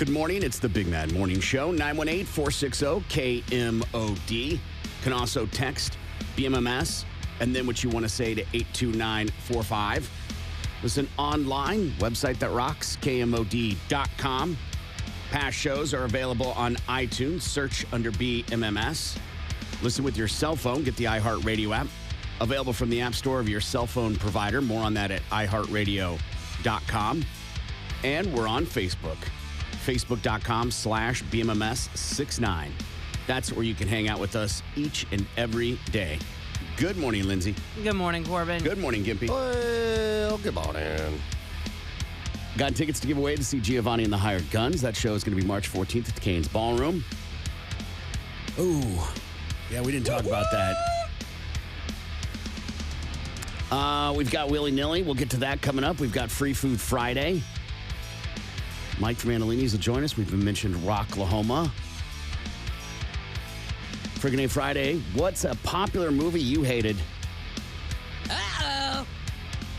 Good morning. It's the Big Mad Morning Show. 918-460-KMOD. Can also text BMMS and then what you want to say to 82945. Listen online, website that rocks, KMOD.com. Past shows are available on iTunes. Search under BMMS. Listen with your cell phone. Get the iHeartRadio app. Available from the App Store of your cell phone provider. More on that at iHeartRadio.com. And we're on Facebook. Facebook.com/BMMS69. That's where you can hang out with us each and every day. Good morning, Lindsay. Good morning, Corbin. Good morning, Gimpy. Well, good morning. Got tickets to give away to see Giovanni and the Hired Guns. That show is going to be March 14th at the Canes Ballroom. Ooh, yeah, we didn't talk about that. We've got Willy Nilly. We'll get to that coming up. We've got Free Food Friday. Mike from Manalini's will join us. We've mentioned Rocklahoma. Friggin' A Friday. What's a popular movie you hated? Uh-oh.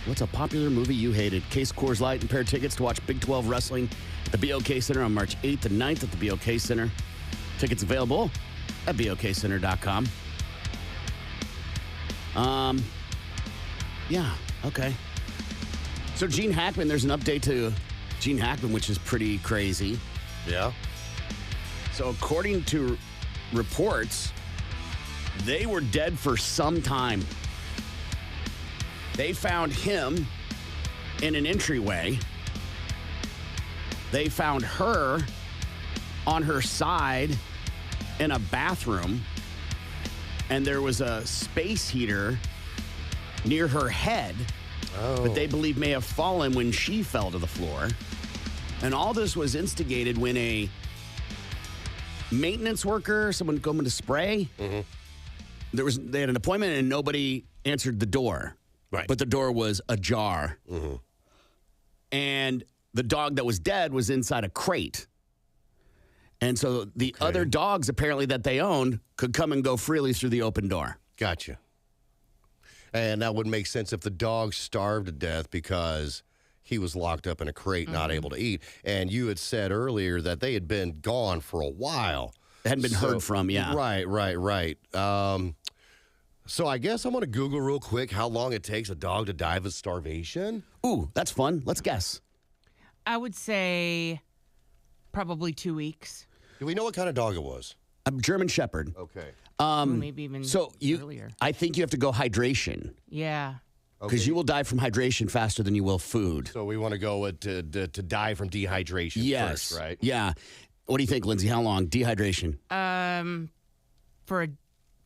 What's a popular movie you hated? Case Coors Light and pair of tickets to watch Big 12 Wrestling at the BOK Center on March 8th and 9th at the BOK Center. Tickets available at BOKCenter.com. Yeah, okay. So Gene Hackman, there's an update to Gene Hackman, which is pretty crazy. Yeah. So according to reports, they were dead for some time. They found him in an entryway. They found her on her side in a bathroom. And there was a space heater near her head that they believe may have fallen when she fell to the floor. And all this was instigated when a maintenance worker, someone coming to spray, they had an appointment and nobody answered the door. Right. But the door was ajar. And the dog that was dead was inside a crate. And so the other dogs, apparently, that they owned could come and go freely through the open door. Gotcha. And that would make sense if the dog starved to death because he was locked up in a crate, not able to eat. And you had said earlier that they had been gone for a while. They hadn't been heard from, yeah. Right. So I guess I'm going to Google real quick how long it takes a dog to die of starvation. Ooh, that's fun. Let's guess. I would say probably 2 weeks. Do we know what kind of dog it was? A German Shepherd. Okay. Maybe even earlier. I think you have to go hydration. Yeah. Because you will die from hydration faster than you will food. So we want to go with to die from dehydration first, right? Yeah. What do you think, Lindsay? How long? Dehydration? For a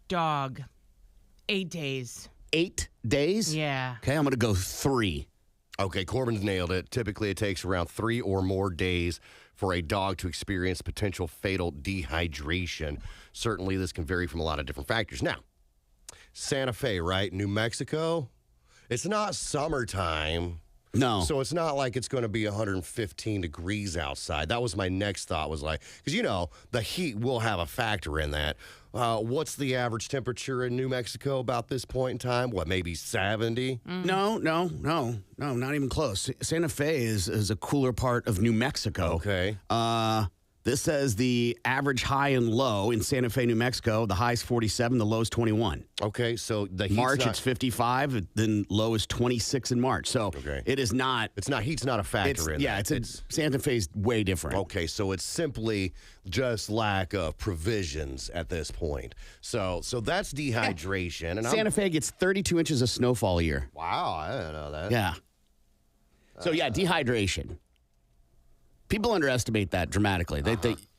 dog, 8 days. 8 days? Yeah. Okay, I'm going to go 3. Okay, Corbin's nailed it. Typically, it takes around 3 or more days for a dog to experience potential fatal dehydration. Certainly, this can vary from a lot of different factors. Now, Santa Fe, right? New Mexico. It's not summertime. No. So it's not like it's going to be 115 degrees outside. That was my next thought was like, because, the heat will have a factor in that. What's the average temperature in New Mexico about this point in time? What, maybe 70? No, not even close. Santa Fe is a cooler part of New Mexico. Okay. This says the average high and low in Santa Fe, New Mexico. The high's 47, the low's 21. Okay, so the heat's March, it's 55, then low is 26 in March. So it is not. Heat's not a factor in that. It's Santa Fe's way different. Okay, so it's simply just lack of provisions at this point. So that's dehydration. Yeah. And Santa Fe gets 32 inches of snowfall a year. Wow, I didn't know that. Yeah. So, dehydration. People underestimate that dramatically.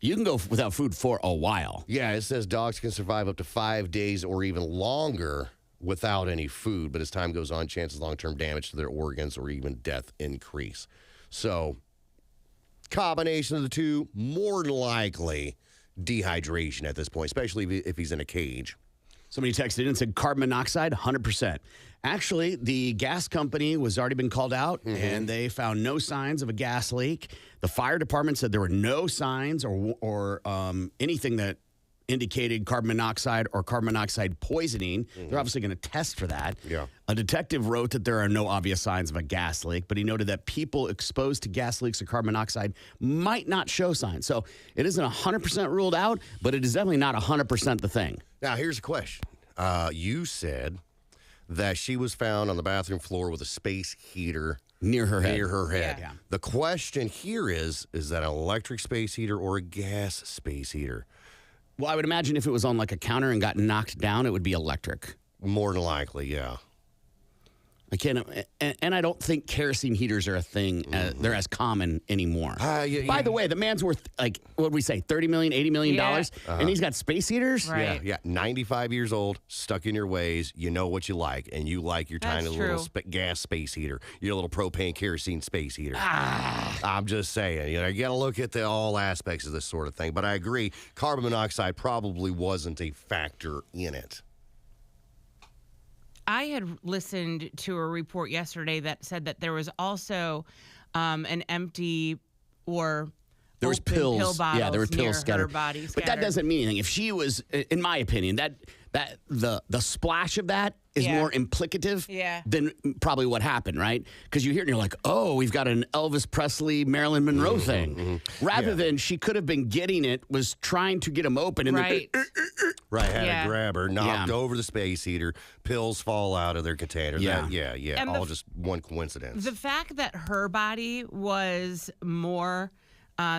You can go without food for a while. Yeah, it says dogs can survive up to 5 days or even longer without any food, but as time goes on, chances of long-term damage to their organs or even death increase. So, combination of the two, more than likely dehydration at this point, especially if he's in a cage. Somebody texted in and said carbon monoxide, 100%. Actually, the gas company was already been called out, and they found no signs of a gas leak. The fire department said there were no signs or anything that indicated carbon monoxide or carbon monoxide poisoning. They're obviously going to test for that. Yeah. A detective wrote that there are no obvious signs of a gas leak, but he noted that people exposed to gas leaks or carbon monoxide might not show signs. So it isn't 100% ruled out, but it is definitely not 100% the thing. Now, here's a question. You said that she was found on the bathroom floor with a space heater Near her head. Yeah. The question here is that an electric space heater or a gas space heater? Well, I would imagine if it was on like a counter and got knocked down, it would be electric. More than likely, yeah. I can't, and I don't think kerosene heaters are a thing. They're as common anymore. By the way, the man's worth like what would we say, $30 million, $80 million, and he's got space heaters. Right. Yeah. 95 years old, stuck in your ways. You know what you like, and you like your tiny little gas space heater, your little propane kerosene space heater. I'm just saying, you got to look at all aspects of this sort of thing. But I agree, carbon monoxide probably wasn't a factor in it. I had listened to a report yesterday that said that there was also an empty or there was pills. Pill bottles there were pills near scattered. her body. But that doesn't mean anything. If she was, in my opinion, that the splash of that is more implicative than probably what happened, right? Because you hear it and you're like, oh, we've got an Elvis Presley, Marilyn Monroe thing. Rather than she could have been getting it, was trying to get them open. And right. Had to grab her, knocked over the space heater, pills fall out of their container. And all just one coincidence. The fact that her body was more,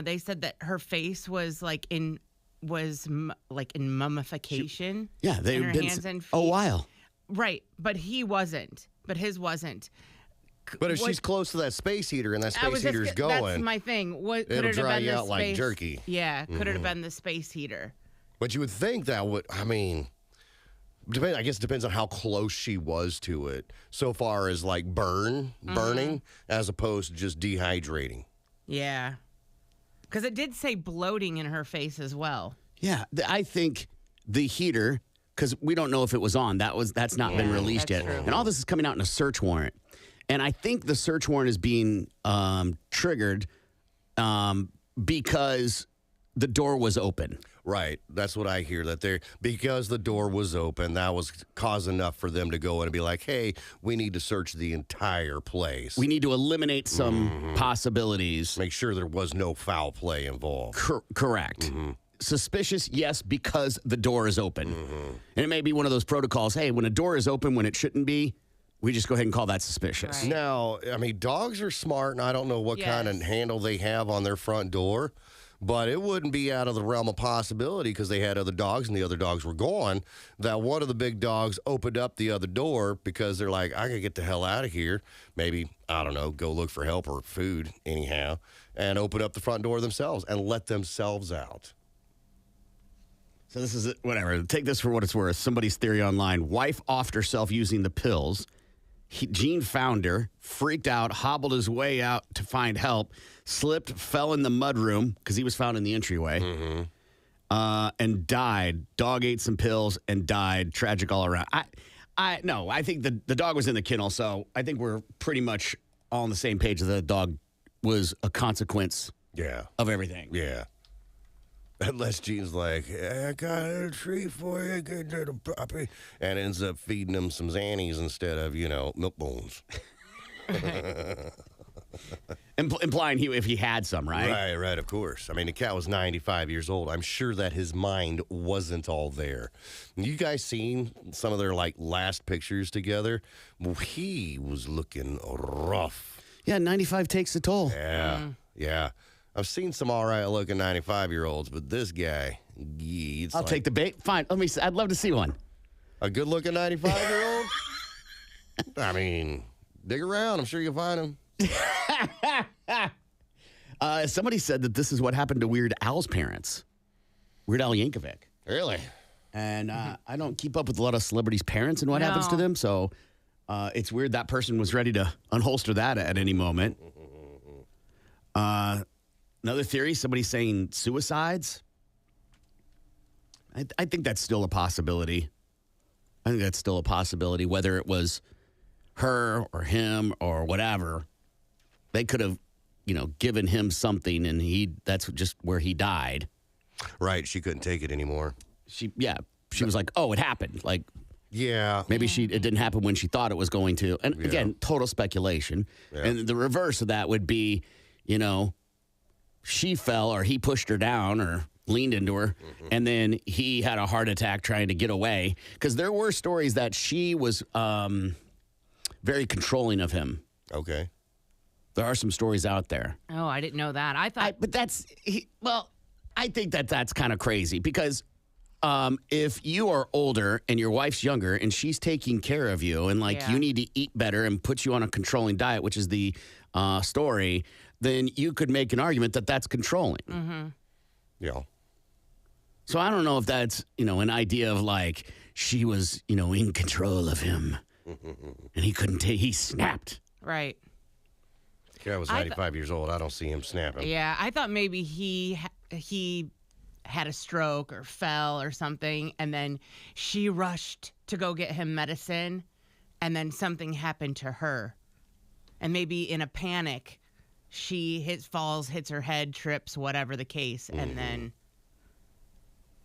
they said that her face was like in mummification. Yeah, they've in her been hands and feet. a while. Right, but he wasn't. But his wasn't. But if she's close to that space heater and that space heater's going, that's my thing. It'll dry you out like jerky. Yeah, could it have been the space heater? But you would think that would, I guess it depends on how close she was to it, so far as like burning, as opposed to just dehydrating. Yeah. Because it did say bloating in her face as well. Yeah, I think the heater, because we don't know if it was on. That's not been released yet. True. And all this is coming out in a search warrant. And I think the search warrant is being triggered because the door was open. Right. That's what I hear, because the door was open, that was cause enough for them to go in and be like, hey, we need to search the entire place. We need to eliminate some possibilities. Make sure there was no foul play involved. Correct. Suspicious, yes, because the door is open. And it may be one of those protocols, hey, when a door is open when it shouldn't be, we just go ahead and call that suspicious. Right. Now, dogs are smart, and I don't know what kind of handle they have on their front door. But it wouldn't be out of the realm of possibility, because they had other dogs and the other dogs were gone, that one of the big dogs opened up the other door because they're like, I gotta get the hell out of here. Maybe, I don't know, go look for help or food anyhow, and open up the front door themselves and let themselves out. So this is it, whatever. Take this for what it's worth. Somebody's theory online. Wife offed herself using the pills. Gene found her, freaked out, hobbled his way out to find help, slipped, fell in the mudroom because he was found in the entryway, and died. Dog ate some pills and died. Tragic all around. I think the dog was in the kennel, so I think we're pretty much all on the same page that the dog was a consequence of everything. Yeah. Unless Gene's like, I got a treat for you, get to the puppy, and ends up feeding him some Xannies instead of, milk bones. Implying if he had some, right? Right, of course. The cat was 95 years old. I'm sure that his mind wasn't all there. You guys seen some of their, last pictures together? Well, he was looking rough. Yeah, 95 takes a toll. Yeah. I've seen some all right looking 95-year-olds, but this guy, I'll take the bait. Fine. I'd love to see one. A good looking 95-year-old? Dig around. I'm sure you'll find him. Somebody said that this is what happened to Weird Al's parents. Weird Al Yankovic. Really? And I don't keep up with a lot of celebrities' parents and what happens to them, so it's weird that person was ready to unholster that at any moment. Another theory, somebody saying suicides. I think that's still a possibility. Whether it was her or him or whatever. They could have, given him something, and that's just where he died. Right. She couldn't take it anymore. She was like, oh, it happened. Like, Yeah. maybe it didn't happen when she thought it was going to. And again, total speculation. Yeah. And the reverse of that would be, she fell or he pushed her down or leaned into her, and then he had a heart attack trying to get away. Because there were stories that she was very controlling of him. Okay. There are some stories out there. Oh, I didn't know that. I thought. I think that's kind of crazy because if you are older and your wife's younger and she's taking care of you and you need to eat better and put you on a controlling diet, which is the story, then you could make an argument that that's controlling. Mm-hmm. Yeah. So I don't know if that's, an idea of she was, in control of him and he couldn't he snapped. Right. Guy was 95 years old. I don't see him snapping. Yeah, I thought maybe he had a stroke or fell or something, and then she rushed to go get him medicine, and then something happened to her. And maybe in a panic, she falls, hits her head, trips, whatever the case, and then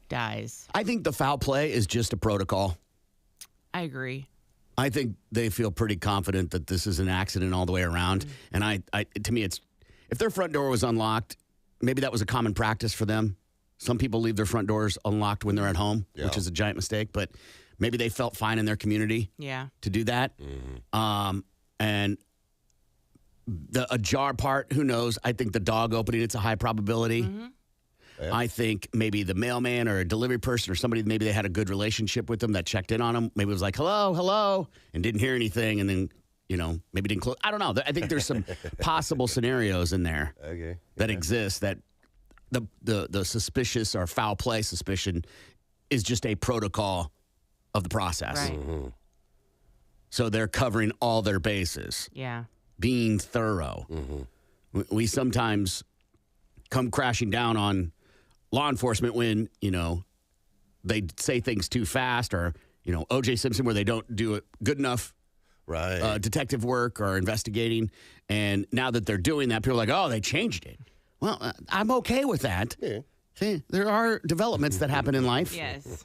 dies. I think the foul play is just a protocol. I agree. I think they feel pretty confident that this is an accident all the way around. And to me, it's if their front door was unlocked, maybe that was a common practice for them. Some people leave their front doors unlocked when they're at home, which is a giant mistake. But maybe they felt fine in their community to do that. And the ajar part, who knows? I think the dog opening, it's a high probability. Yeah. I think maybe the mailman or a delivery person or somebody, maybe they had a good relationship with them that checked in on them. Maybe it was like, hello, and didn't hear anything. And then, maybe didn't close. I don't know. I think there's some possible scenarios in there that exist that the suspicious or foul play suspicion is just a protocol of the process. Right. So they're covering all their bases. Yeah. Being thorough. We sometimes come crashing down on law enforcement when, they say things too fast or, O.J. Simpson where they don't do it good enough detective work or investigating. And now that they're doing that, people are like, oh, they changed it. Well, I'm okay with that. Yeah. See, there are developments that happen in life. Yes.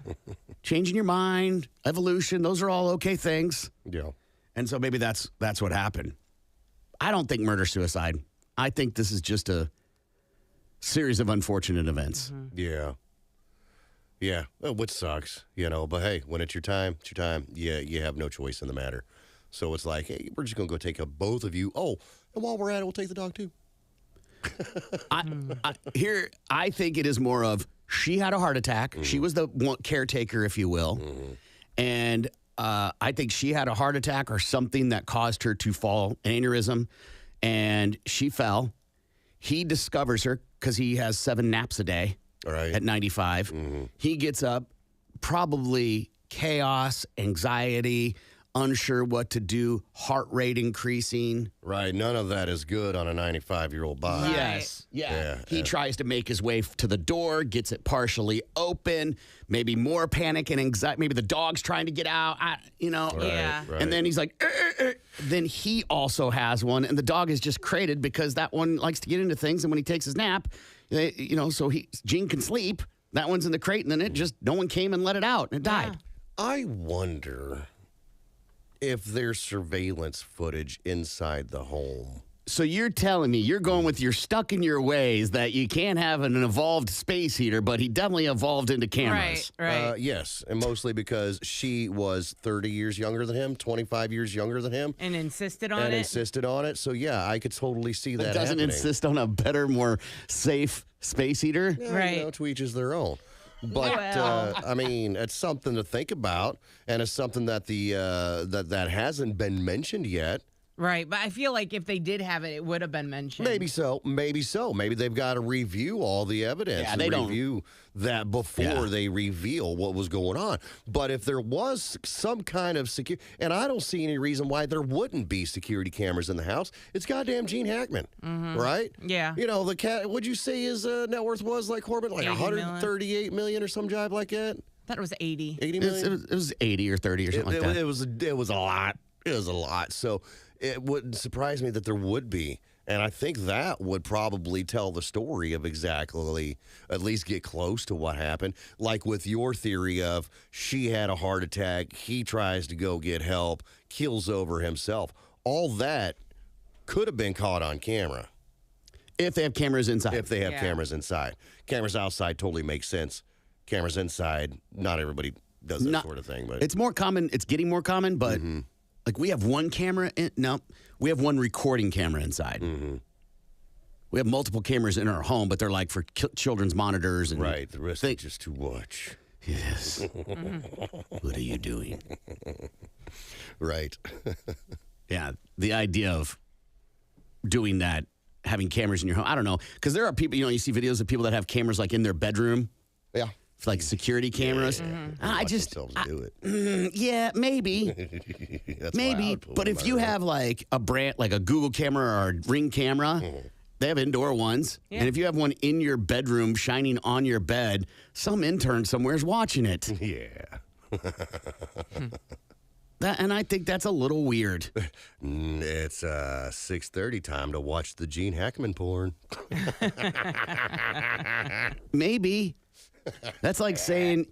Changing your mind, evolution, those are all okay things. Yeah. And so maybe that's what happened. I don't think murder-suicide. I think this is just a series of unfortunate events. Yeah. Yeah. Well, which sucks, but hey, when it's your time, it's your time. Yeah, you have no choice in the matter. So it's like, hey, we're just going to go take both of you. Oh, and while we're at it, we'll take the dog too. I think it is more of she had a heart attack. She was the caretaker, if you will. And I think she had a heart attack or something that caused her to fall, an aneurysm, and she fell. He discovers her because he has 7 naps a day at 95. He gets up, probably chaos, anxiety, unsure what to do, heart rate increasing. Right. None of that is good on a 95-year-old body. Yes. Yeah. He tries to make his way to the door, gets it partially open, maybe more panic and anxiety. Maybe the dog's trying to get out, Yeah. Right. And then he's like, Then he also has one, and the dog is just crated because that one likes to get into things, and when he takes his nap, so Gene can sleep. That one's in the crate, and then no one came and let it out, and it died. I wonder if there's surveillance footage inside the home. So you're telling me you're going with you're stuck in your ways that you can't have an evolved space heater, but he definitely evolved into cameras. Right. Yes, and mostly because she was 30 years younger than him, 25 years younger than him. And insisted on it. So, yeah, I could totally see that doesn't happening. insist on a better, more safe space heater? Yeah, right. To each is their own. But it's something to think about, and it's something that that hasn't been mentioned yet. Right, but I feel like if they did have it, it would have been mentioned. Maybe so. Maybe they've got to review all the evidence. Yeah, they review that before they reveal what was going on. But if there was some kind of security, and I don't see any reason why there wouldn't be security cameras in the house. It's goddamn Gene Hackman, right? Yeah. The cat. What'd you say his net worth was, like Corbett? Like 138 million or some jive like that. I thought it was 80. 80 million. It was 80 or 30 or something like that. It was a lot. It was a lot. So it wouldn't surprise me that there would be. And I think that would probably tell the story of exactly, at least get close to what happened. Like with your theory of she had a heart attack, he tries to go get help, keels over himself. All that could have been caught on camera. If they have cameras inside. If they have cameras inside. Cameras outside totally makes sense. Cameras inside, not everybody does that sort of thing. But it's more common. It's getting more common, but like we have one camera. We have one recording camera inside. We have multiple cameras in our home, but they're like for children's monitors. And right. The rest is just too much. Yes. What are you doing? Right. Yeah. The idea of doing that, having cameras in your home. I don't know. Because there are people, you see videos of people that have cameras like in their bedroom. Yeah. Like security cameras. I just do it. Yeah, maybe. Maybe. But if you have like a brand, like a Google camera or a Ring camera, they have indoor ones. Yeah. And if you have one in your bedroom shining on your bed, some intern somewhere's watching it. Yeah. And I think that's a little weird. It's 6:30 time to watch the Gene Hackman porn. Maybe. That's like saying,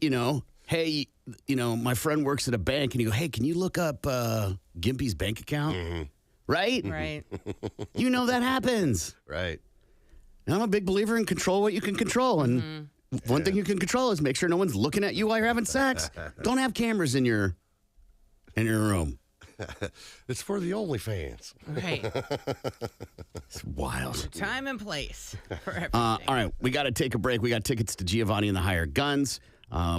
hey, my friend works at a bank, and you go, hey, can you look up Gimpy's bank account? Right? Right. That happens. Right. And I'm a big believer in control what you can control. And one thing you can control is make sure no one's looking at you while you're having sex. Don't have cameras in your room. It's for the OnlyFans. Right. It's wild. Time and place for everything. All right, we got to take a break. We got tickets to Giovanni and the Hired Guns.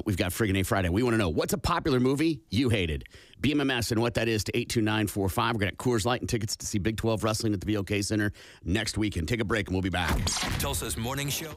We've got Friggin' A Friday. We want to know, what's a popular movie you hated? BMMS and what that is to 82945. We're going to have Coors Light and tickets to see Big 12 Wrestling at the VOK Center next weekend. Take a break and we'll be back. Tulsa's Morning Show.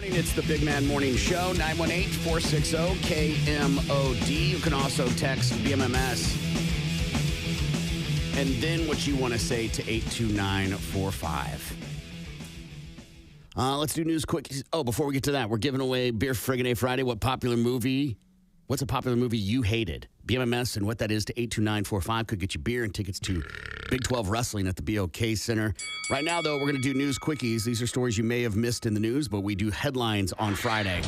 It's the Big Man Morning Show, 918-460-KMOD. You can also text BMMS. And then what you want to say to 82945. Let's do news quick. Oh, before we get to that, we're giving away Beer Friggin' Friday. What's a popular movie you hated? BMMS and what that is to 82945 could get you beer and tickets to Big 12 Wrestling at the BOK Center. Right now, though, we're going to do news quickies. These are stories you may have missed in the news, but we do headlines on Friday.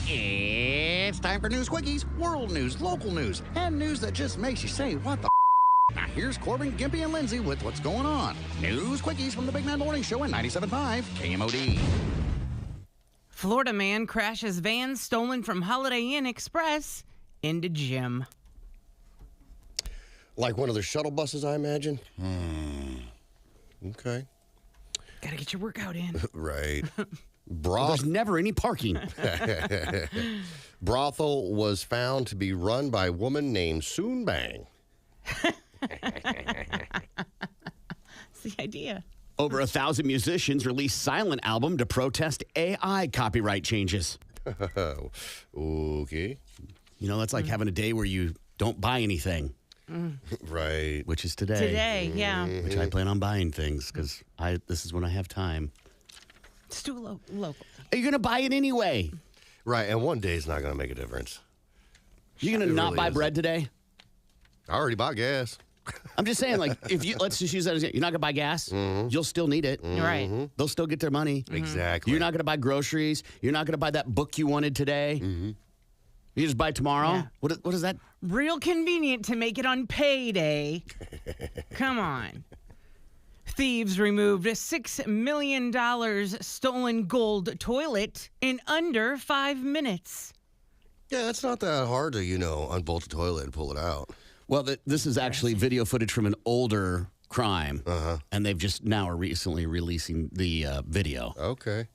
It's time for news quickies, world news, local news, and news that just makes you say, what the Now here's Corbin, Gimpy, and Lindsay with what's going on. News quickies from the Big Man Morning Show in 97.5 KMOD. Florida man crashes van stolen from Holiday Inn Express into gym. Like one of their shuttle buses, I imagine? Okay. Gotta get your workout in. Right. There's never any parking. Brothel was found to be run by a woman named Soon Bang. That's the idea. Over 1,000 musicians released silent album to protest AI copyright changes. Okay. You know, that's like having a day where you don't buy anything. Right. Which is today. Today, yeah. Which I plan on buying things because this is when I have time. Let's do a local. Are you going to buy it anyway? Right, and one day is not going to make a difference. You're going to not buy bread today? I already bought gas. I'm just saying, like, let's just use that as you're not going to buy gas, you'll still need it. Right. They'll still get their money. Exactly. You're not going to buy groceries. You're not going to buy that book you wanted today. You just buy tomorrow. Yeah. What is that? Real convenient to make it on payday. Come on. Thieves removed a $6 million stolen gold toilet in under 5 minutes. Yeah, it's not that hard to, unbolt the toilet and pull it out. Well, this is actually video footage from an older crime, and they've just now are recently releasing the video. Okay.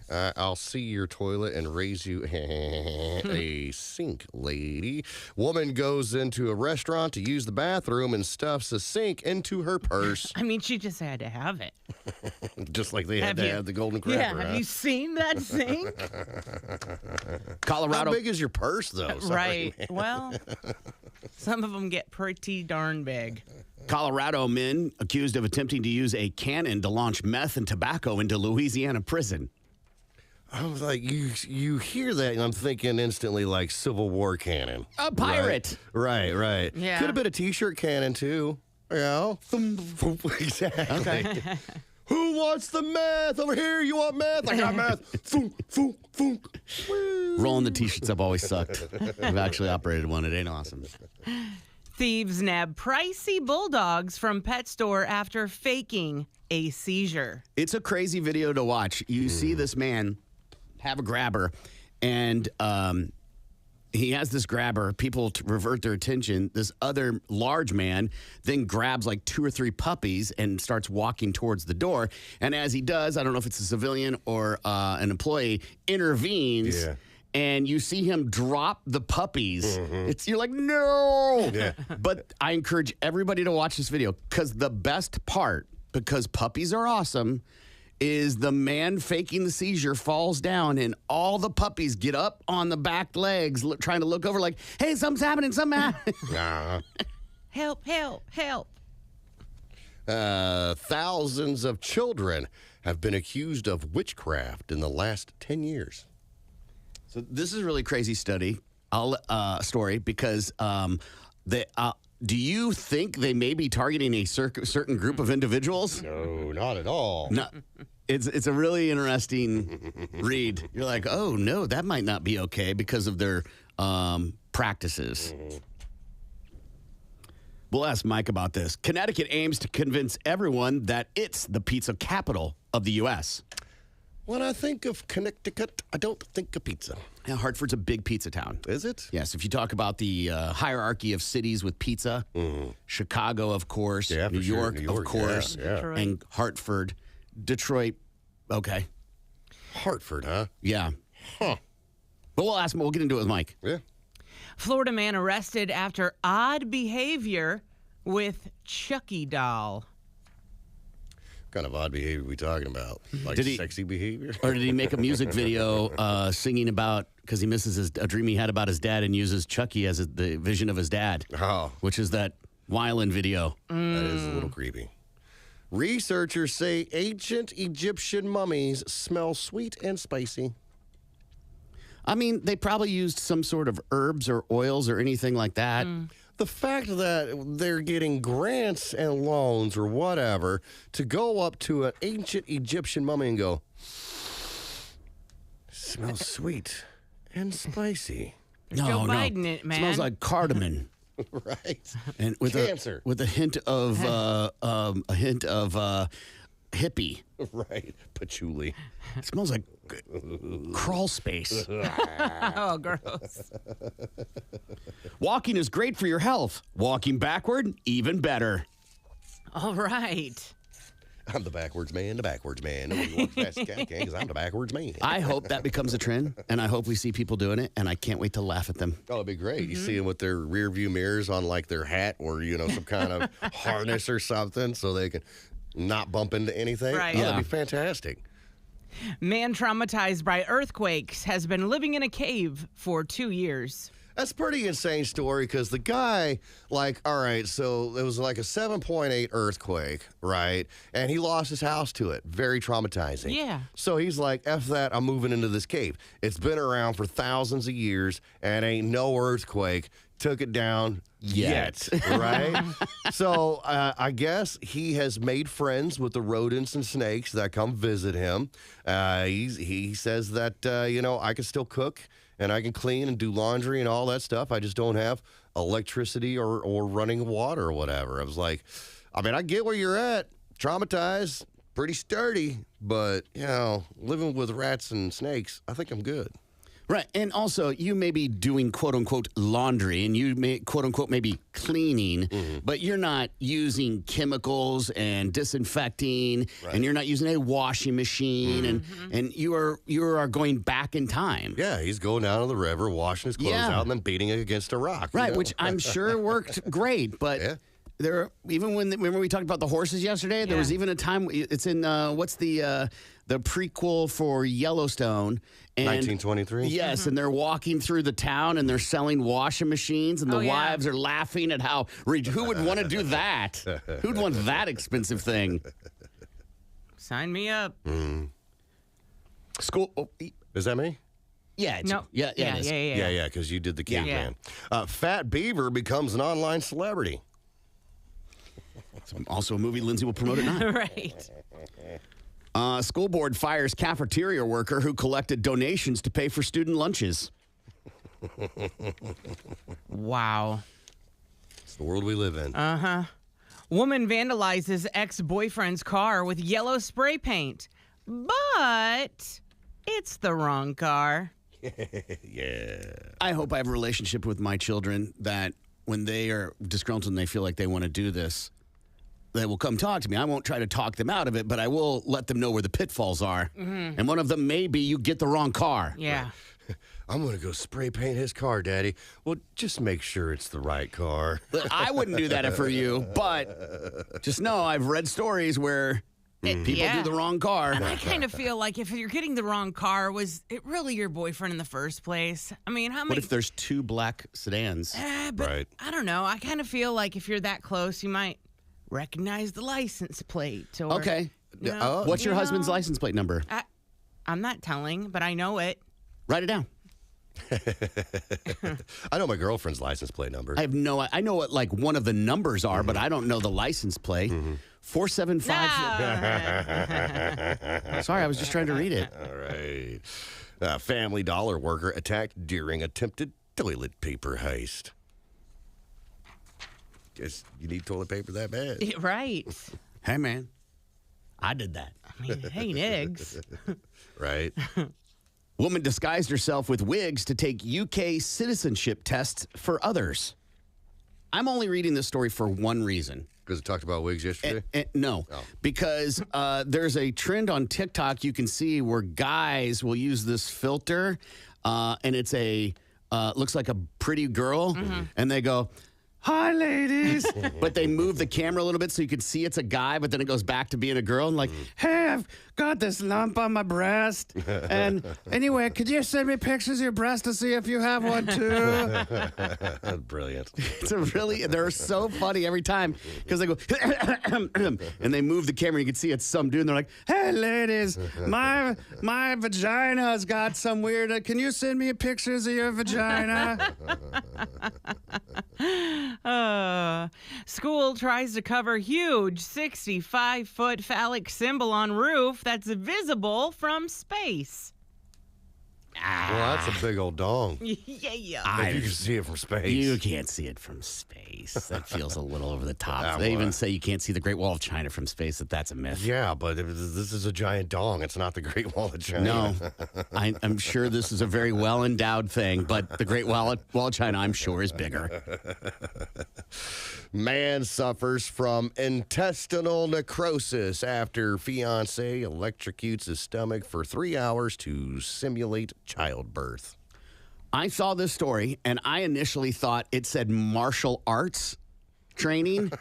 I'll see your toilet and raise you a sink, lady. Woman goes into a restaurant to use the bathroom and stuffs a sink into her purse. I mean, she just had to have it. Just like they had to have the golden crabber. Yeah, have you seen that sink? Colorado. How big is your purse, though? Sorry, Right. man. Well, some of them get pretty darn big. Colorado men accused of attempting to use a cannon to launch meth and tobacco into Louisiana prison. I was like, you hear that, and I'm thinking instantly like Civil War cannon. A pirate. Right. Yeah. Could have been a T-shirt cannon, too. Yeah. Exactly. Okay. Who wants the meth? Over here, you want meth? I got meth. Foom, foom, foom. Rolling the T-shirts up always sucked. I've actually operated one. It ain't awesome. Thieves nab pricey bulldogs from pet store after faking a seizure. It's a crazy video to watch. You see this man have a grabber, and he has this grabber. People revert their attention. This other large man then grabs like 2 or 3 puppies and starts walking towards the door. And as he does, I don't know if it's a civilian or an employee, intervenes. Yeah. And you see him drop the puppies. You're like, no. Yeah. But I encourage everybody to watch this video because the best part, because puppies are awesome, is the man faking the seizure falls down and all the puppies get up on the back legs trying to look over like, hey, something's happening, Nah. Help, help, help. Thousands of children have been accused of witchcraft in the last 10 years. So this is a really crazy story because do you think they may be targeting a certain group of individuals? No, not at all. No, it's a really interesting read. You're like, oh no, that might not be okay because of their practices. We'll ask Mike about this. Connecticut aims to convince everyone that it's the pizza capital of the U.S. When I think of Connecticut, I don't think of pizza. Yeah, Hartford's a big pizza town. Is it? Yes, if you talk about the hierarchy of cities with pizza, Chicago, of course, Yeah, New for sure. York, New York, of course, yeah. and Hartford, Detroit. Okay, Hartford, huh? yeah. Huh. But we'll ask him. We'll get into it with Mike. Yeah. Florida man arrested after odd behavior with Chucky doll. kind of odd behavior we talking about? Like Did he- sexy behavior? Or did he make a music video singing about, because he misses a dream he had about his dad and uses Chucky as the vision of his dad, Oh, which is that Wyland video. that is a little creepy. Researchers say ancient Egyptian mummies smell sweet and spicy. I mean, they probably used some sort of herbs or oils or anything like that. The fact that they're getting grants and loans or whatever to go up to an ancient Egyptian mummy and go, smells sweet and spicy. Joe Biden it, man. Smells like cardamom. Right. And with Cancer. with a hint of hippie. Right. Patchouli. It smells like crawl space. Oh, gross. Walking is great for your health. Walking backward, even better. All right. I'm the backwards man, Nobody walks fast as cat can because I'm the backwards man. I hope that becomes a trend, and I hope we see people doing it, and I can't wait to laugh at them. Oh, it'd be great. You see them with their rear view mirrors on like their hat or, some kind of harness or something so they can not bump into anything. Right. Oh, Yeah. that'd be fantastic. Man traumatized by earthquakes has been living in a cave for 2 years. That's a pretty insane story because the guy, all right, so it was like a 7.8 earthquake, right? And he lost his house to it. Very traumatizing. Yeah. So he's like, F that, I'm moving into this cave. It's been around for thousands of years and ain't no earthquake took it down yet, right? So I guess he has made friends with the rodents and snakes that come visit him. He says that, I can still cook and I can clean and do laundry and all that stuff. I just don't have electricity or running water or whatever. I was like, I get where you're at. Traumatized, pretty sturdy, but, living with rats and snakes, I think I'm good. Right. And also, you may be doing quote unquote laundry and you may quote unquote maybe cleaning, but you're not using chemicals and disinfecting and you're not using a washing machine and you are going back in time. Yeah, he's going down to the river, washing his clothes out, and then beating it against a rock. Right, which I'm sure worked great, but Yeah. there even remember we talked about the horses yesterday, there was even a time it's in what's the prequel for Yellowstone. And 1923? Yes, and they're walking through the town and they're selling washing machines and the wives are laughing at how who would want to do that? Who'd want that expensive thing? Sign me up. School Is that me? Yeah, No. yeah, it is. Yeah, because you did the caveman. Fat Beaver becomes an online celebrity. It's also a movie Lindsay will promote at 9. Right. School board fires cafeteria worker who collected donations to pay for student lunches. Wow. It's the world we live in. Woman vandalizes ex-boyfriend's car with yellow spray paint, but it's the wrong car. Yeah. I hope I have a relationship with my children that when they are disgruntled and they feel like they want to do this, they will come talk to me. I won't try to talk them out of it, but I will let them know where the pitfalls are. And one of them may be you get the wrong car. Yeah. I'm going to go spray paint his car, Daddy. Well, just make sure it's the right car. I wouldn't do that if for you, but just know I've read stories where people yeah. do the wrong car. And I kind of feel like if you're getting the wrong car, was it really your boyfriend in the first place? I mean, how many? What if there's 2 black sedans? But Right. I don't know. I kind of feel like if you're that close, you might recognize the license plate. Or, Okay. you know, What's your you husband's know, license plate number? I'm not telling, but I know it. Write it down. I know my girlfriend's license plate number. I know what like one of the numbers are, but I don't know the license plate. 475. Sorry, I was just trying to read it. All right. Family Dollar worker attacked during attempted toilet paper heist. Guess you need toilet paper that bad. Right. Hey, man, I did that. I mean, it ain't eggs. Right? Woman disguised herself with wigs to take UK citizenship tests for others. I'm only reading this story for one reason. Because it talked about wigs yesterday? No, because there's a trend on TikTok you can see where guys will use this filter, and it's looks like a pretty girl, and they go, hi, ladies. But they move the camera a little bit so you can see it's a guy, but then it goes back to being a girl. And like, hey, I've got this lump on my breast. And anyway, could you send me pictures of your breast to see if you have one too? Brilliant. They're so funny every time because they go, and they move the camera. You can see it's some dude. And they're like, hey, ladies, my vagina's got some weird. Can you send me pictures of your vagina? School tries to cover huge 65-foot phallic symbol on roof that's visible from space. Well, that's a big old dong. Yeah. If you can see it from space. You can't see it from space. That feels a little over the top. They even say you can't see the Great Wall of China from space. That's a myth. Yeah, but this is a giant dong. It's not the Great Wall of China. No, I'm sure this is a very well endowed thing, but the Great Wall of China, I'm sure, is bigger. Man suffers from intestinal necrosis after fiance electrocutes his stomach for 3 hours to simulate childbirth. I saw this story, and I initially thought it said martial arts training.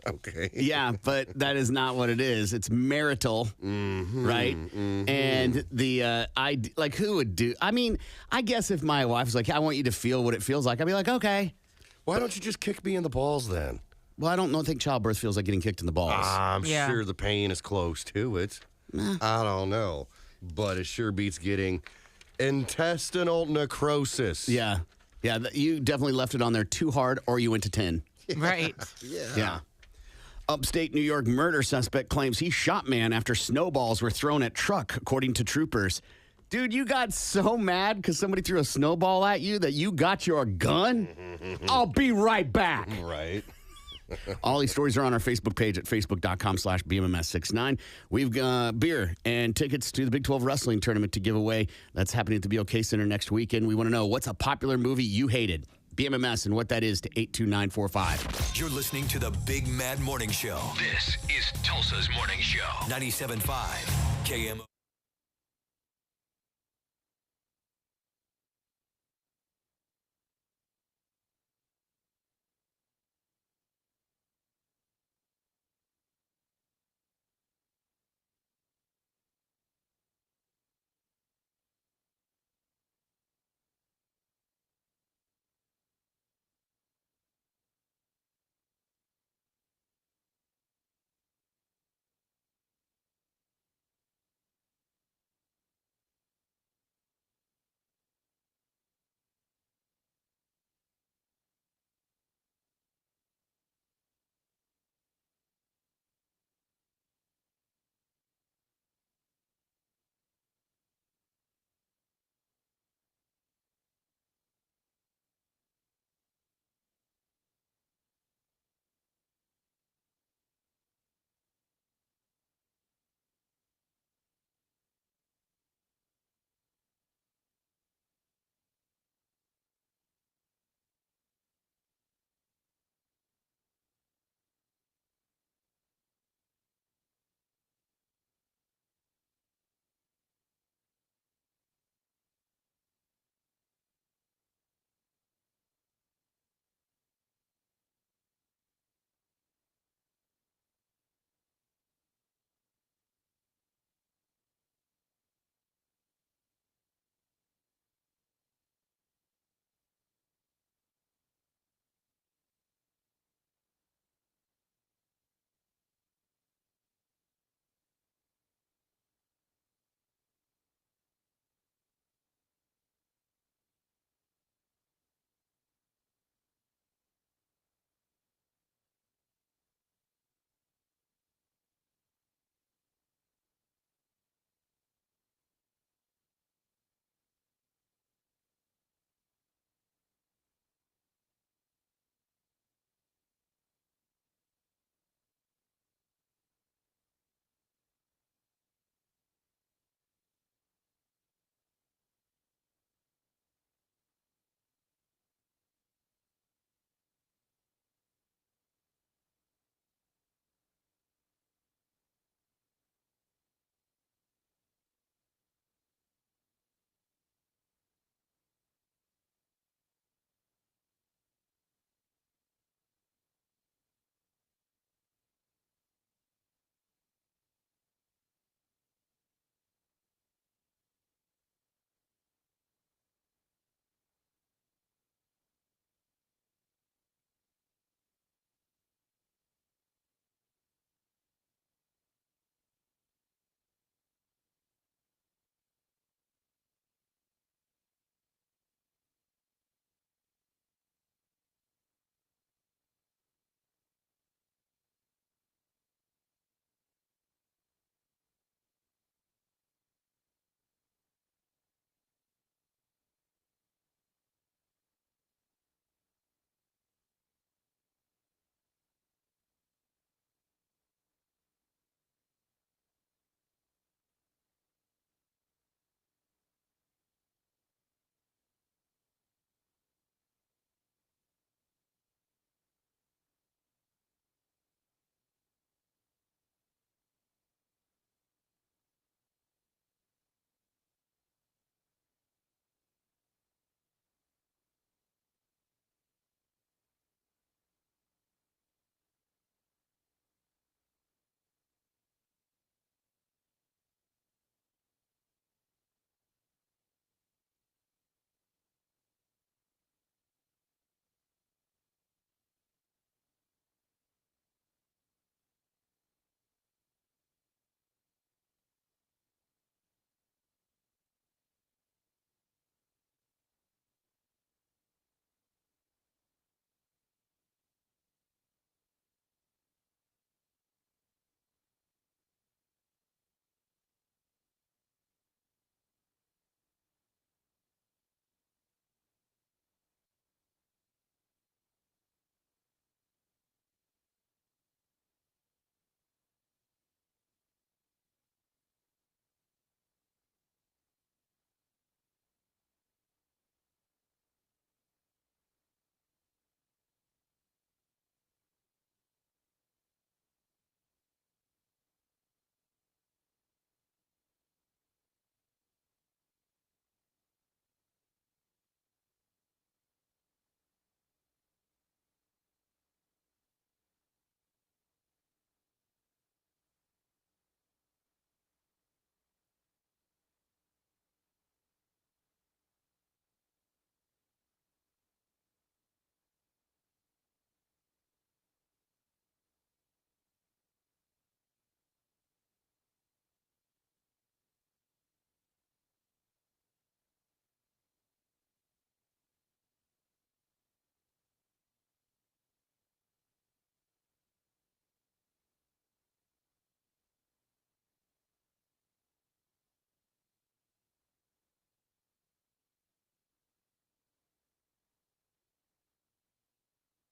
Okay. Yeah, but that is not what it is. It's marital, right? And who would do? I mean, I guess if my wife was like, I want you to feel what it feels like, I'd be like, okay. Why don't you just kick me in the balls then? Well, I don't think childbirth feels like getting kicked in the balls. I'm sure the pain is close to it. I don't know. But it sure beats getting intestinal necrosis. Yeah. Yeah, you definitely left it on there too hard, or you went to 10. Right. Yeah. Upstate New York murder suspect claims he shot man after snowballs were thrown at truck, according to troopers. Dude, you got so mad because somebody threw a snowball at you that you got your gun? I'll be right back. Right. All these stories are on our Facebook page at facebook.com/BMMS69. We've got beer and tickets to the Big 12 Wrestling Tournament to give away. That's happening at the BOK Center next weekend. We want to know, what's a popular movie you hated? BMMS and what that is to 82945. You're listening to the Big Mad Morning Show. This is Tulsa's Morning Show. 97.5 KMO.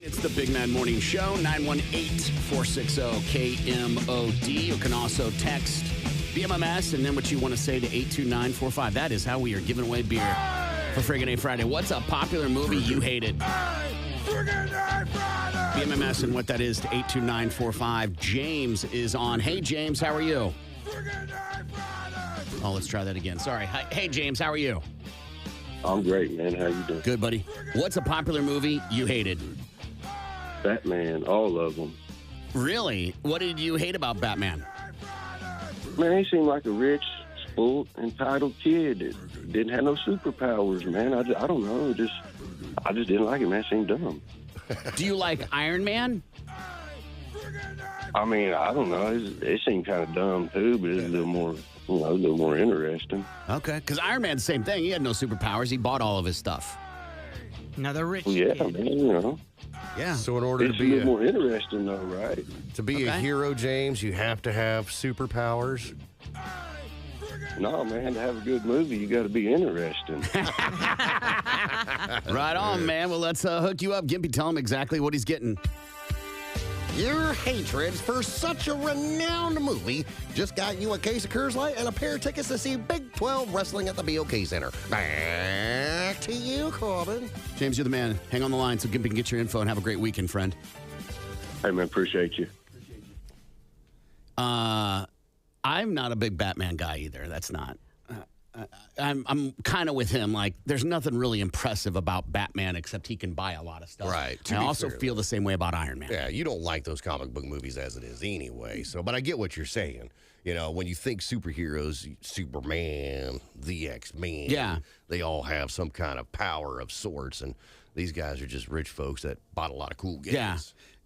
It's the Big Man Morning Show, 918-460-KMOD. You can also text BMMS and then what you want to say to 82945. That is how we are giving away beer for Friggin' A Friday. What's a popular movie you hated? BMMS and what that is to 82945. James is on. Hey, James, how are you? Oh, let's try that again. Sorry. Hey, James, how are you? I'm great, man. How you doing? Good, buddy. What's a popular movie you hated? Batman, all of them. Really? What did you hate about Batman? Man, he seemed like a rich, spoiled, entitled kid that didn't have no superpowers, man. I don't know. I just didn't like it, man. It seemed dumb. Do you like Iron Man? I mean, I don't know. It seemed kind of dumb, too, but it's a little more, a little more interesting. Okay, because Iron Man's the same thing. He had no superpowers. He bought all of his stuff. Another rich Yeah, kid. man, Yeah. So in order It's to a be little more interesting, though, right? a hero, James, you have to have superpowers. No, man, to have a good movie, you got to be interesting. Right on, man. Well, let's hook you up. Gimpy, tell him exactly what he's getting. Your hatred for such a renowned movie just got you a case of Coors Light and a pair of tickets to see Big 12 wrestling at the BOK Center. Back to you, Corbin. James, you're the man. Hang on the line so Gimpy can get your info and have a great weekend, friend. Hey, man, appreciate you. I'm not a big Batman guy either. That's not. I'm kind of with him. Like, there's nothing really impressive about Batman except he can buy a lot of stuff. Right. I also feel the same way about Iron Man. Yeah, you don't like those comic book movies as it is anyway. So, but I get what you're saying. You know, when you think superheroes, Superman, the X-Men, Yeah. they all have some kind of power of sorts. And these guys are just rich folks that bought a lot of cool games. Yeah.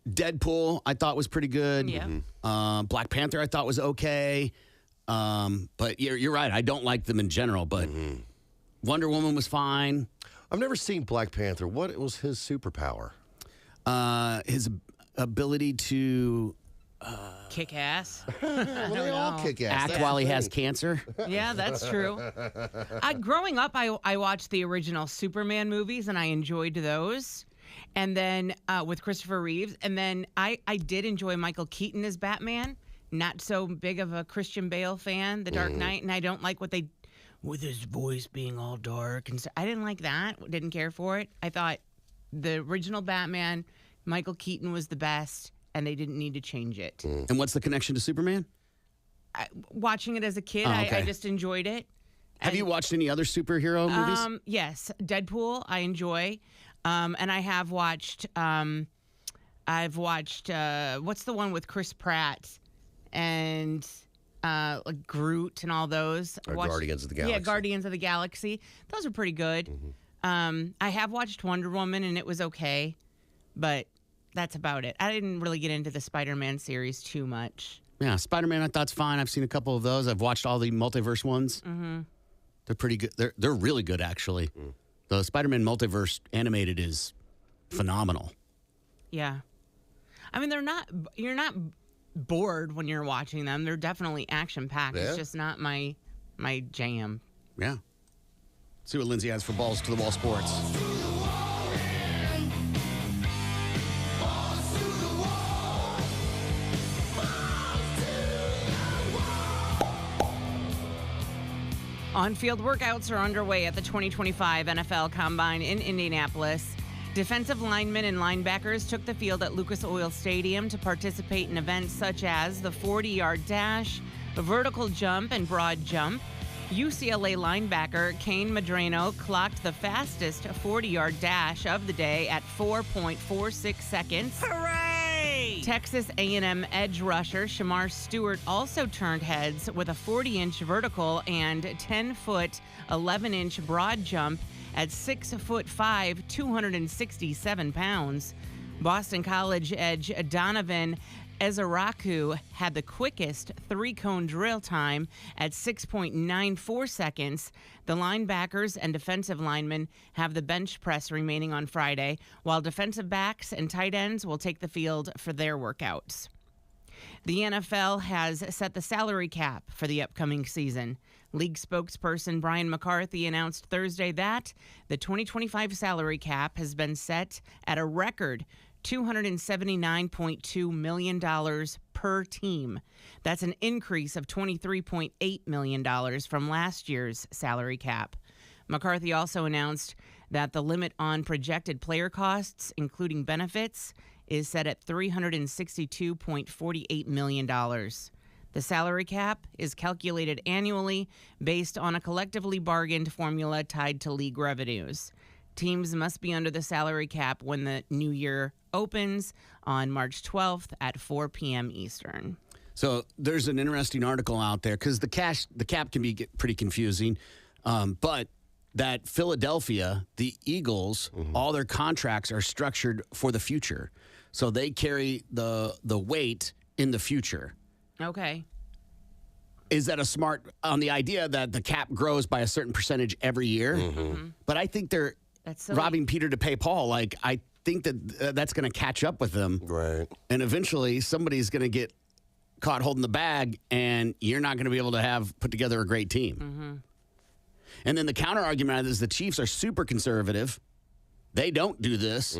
Deadpool, I thought was pretty good. Yeah. Black Panther, I thought was okay. But you're right. I don't like them in general, but Wonder Woman was fine. I've never seen Black Panther. What was his superpower? His ability to Kick ass. Well, they all kick ass. act That's while the he has thing. cancer. Yeah, that's true. Growing up, I watched the original Superman movies, and I enjoyed those. And then with Christopher Reeves. And then I did enjoy Michael Keaton as Batman. Not so big of a Christian Bale fan, The Dark Knight. And I don't like what they, with his voice being all dark. And so, I didn't like that. Didn't care for it. I thought the original Batman, Michael Keaton was the best. And they didn't need to change it. And what's the connection to Superman? Watching it as a kid, okay. I just enjoyed it. Have you watched any other superhero movies? Yes, Deadpool I enjoy, and I have watched. I've watched what's the one with Chris Pratt and like Groot and all those. Or Guardians of the Galaxy. Yeah, Guardians of the Galaxy. Those are pretty good. I have watched Wonder Woman and it was okay, but that's about it. I didn't really get into the Spider-Man series too much. Yeah, Spider-Man I thought's fine. I've seen a couple of those. I've watched all the multiverse ones. They're pretty good. They're really good, actually. The Spider-Man multiverse animated is phenomenal. Yeah. I mean, you're not bored when you're watching them. They're definitely action-packed. Yeah. It's just not my jam. Yeah. See what Lindsay has for Balls to the Wall Sports. On-field workouts are underway at the 2025 NFL Combine in Indianapolis. Defensive linemen and linebackers took the field at Lucas Oil Stadium to participate in events such as the 40-yard dash, a vertical jump, and broad jump. UCLA linebacker Kane Madrano clocked the fastest 40-yard dash of the day at 4.46 seconds. Hooray! Texas A&M edge rusher Shamar Stewart also turned heads with a 40-inch vertical and 10-foot, 11-inch broad jump at 6'5", 267 pounds. Boston College edge Donovan Ezaraku had the quickest three-cone drill time at 6.94 seconds. The linebackers and defensive linemen have the bench press remaining on Friday, while defensive backs and tight ends will take the field for their workouts. The NFL has set the salary cap for the upcoming season. League spokesperson Brian McCarthy announced Thursday that the 2025 salary cap has been set at a record $279.2 million per team. That's an increase of $23.8 million from last year's salary cap. McCarthy also announced that the limit on projected player costs, including benefits, is set at $362.48 million. The salary cap is calculated annually based on a collectively bargained formula tied to league revenues. Teams must be under the salary cap when the new year opens on March 12th at 4 p.m. Eastern. So there's an interesting article out there because the cap can be pretty confusing, but that Philadelphia, the Eagles, all their contracts are structured for the future, so they carry the weight in the future. Okay. Is that a smart on the idea that the cap grows by a certain percentage every year? But I think they're robbing Peter to pay Paul. Like, I think that that's going to catch up with them. Right. And eventually somebody's going to get caught holding the bag, and you're not going to be able to have put together a great team. And then the counter argument is the Chiefs are super conservative. They don't do this.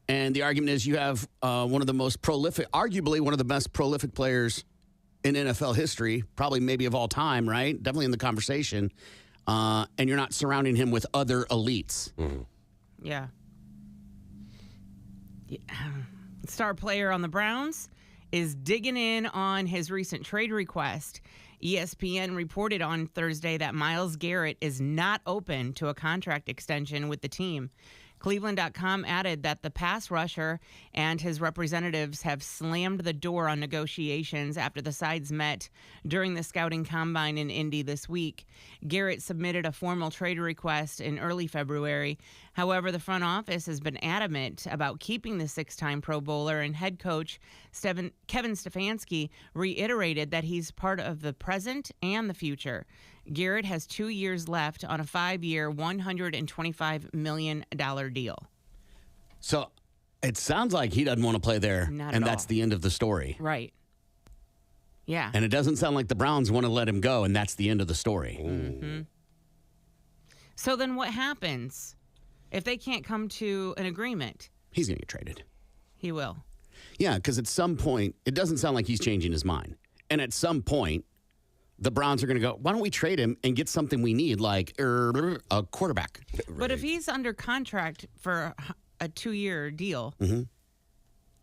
And the argument is you have one of the most prolific, arguably one of the best prolific players in NFL history, probably maybe of all time, right? Definitely in the conversation. And you're not surrounding him with other elites. Yeah. Star player on the Browns is digging in on his recent trade request. ESPN reported on Thursday that Myles Garrett is not open to a contract extension with the team. Cleveland.com added that the pass rusher and his representatives have slammed the door on negotiations after the sides met during the scouting combine in Indy this week. Garrett submitted a formal trade request in early February. However, the front office has been adamant about keeping the six-time Pro Bowler, and head coach Kevin Stefanski reiterated that he's part of the present and the future. Garrett has 2 years left on a 5-year, $125 million deal. So it sounds like he doesn't want to play there, Not and at that's all. the end of the story. Right. Yeah. And it doesn't sound like the Browns want to let him go, and that's the end of the story. So then what happens if they can't come to an agreement? He's going to get traded. He will. Yeah, because at some point, it doesn't sound like he's changing his mind. And at some point, the Browns are going to go, why don't we trade him and get something we need, like a quarterback? But if he's under contract for a 2-year deal,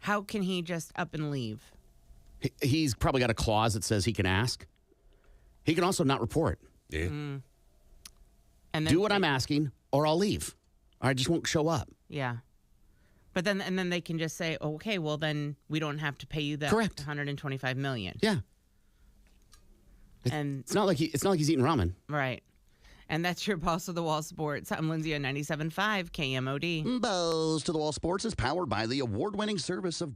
how can he just up and leave? He's probably got a clause that says he can ask. He can also not report. Yeah. And then Do what I'm asking, or I'll leave. Or I just won't show up. Yeah. But then they can just say, okay, well then we don't have to pay you that Correct. $125 million. Yeah. And It's not like he's eating ramen. right. And that's your Boss of the Wall Sports. I'm Lindsay on 97.5 KMOD. Buzz to the Wall Sports is powered by the award-winning service of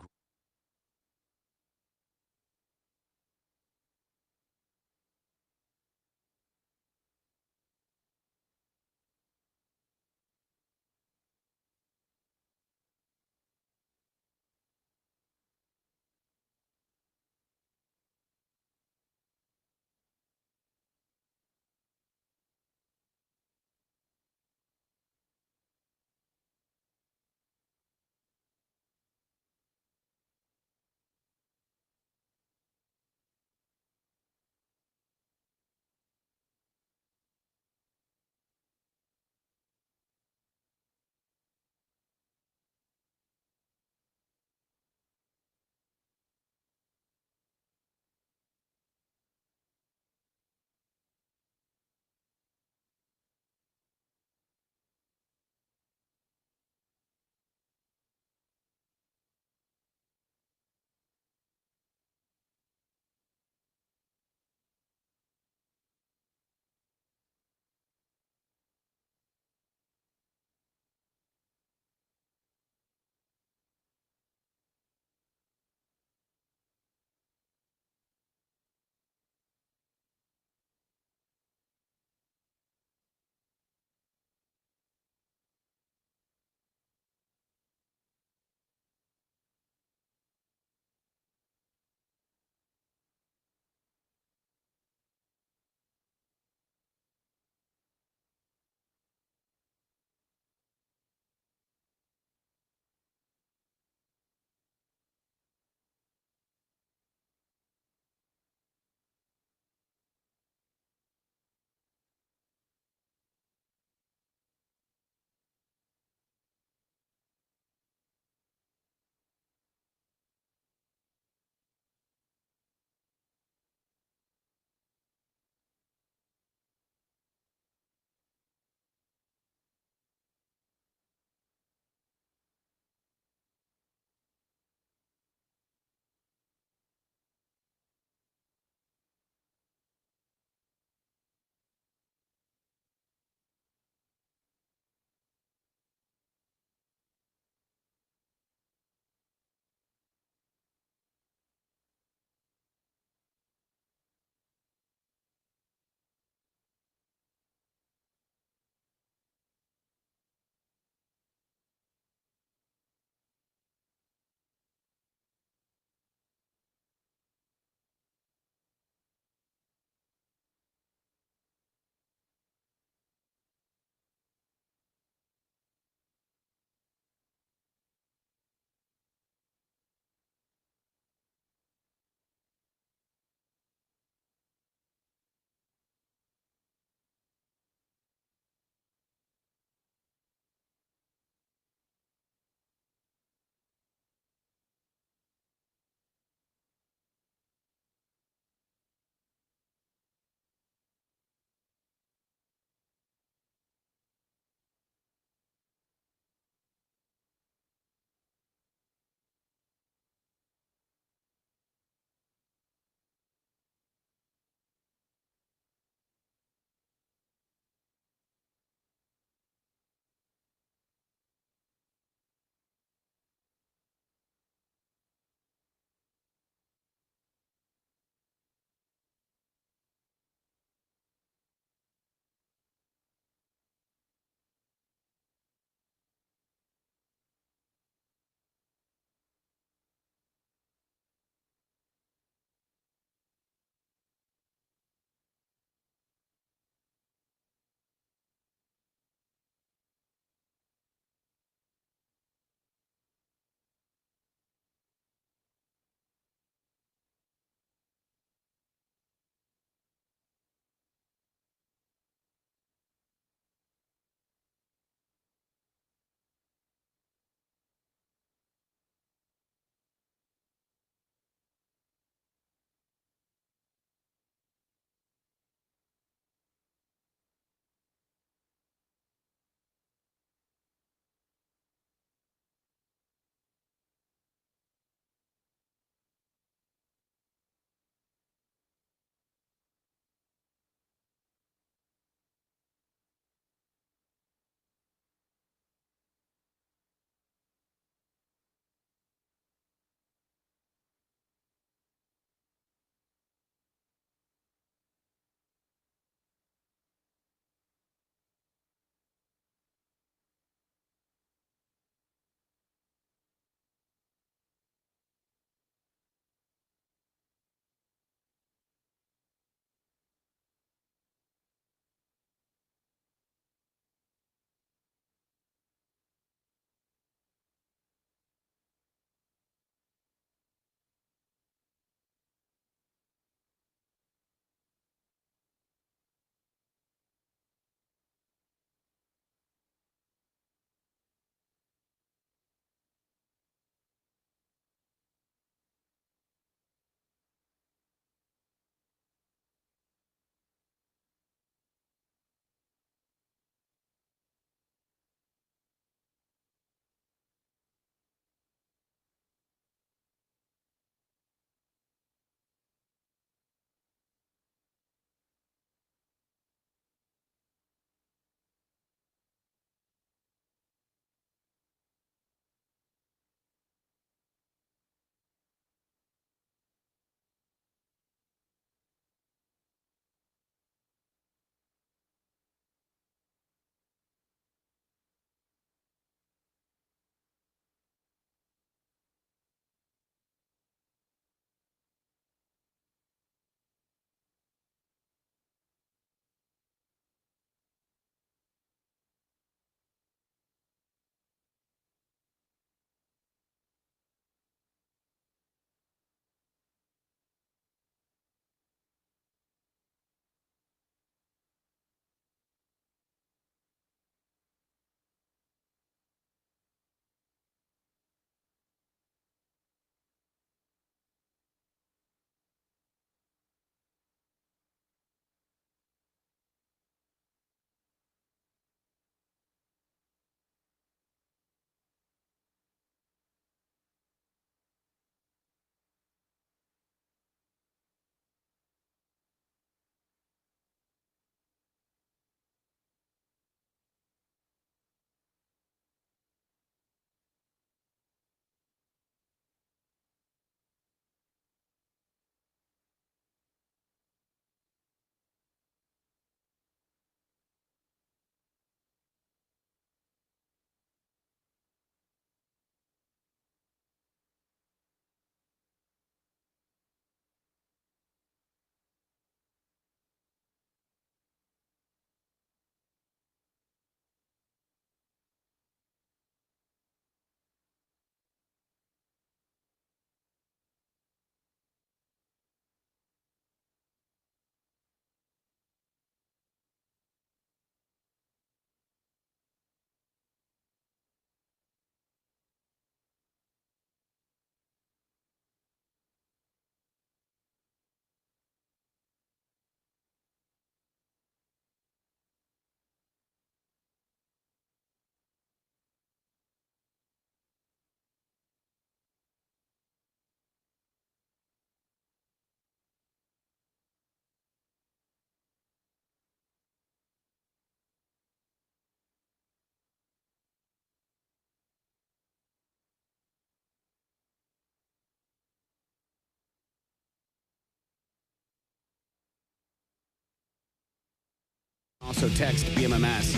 Also text BMMS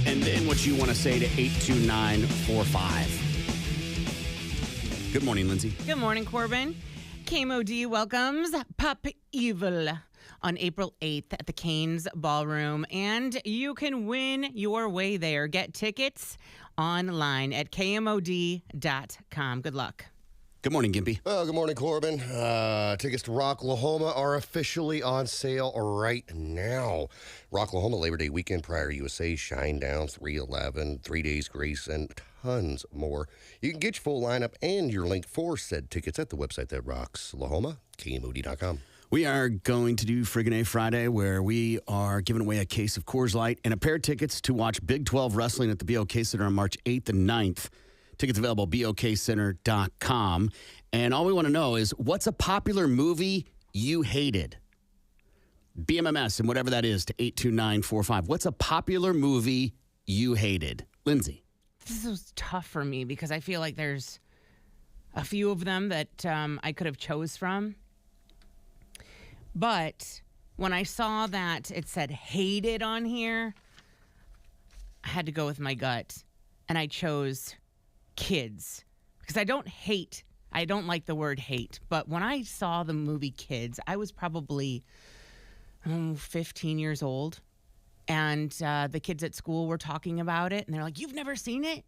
and then what you want to say to 82945. Good morning, Lindsay. Good morning, Corbin. KMOD welcomes Pop Evil on April 8th at the Canes Ballroom, and you can win your way there. Get tickets online at KMOD.com. Good luck. Good morning, Gimpy. Oh, good morning, Corbin. Tickets to Rocklahoma are officially on sale right now. Rocklahoma Labor Day weekend, Prior USA, Shinedown, 311, 3 Days Grace, and tons more. You can get your full lineup and your link for said tickets at the website that rocks Lahoma, KMOD.com. We are going to do Friggin' A Friday, where we are giving away a case of Coors Light and a pair of tickets to watch Big 12 Wrestling at the BOK Center on March 8th and 9th. Tickets available at BOKcenter.com. And all we want to know is, what's a popular movie you hated? BMMS and whatever that is to 82945. What's a popular movie you hated? Lindsay. This was tough for me because I feel like there's a few of them that I could have chose from. But when I saw that it said hated on here, I had to go with my gut. And I chose Kids, because I don't like the word hate, but when I saw the movie Kids, I was probably 15 years old, and the kids at school were talking about it, and they're like, "You've never seen it?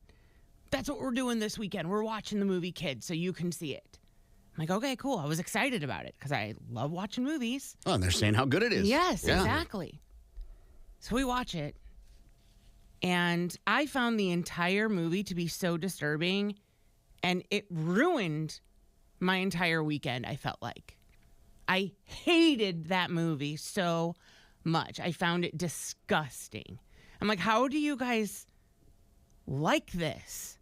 That's what we're doing this weekend. We're watching the movie Kids so you can see it." I'm like, okay, cool. I was excited about it because I love watching movies. Oh, and they're saying how good it is. Yes, yeah. Exactly. So we watch it. And I found the entire movie to be so disturbing, and it ruined my entire weekend, I felt like. I hated that movie so much. I found it disgusting. I'm like, how do you guys like this?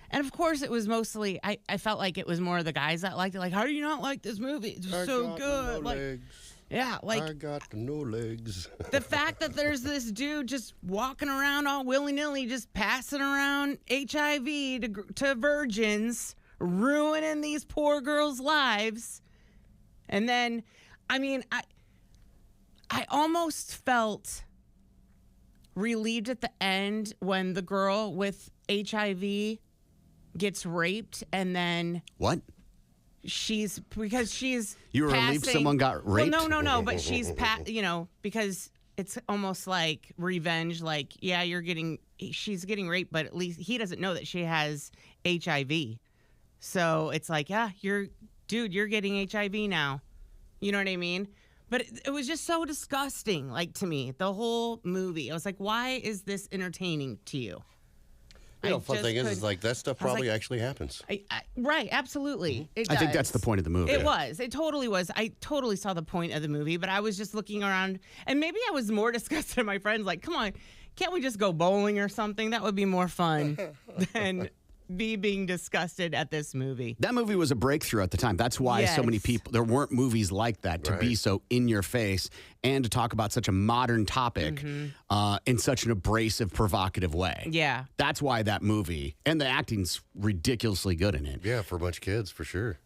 And of course, it was mostly, I felt like it was more the guys that liked it. Like, how do you not like this movie? It's so good. No like, legs. Yeah, like I got no legs. the fact that there's this dude just walking around all willy-nilly, just passing around HIV to virgins, ruining these poor girls' lives. And then, I mean, I almost felt relieved at the end when the girl with HIV gets raped, and then What? because she's You were relieved someone got raped? Well, no, but she's because it's almost like revenge. Like, yeah, she's getting raped, but at least he doesn't know that she has HIV. So it's like, yeah, you're getting HIV now. You know what I mean? But it was just so disgusting, like, to me, the whole movie. I was like, why is this entertaining to you? You know, fun thing is like that stuff probably actually happens. Right, absolutely. It I think does. that's the point of the movie. It was. It totally was. I totally saw the point of the movie, but I was just looking around, and maybe I was more disgusted at my friends. Like, come on, can't we just go bowling or something? That would be more fun than being disgusted at this movie. That movie was a breakthrough at the time. That's why so many people, there weren't movies like that to be so in your face and to talk about such a modern topic in such an abrasive, provocative way. Yeah. That's why that movie, and the acting's ridiculously good in it. Yeah, for a bunch of kids, for sure.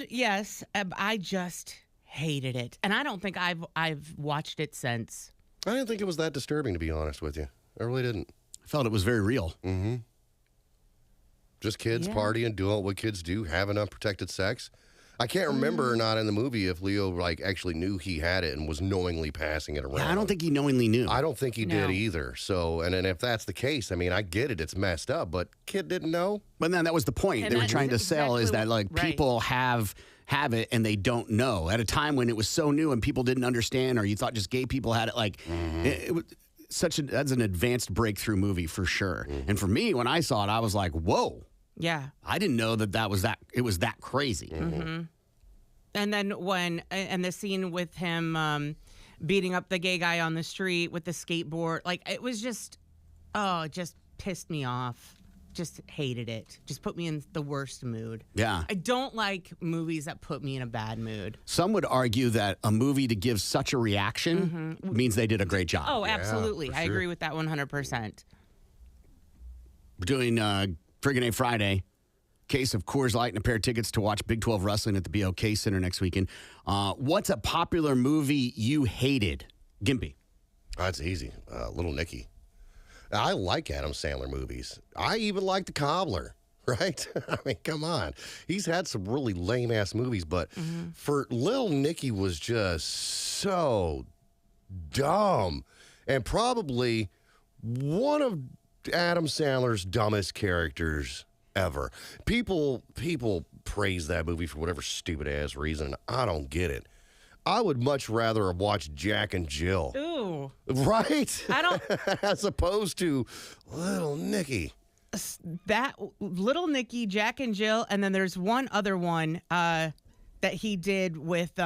Yes, I just hated it. And I don't think I've watched it since. I didn't think it was that disturbing, to be honest with you. I really didn't. I felt it was very real. Mm-hmm. Just kids partying, doing what kids do, having unprotected sex. I can't remember or not in the movie if Leo actually knew he had it and was knowingly passing it around. Yeah, I don't think he knowingly knew. I don't think he did either. So, and if that's the case, I mean, I get it. It's messed up, but kid didn't know. But then that was the point. And they were that's trying to sell is that exactly people have it and they don't know. At a time when it was so new and people didn't understand, or you thought just gay people had it, it was that's an advanced breakthrough movie for sure. And for me, when I saw it, I was like, whoa. Yeah. I didn't know it was that crazy. Mm-hmm. And then and the scene with him beating up the gay guy on the street with the skateboard, like, it was just, it just pissed me off. Just hated it. Just put me in the worst mood. Yeah. I don't like movies that put me in a bad mood. Some would argue that a movie to give such a reaction means they did a great job. Oh, absolutely. Yeah, I sure. agree with that 100%. We're doing Friggin' A Friday. Case of Coors Light and a pair of tickets to watch Big 12 Wrestling at the BOK Center next weekend. What's a popular movie you hated? Gimpy. That's easy. Little Nicky. I like Adam Sandler movies. I even like The Cobbler, right? I mean, come on. He's had some really lame-ass movies, but for Little Nicky was just so dumb and probably one of Adam Sandler's dumbest characters ever. People praise that movie for whatever stupid-ass reason. I don't get it. I would much rather have watched Jack and Jill. Ooh. Right? I don't. As opposed to Little Nicky. That Little Nicky, Jack and Jill, and then there's one other one that he did with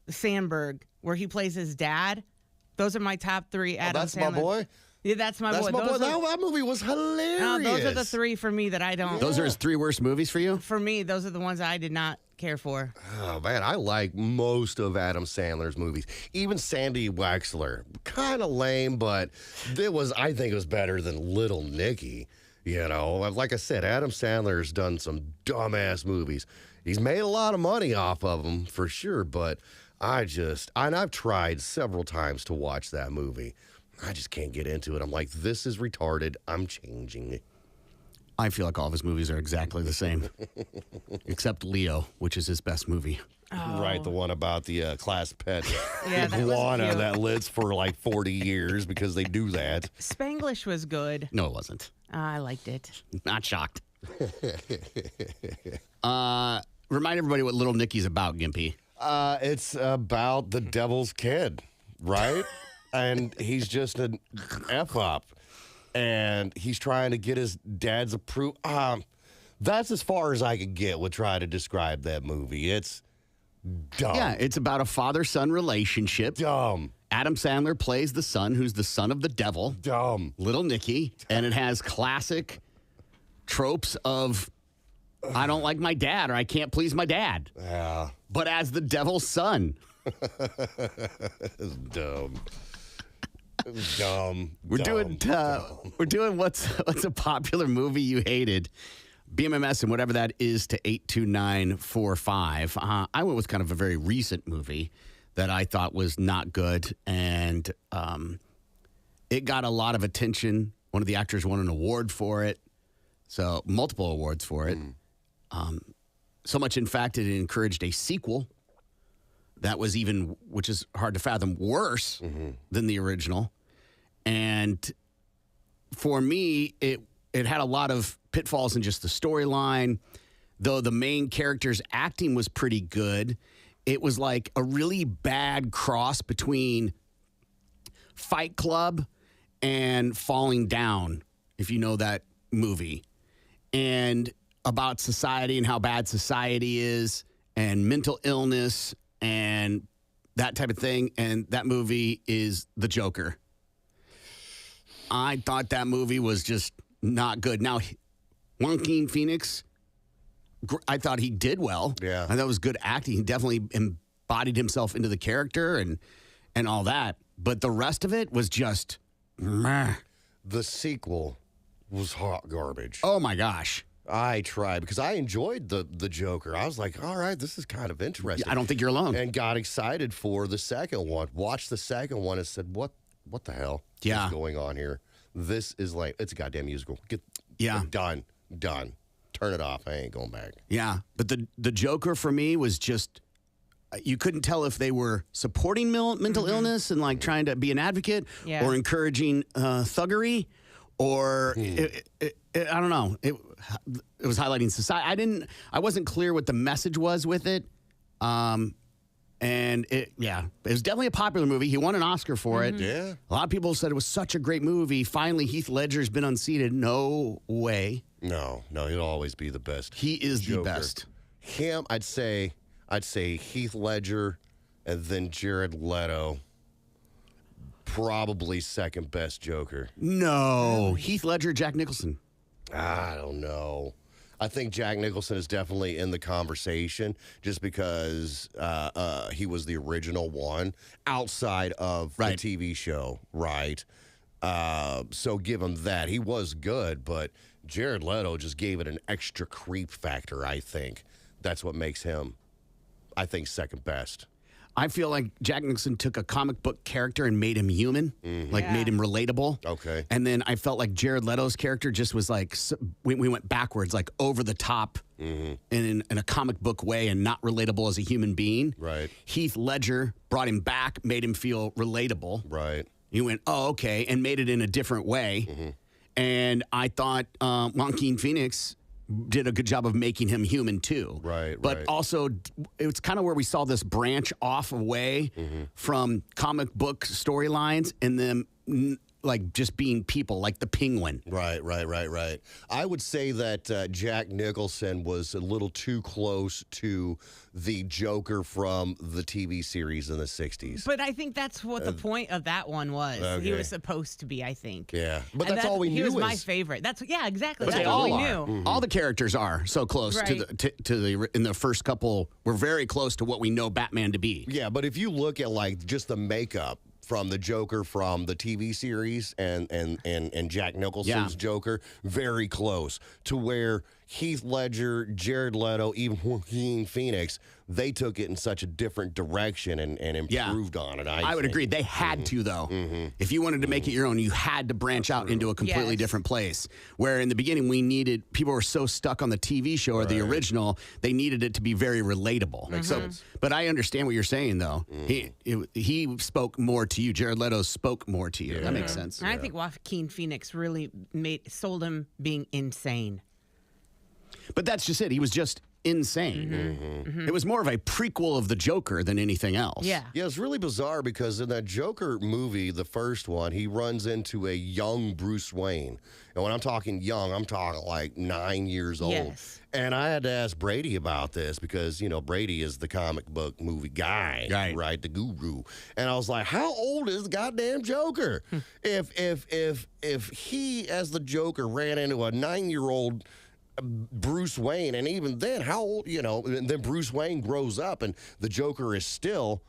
Sandberg where he plays his dad. Those are my top three Adam That's Sandler. my boy? Yeah, that's my boy. That movie was hilarious. No, those are the three for me that I don't. Those are his 3 worst movies for you? For me, those are the ones I did not care for. Oh, man, I like most of Adam Sandler's movies. Even Sandy Wexler. Kind of lame, but I think it was better than Little Nicky. You know, like I said, Adam Sandler's done some dumbass movies. He's made a lot of money off of them, for sure, but I've tried several times to watch that movie. I just can't get into it. I'm like, this is retarded. I'm changing. I feel like all of his movies are exactly the same, except Leo, which is his best movie. Oh. Right, the one about the class pet Yeah, that was iguana cute. that lives for like 40 years because they do that. Spanglish was good. No, it wasn't. I liked it. Not shocked. Remind everybody what Little Nicky's about, Gimpy. It's about the devil's kid, right? And he's just an F-up. And he's trying to get his dad's approval. That's as far as I could get with trying to describe that movie. It's dumb. Yeah, it's about a father-son relationship. Dumb. Adam Sandler plays the son, who's the son of the devil, Dumb. Little Nicky, and it has classic tropes of, I don't like my dad, or I can't please my dad. Yeah. But as the devil's son. It's dumb. Dumb. We're doing what's a popular movie you hated. BMMS and whatever that is to 82945. I went with kind of a very recent movie that I thought was not good, and it got a lot of attention. One of the actors won an award for it, so multiple awards for it. So much, in fact, it encouraged a sequel that was even, which is hard to fathom, worse than the original. And for me, it had a lot of pitfalls in just the storyline. Though the main character's acting was pretty good, it was like a really bad cross between Fight Club and Falling Down, if you know that movie, and about society and how bad society is and mental illness and that type of thing. And that movie is The Joker. I thought that movie was just not good. Now, Joaquin Phoenix, I thought he did well. Yeah. I thought it was good acting. He definitely embodied himself into the character and all that. But the rest of it was just meh. The sequel was hot garbage. Oh, my gosh. I tried because I enjoyed the Joker. I was like, all right, this is kind of interesting. I don't think you're alone. And got excited for the second one. Watched the second one and said, what the hell is going on here? This is like, it's a goddamn musical. Done. Turn it off. I ain't going back. Yeah. But the Joker for me was just, you couldn't tell if they were supporting mental illness and like trying to be an advocate or encouraging thuggery or I don't know. It was highlighting society. I wasn't clear what the message was with it. And it was definitely a popular movie. He won an Oscar for it. Yeah. A lot of people said it was such a great movie. Finally, Heath Ledger's been unseated. No way. No, he'll always be the best. He is Joker. the best. Him, I'd say Heath Ledger and then Jared Leto. Probably second best Joker. No. Heath Ledger, Jack Nicholson. I don't know. I think Jack Nicholson is definitely in the conversation just because he was the original one outside of the TV show, right? So give him that. He was good, but Jared Leto just gave it an extra creep factor, I think. That's what makes him, I think, second best. I feel like Jack Nicholson took a comic book character and made him human, like made him relatable. Okay. And then I felt like Jared Leto's character just was like, we went backwards, like over the top in a comic book way and not relatable as a human being. Right. Heath Ledger brought him back, made him feel relatable. Right. You went, oh, okay, and made it in a different way. And I thought Joaquin Phoenix did a good job of making him human too. Right, But right. also, it's kind of where we saw this branch off away from comic book storylines and them like just being people, like the Penguin. Right. I would say that Jack Nicholson was a little too close to the Joker from the TV series in the 60s. But I think that's what the point of that one was. He Okay. was supposed to be, I think. Yeah. But And that's all we knew. He was my is- favorite. Exactly. But That's they all all we are. knew. All the characters are so close Right. to the in the first couple. We're very close to what we know Batman to be. Yeah, but if you look at like just the makeup from the Joker from the TV series and Jack Nicholson's Joker, very close to where Heath Ledger, Jared Leto, even Joaquin Phoenix, they took it in such a different direction and improved on it. I would think. agree. They had to, though. If you wanted to make it your own, you had to branch out into a completely Yes. different place. Where in the beginning, people were so stuck on the TV show or the original, they needed it to be very relatable. Makes sense. But I understand what you're saying, though. He spoke more to you. Jared Leto spoke more to you. That makes sense. And I think Joaquin Phoenix really sold him being insane. But that's just it. He was just insane. It was more of a prequel of the Joker than anything else. Yeah. Yeah, it's really bizarre because in that Joker movie, the first one, he runs into a young Bruce Wayne. And when I'm talking young, I'm talking like 9 years old. Yes. And I had to ask Brady about this because, you know, Brady is the comic book movie guy, right? The guru. And I was like, how old is the goddamn Joker? If he, as the Joker, ran into a 9-year-old Bruce Wayne, and even then, how old, you know, and then Bruce Wayne grows up and the Joker is still,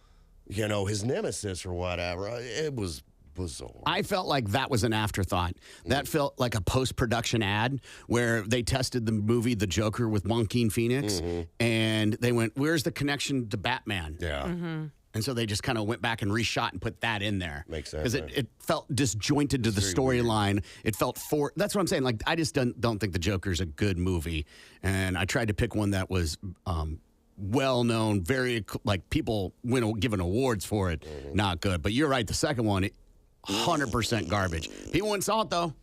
you know, his nemesis or whatever. It was bizarre. I felt like that was an afterthought. That felt like a post-production ad where they tested the movie The Joker with Joaquin Phoenix, and they went, where's the connection to Batman? Yeah. And so they just kind of went back and reshot and put that in there. Makes sense, Because right. it felt disjointed to the storyline. It felt that's what I'm saying. Like, I just don't think The Joker's a good movie. And I tried to pick one that was well-known, very, like, people given awards for it. Not good. But you're right. The second one, 100% garbage. People went and saw it, though.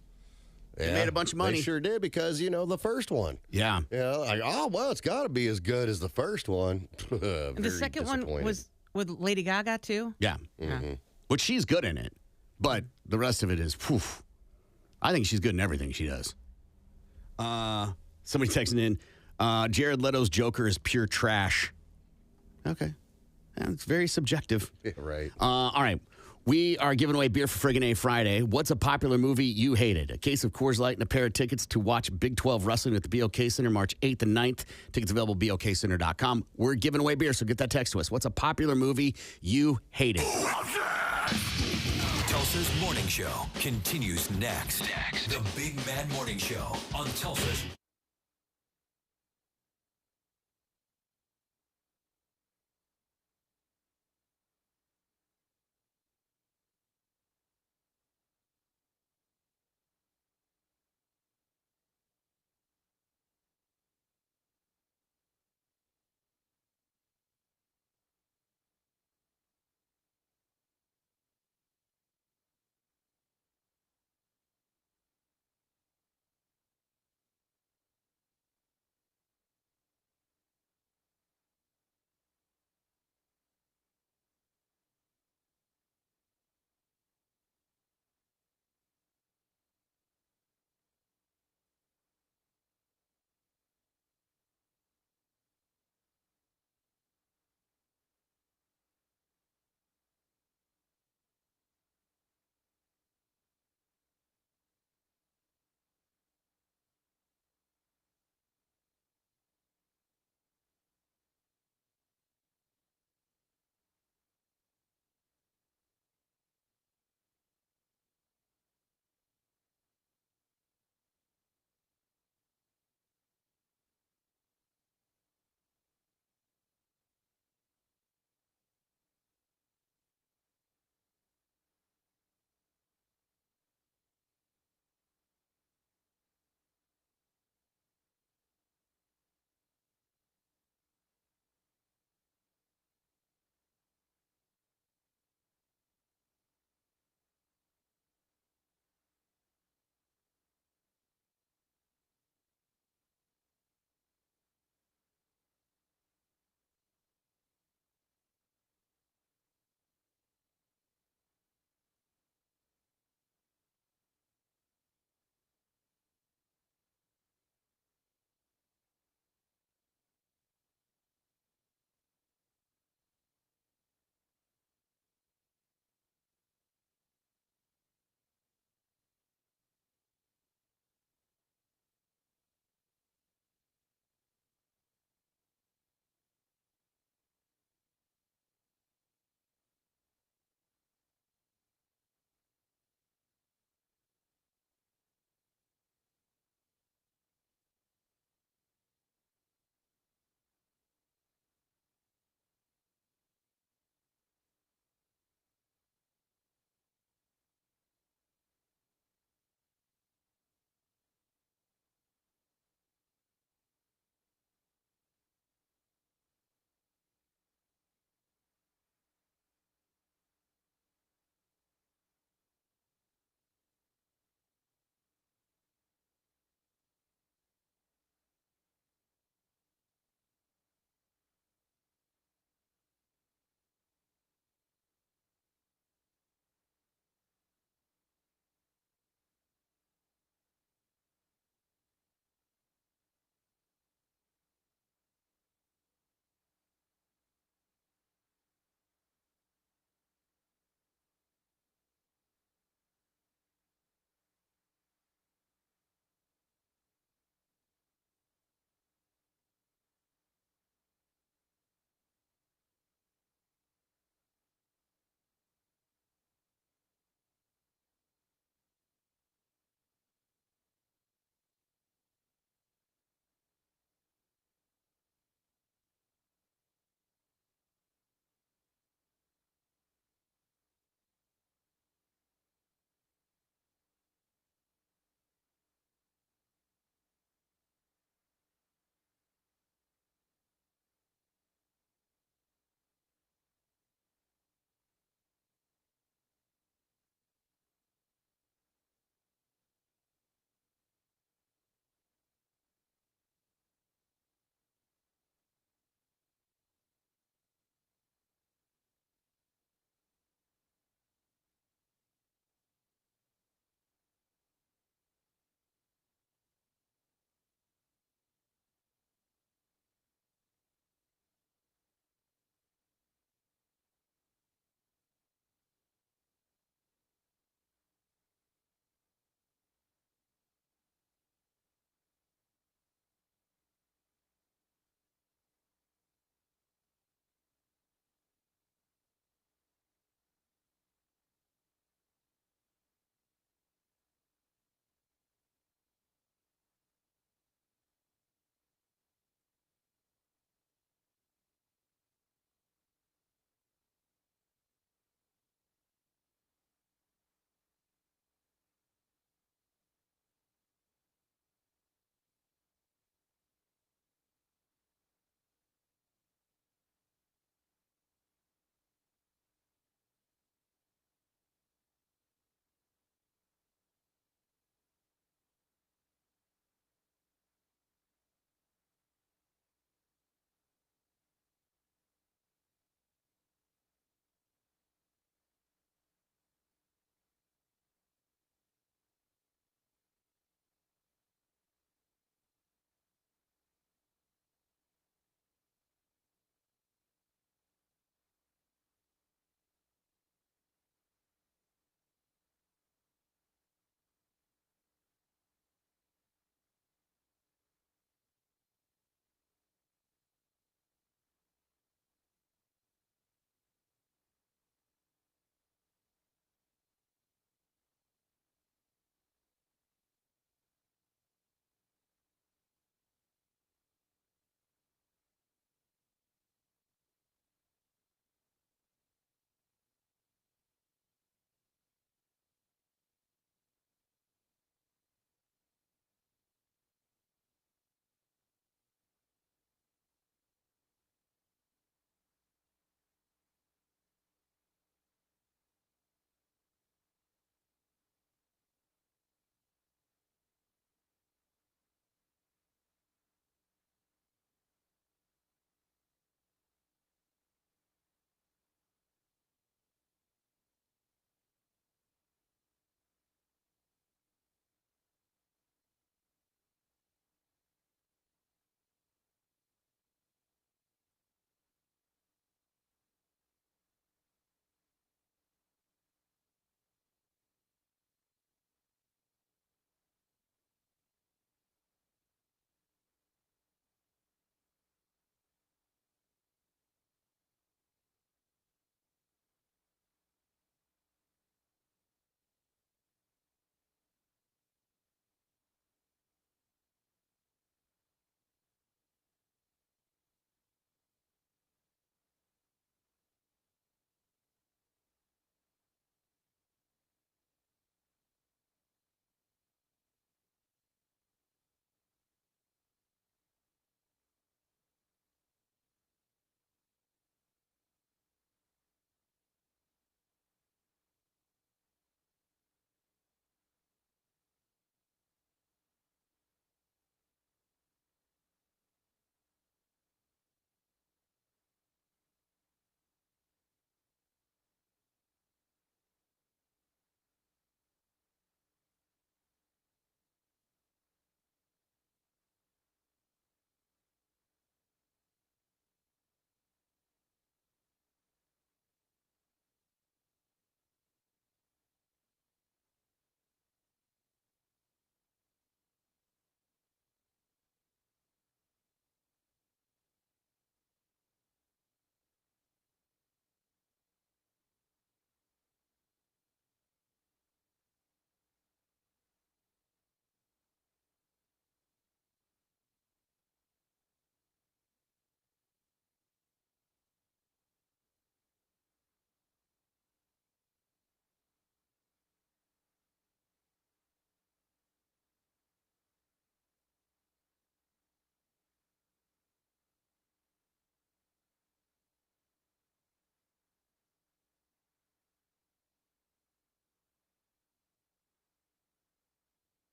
They made a bunch of money. They sure did because, you know, the first one. Yeah. You know, like, oh, well, it's got to be as good as the first one. The second one was with Lady Gaga, too? Yeah. But she's good in it. But the rest of it is, whew. I think she's good in everything she does. Somebody texting in, Jared Leto's Joker is pure trash. Okay. Yeah, it's very subjective. Yeah, right. All right. We are giving away beer for Friggin' A Friday. What's a popular movie you hated? A case of Coors Light and a pair of tickets to watch Big 12 Wrestling at the BOK Center March 8th and 9th. Tickets available at BOKCenter.com. We're giving away beer, so get that text to us. What's a popular movie you hated? Tulsa's Morning Show continues next. The Big Mad Morning Show on Tulsa's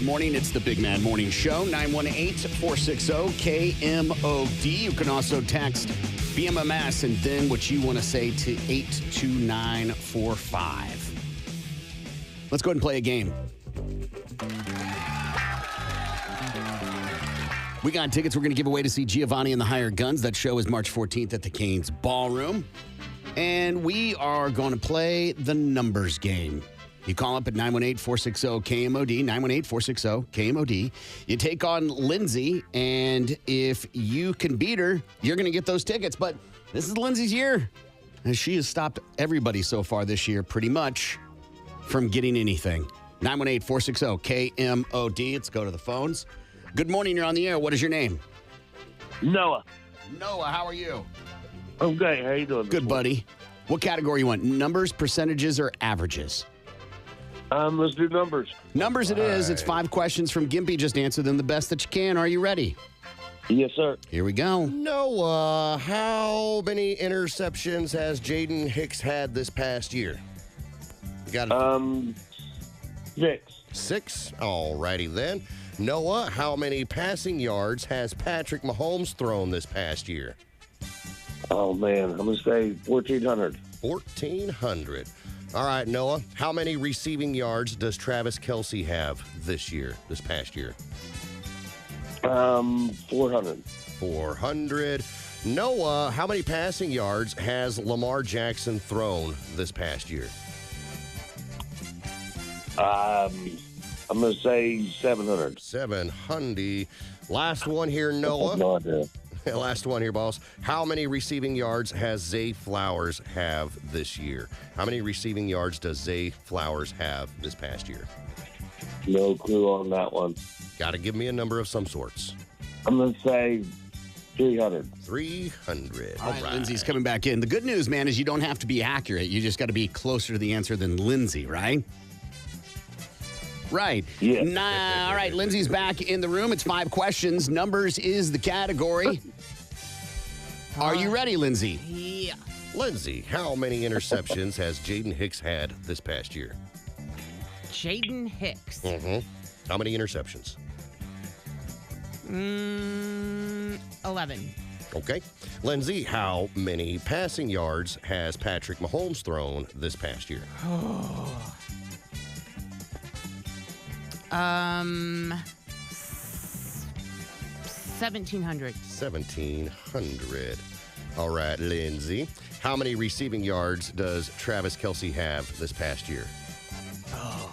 morning. It's the Big Man Morning Show, 918-460-KMOD. You can also text BMMS and then what you want to say to 82945. Let's go ahead and play a game. We got tickets we're going to give away to see Giovanni and the Hired Guns. That show is March 14th at the Canes Ballroom. And we are going to play the numbers game. You call up at 918-460-KMOD, 918-460-KMOD. You take on Lindsay, and if you can beat her, you're going to get those tickets. But this is Lindsay's year, and she has stopped everybody so far this year pretty much from getting anything. 918-460-KMOD. Let's go to the phones. Good morning. You're on the air. What is your name? Noah. Noah, how are you? I'm great. How you doing? Good, buddy. What category you want? Numbers, percentages, or averages? Let's do numbers. Numbers it is. It's 5 questions from Gimpy. Just answer them the best that you can. Are you ready? Yes, sir. Here we go. Noah, how many interceptions has Jaden Hicks had this past year? You got 6. 6? All righty then. Noah, how many passing yards has Patrick Mahomes thrown this past year? Oh, man. I'm going to say 1,400. 1,400. All right, Noah, how many receiving yards does Travis Kelce have this past year? 400. 400. Noah, how many passing yards has Lamar Jackson thrown this past year? I'm going to say 700. 700. Last one here, Noah. No idea. Last one here, boss. How many receiving yards has Zay Flowers have this year? How many receiving yards does Zay Flowers have this past year? No clue on that one. Got to give me a number of some sorts. I'm going to say 300. 300. All right, Lindsay's coming back in. The good news, man, is you don't have to be accurate. You just got to be closer to the answer than Lindsay, right? Right. Yeah. All right, Lindsay's back in the room. It's 5 questions. Numbers is the category. Are you ready, Lindsay? Yeah. Lindsay, how many interceptions has Jaden Hicks had this past year? Jaden Hicks. Mm-hmm. How many interceptions? 11. Okay. Lindsay, how many passing yards has Patrick Mahomes thrown this past year? 1,700. 1,700. All right, Lindsay. How many receiving yards does Travis Kelce have this past year? I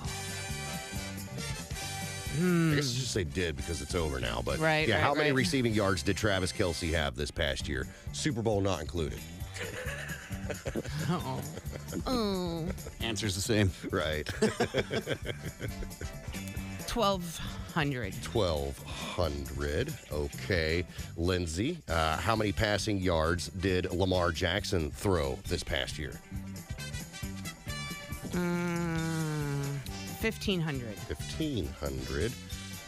guess I should say did because it's over now. But Right, yeah, right, how many right. receiving yards did Travis Kelce have this past year? Super Bowl not included. Oh. Answer's the same. Right. 1,200. 1,200. Okay. Lindsay, how many passing yards did Lamar Jackson throw this past year? 1,500. 1,500.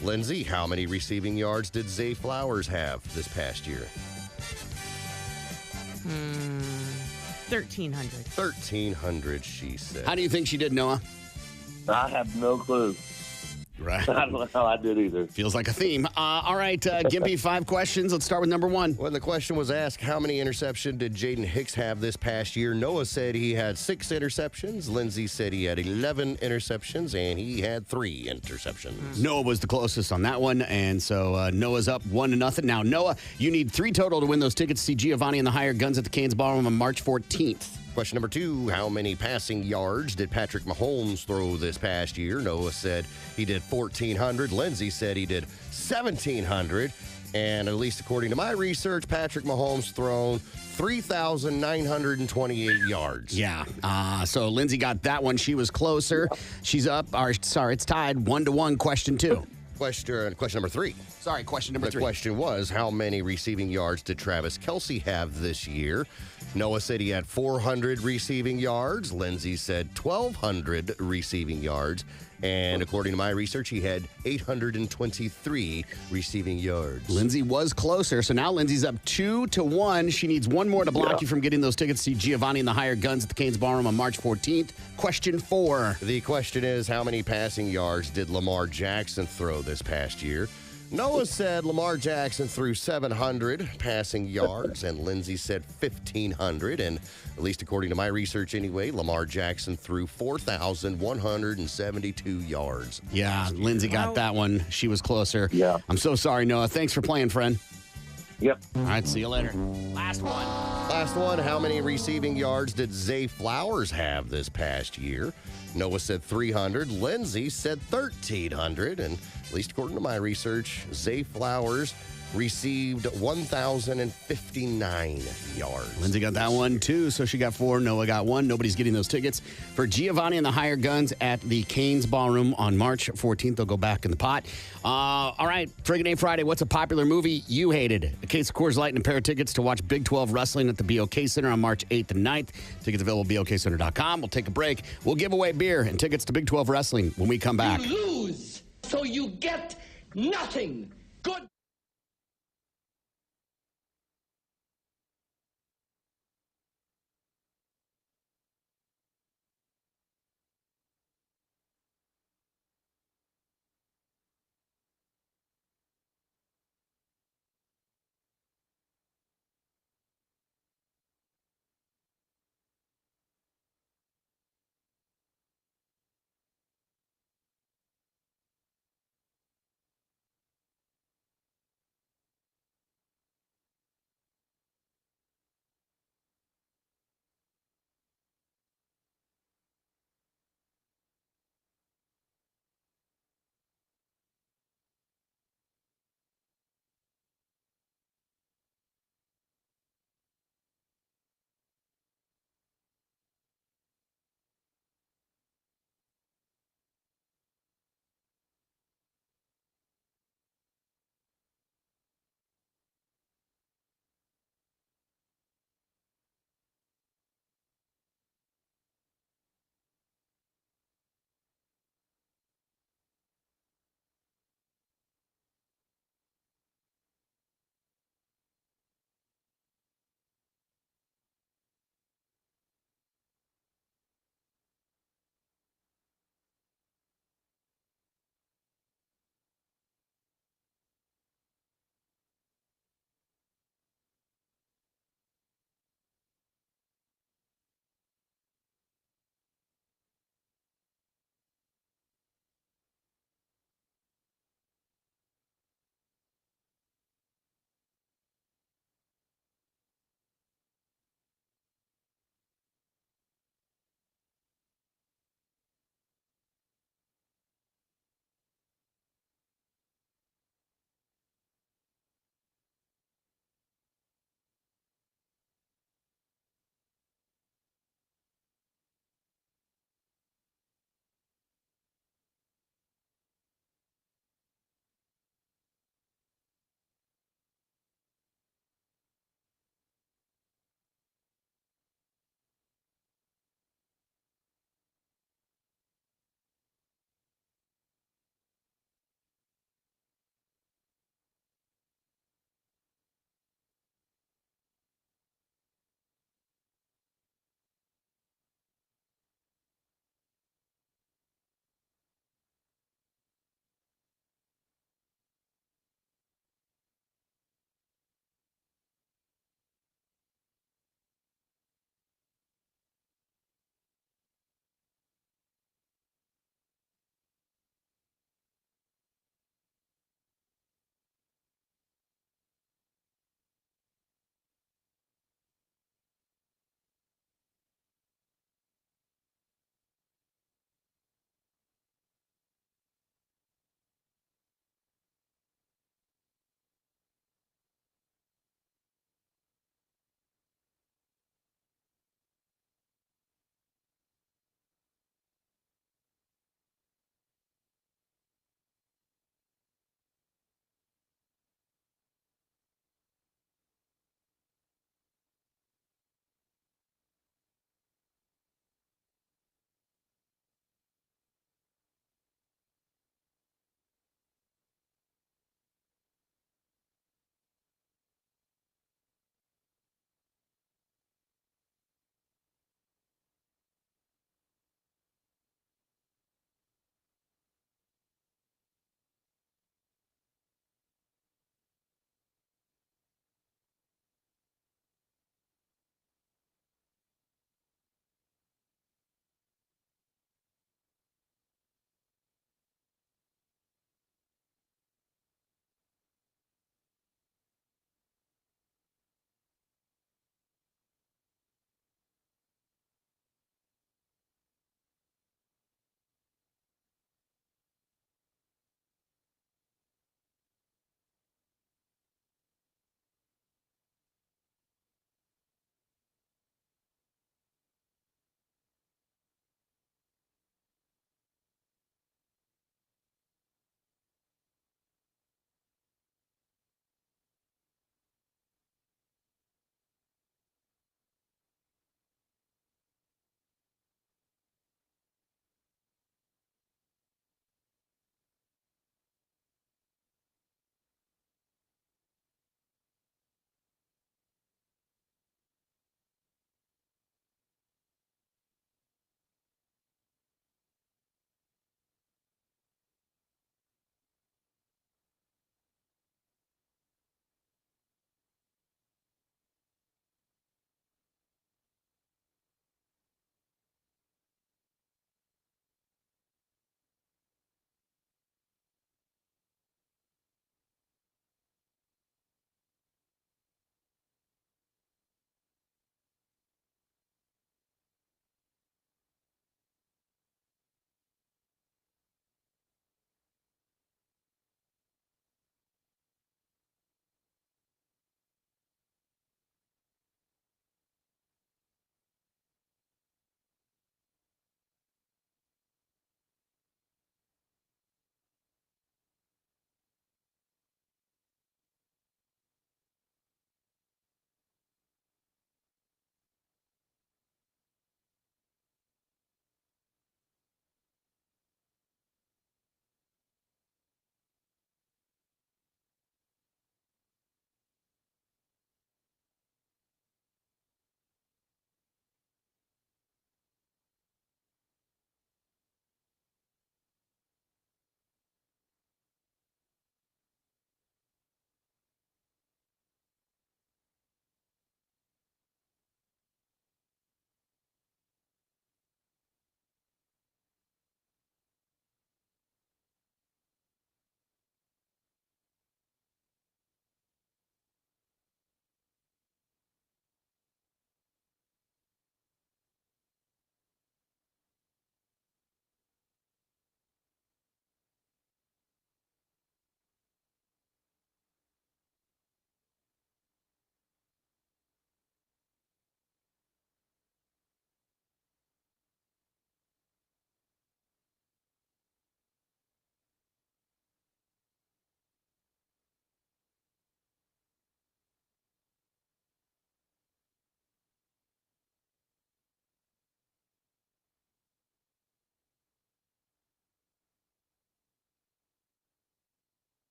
Lindsay, how many receiving yards did Zay Flowers have this past year? 1,300. 1,300, she said. How do you think she did, Noah? I have no clue. Right. I don't know how I did either. Feels like a theme. All right, Gimpy, 5 questions. Let's start with number 1. When the question was asked, how many interceptions did Jaden Hicks have this past year? Noah said he had 6 interceptions. Lindsay said he had 11 interceptions, and he had 3 interceptions. Noah was the closest on that one, and so Noah's up 1-0. Now, Noah, you need 3 total to win those tickets to see Giovanni and the Hired Guns at the Canes Ballroom on March 14th. Question number 2, how many passing yards did Patrick Mahomes throw this past year? Noah said he did 1,400. Lindsay said he did 1,700. And at least according to my research, Patrick Mahomes thrown 3,928 yards. Yeah. So Lindsay got that one. She was closer. She's up. It's tied 1-1. Question 2. Question number 3. Sorry, question number The 3. question was, how many receiving yards did Travis Kelce have this year? Noah said he had 400 receiving yards. Lindsay said 1,200 receiving yards. And according to my research, he had 823 receiving yards. Lindsay was closer, so now Lindsay's up 2-1. She needs one more to block you from getting those tickets to see Giovanni and the Hired Guns at the Canes Ballroom on March 14th. Question 4. The question is, how many passing yards did Lamar Jackson throw this past year? Noah said Lamar Jackson threw 700 passing yards, and Lindsay said 1,500. And at least according to my research anyway, Lamar Jackson threw 4,172 yards. Yeah, Lindsay got that one. She was closer. Yeah. I'm so sorry, Noah. Thanks for playing, friend. Yep. All right, see you later. Last one. Last one, how many receiving yards did Zay Flowers have this past year? Noah said 300. Lindsay said 1,300. And at least according to my research, Zay Flowers received 1,059 yards. Lindsay got that one, too, so she got 4. Noah got 1. Nobody's getting those tickets for Giovanni and the Hired Guns at the Canes Ballroom on March 14th. They'll go back in the pot. All right, Friggin' Name Friday, what's a popular movie you hated? A case of Coors Light and a pair of tickets to watch Big 12 Wrestling at the BOK Center on March 8th and 9th. Tickets available at BOKCenter.com. We'll take a break. We'll give away beer and tickets to Big 12 Wrestling when we come back. You lose, so you get nothing. Good.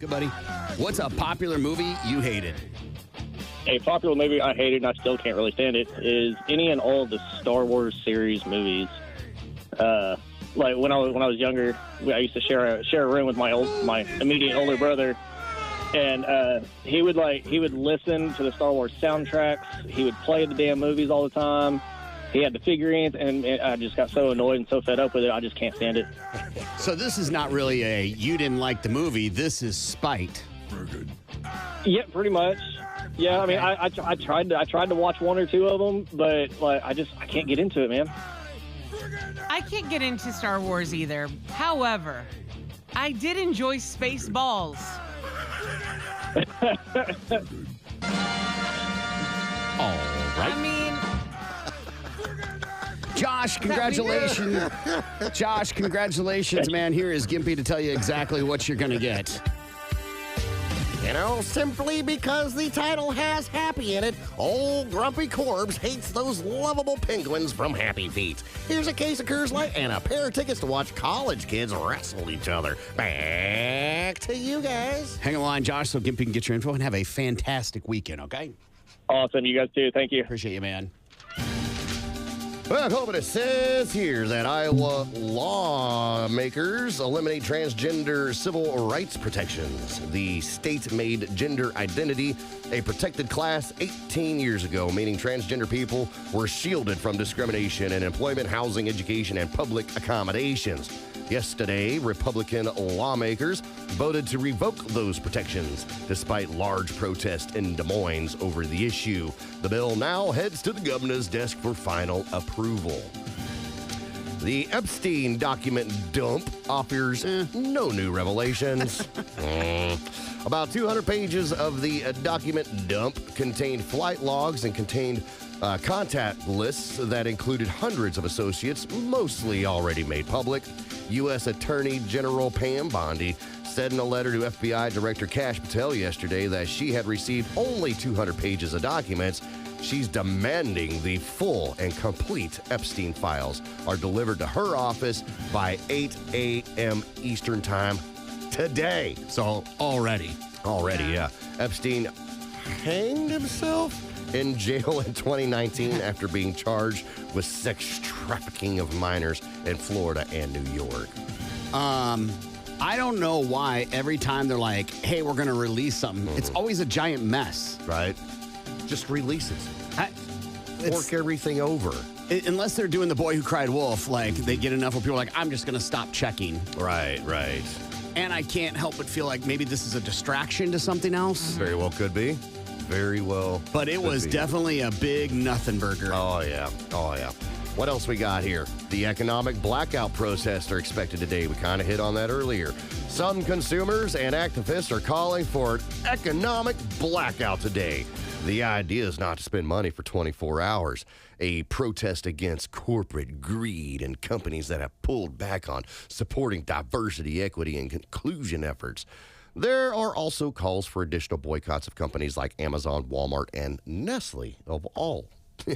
Good, buddy. What's a popular movie you hated? A popular movie I hated and I still can't really stand it is any and all of the Star Wars series movies. Like when I was younger, I used to share a room with my immediate older brother, and he would listen to the Star Wars soundtracks. He would play the damn movies all the time. He had the figurines, and I just got so annoyed and so fed up with it. I just can't stand it. So this is not really a you didn't like the movie. This is spite. Yeah, pretty much. Yeah, I mean, I tried to watch one or two of them, but like I can't get into it, man. I can't get into Star Wars either. However, I did enjoy Spaceballs. All right. I mean, Josh, congratulations. Josh, congratulations, man. Here is Gimpy to tell you exactly what you're going to get. You know, simply because the title has happy in it, old Grumpy Corbs hates those lovable penguins from Happy Feet. Here's a case of Coors Light and a pair of tickets to watch college kids wrestle each other. Back to you guys. Hang on the line, Josh, so Gimpy can get your info and have a fantastic weekend, okay? Awesome, you guys too. Thank you. Appreciate you, man. Well, it says here that Iowa lawmakers eliminate transgender civil rights protections. The state made gender identity a protected class 18 years ago, meaning transgender people were shielded from discrimination in employment, housing, education, and public accommodations. Yesterday, Republican lawmakers voted to revoke those protections, despite large protests in Des Moines over the issue. The bill now heads to the governor's desk for final approval. The Epstein document dump offers no new revelations. About 200 pages of the document dump contained flight logs and contained contact lists that included hundreds of associates, mostly already made public. U.S. Attorney General Pam Bondi said in a letter to FBI Director Kash Patel yesterday that she had received only 200 pages of documents. She's demanding the full and complete Epstein files are delivered to her office by 8 a.m. Eastern Time today. So already. Yeah. Epstein hanged himself in jail in 2019 after being charged with sex trafficking of minors in Florida and New York. I don't know why every time they're like, hey, we're going to release something, it's always a giant mess. Right? Just release it. It's- Fork everything over. Unless they're doing the boy who cried wolf, like they get enough where people are like, I'm just going to stop checking. Right. And I can't help but feel like maybe this is a distraction to something else. Very well could be. Very well. But it was definitely a big nothing burger. Oh, yeah. What else we got here? The economic blackout protests are expected today. We kind of hit on that earlier. Some consumers and activists are calling for an economic blackout today. The idea is not to spend money for 24 hours. A protest against corporate greed and companies that have pulled back on supporting diversity, equity, and inclusion efforts. There are also calls for additional boycotts of companies like Amazon, Walmart, and Nestle, of all,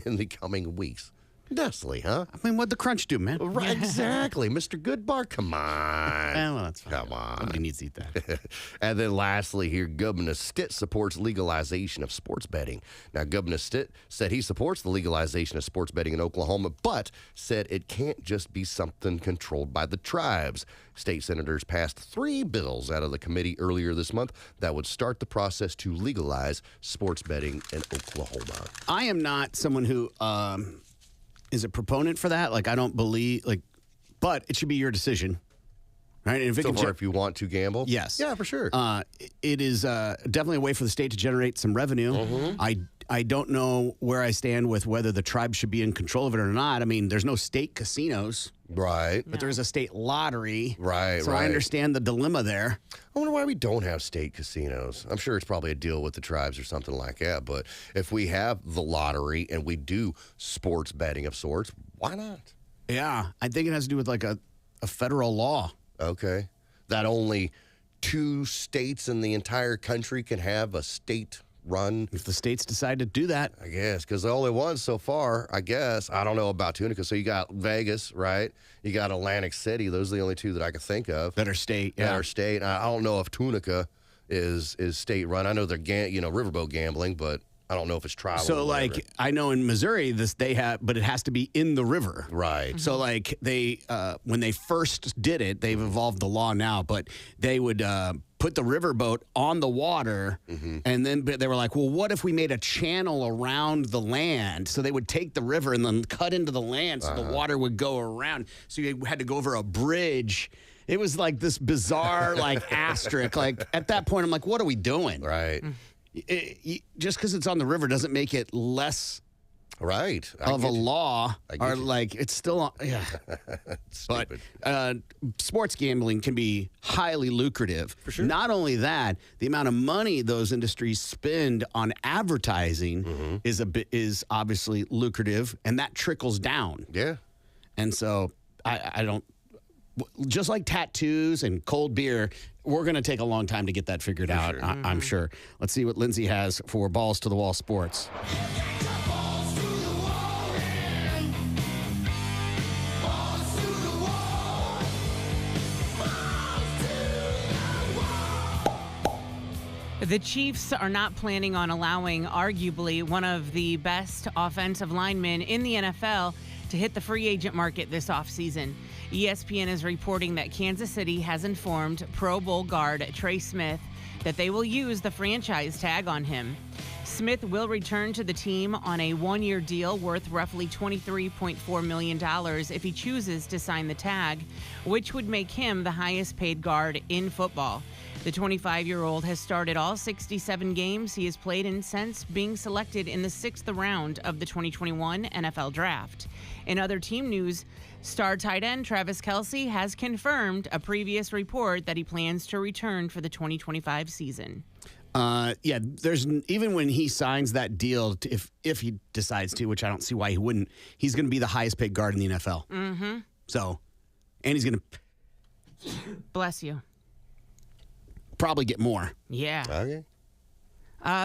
in the coming weeks. Nestle, huh? I mean, what'd the crunch do, man? Right, exactly. Mr. Goodbar, come on. Well, that's fine. Come on. Nobody needs to eat that. And then lastly here, Governor Stitt supports legalization of sports betting. Now, Governor Stitt said he supports the legalization of sports betting in Oklahoma, but said it can't just be something controlled by the tribes. State senators passed 3 bills out of the committee earlier this month that would start the process to legalize sports betting in Oklahoma. I am not someone who is a proponent for that. Like, I don't believe, but it should be your decision. Right? And If you want to gamble? Yes. Yeah, for sure. It is definitely a way for the state to generate some revenue. Mm-hmm. I don't know where I stand with whether the tribe should be in control of it or not. I mean, there's no state casinos. Right. But there's a state lottery. Right, So I understand the dilemma there. I wonder why we don't have state casinos. I'm sure it's probably a deal with the tribes or something like that. But if we have the lottery and we do sports betting of sorts, why not? Yeah. I think it has to do with like a federal law. Okay. That only 2 states in the entire country can have a state run. If the states decide to do that. I guess, because the only ones so far, I guess. I don't know about Tunica. So you got Vegas, right? You got Atlantic City. Those are the only 2 that I can think of. That are state, yeah. That are state. I don't know if Tunica is state run. I know they're riverboat gambling, but I don't know if it's tribal. So, like, I know in Missouri they have, but it has to be in the river. Right. So, like, they when they first did it, they've evolved the law now, but they would put the riverboat on the water, and then they were like, well, what if we made a channel around the land? So they would take the river and then cut into the land so the water would go around. So you had to go over a bridge. It was like this bizarre, like, asterisk. Like, at that point, I'm like, what are we doing? Right. Just because it's on the river doesn't make it less right of a law, or like it's still yeah. But sports gambling can be highly lucrative. For sure. Not only that, the amount of money those industries spend on advertising is obviously lucrative, and that trickles down. Yeah. And so I don't. Just like tattoos and cold beer, we're going to take a long time to get that figured out, sure. I'm sure. Let's see what Lindsay has for Balls to the Wall Sports. The Chiefs are not planning on allowing arguably one of the best offensive linemen in the NFL to hit the free agent market this offseason. ESPN is reporting that Kansas City has informed Pro Bowl guard Trey Smith that they will use the franchise tag on him. Smith will return to the team on a one-year deal worth roughly $23.4 million if he chooses to sign the tag, which would make him the highest-paid guard in football. The 25-year-old has started all 67 games he has played in since being selected in the 6th round of the 2021 NFL Draft. In other team news, star tight end Travis Kelce has confirmed a previous report that he plans to return for the 2025 season. Yeah, even when he signs that deal, if he decides to, which I don't see why he wouldn't, he's going to be the highest paid guard in the NFL. Mm-hmm. So, and he's going to... Bless you. Probably get more. Yeah. Okay.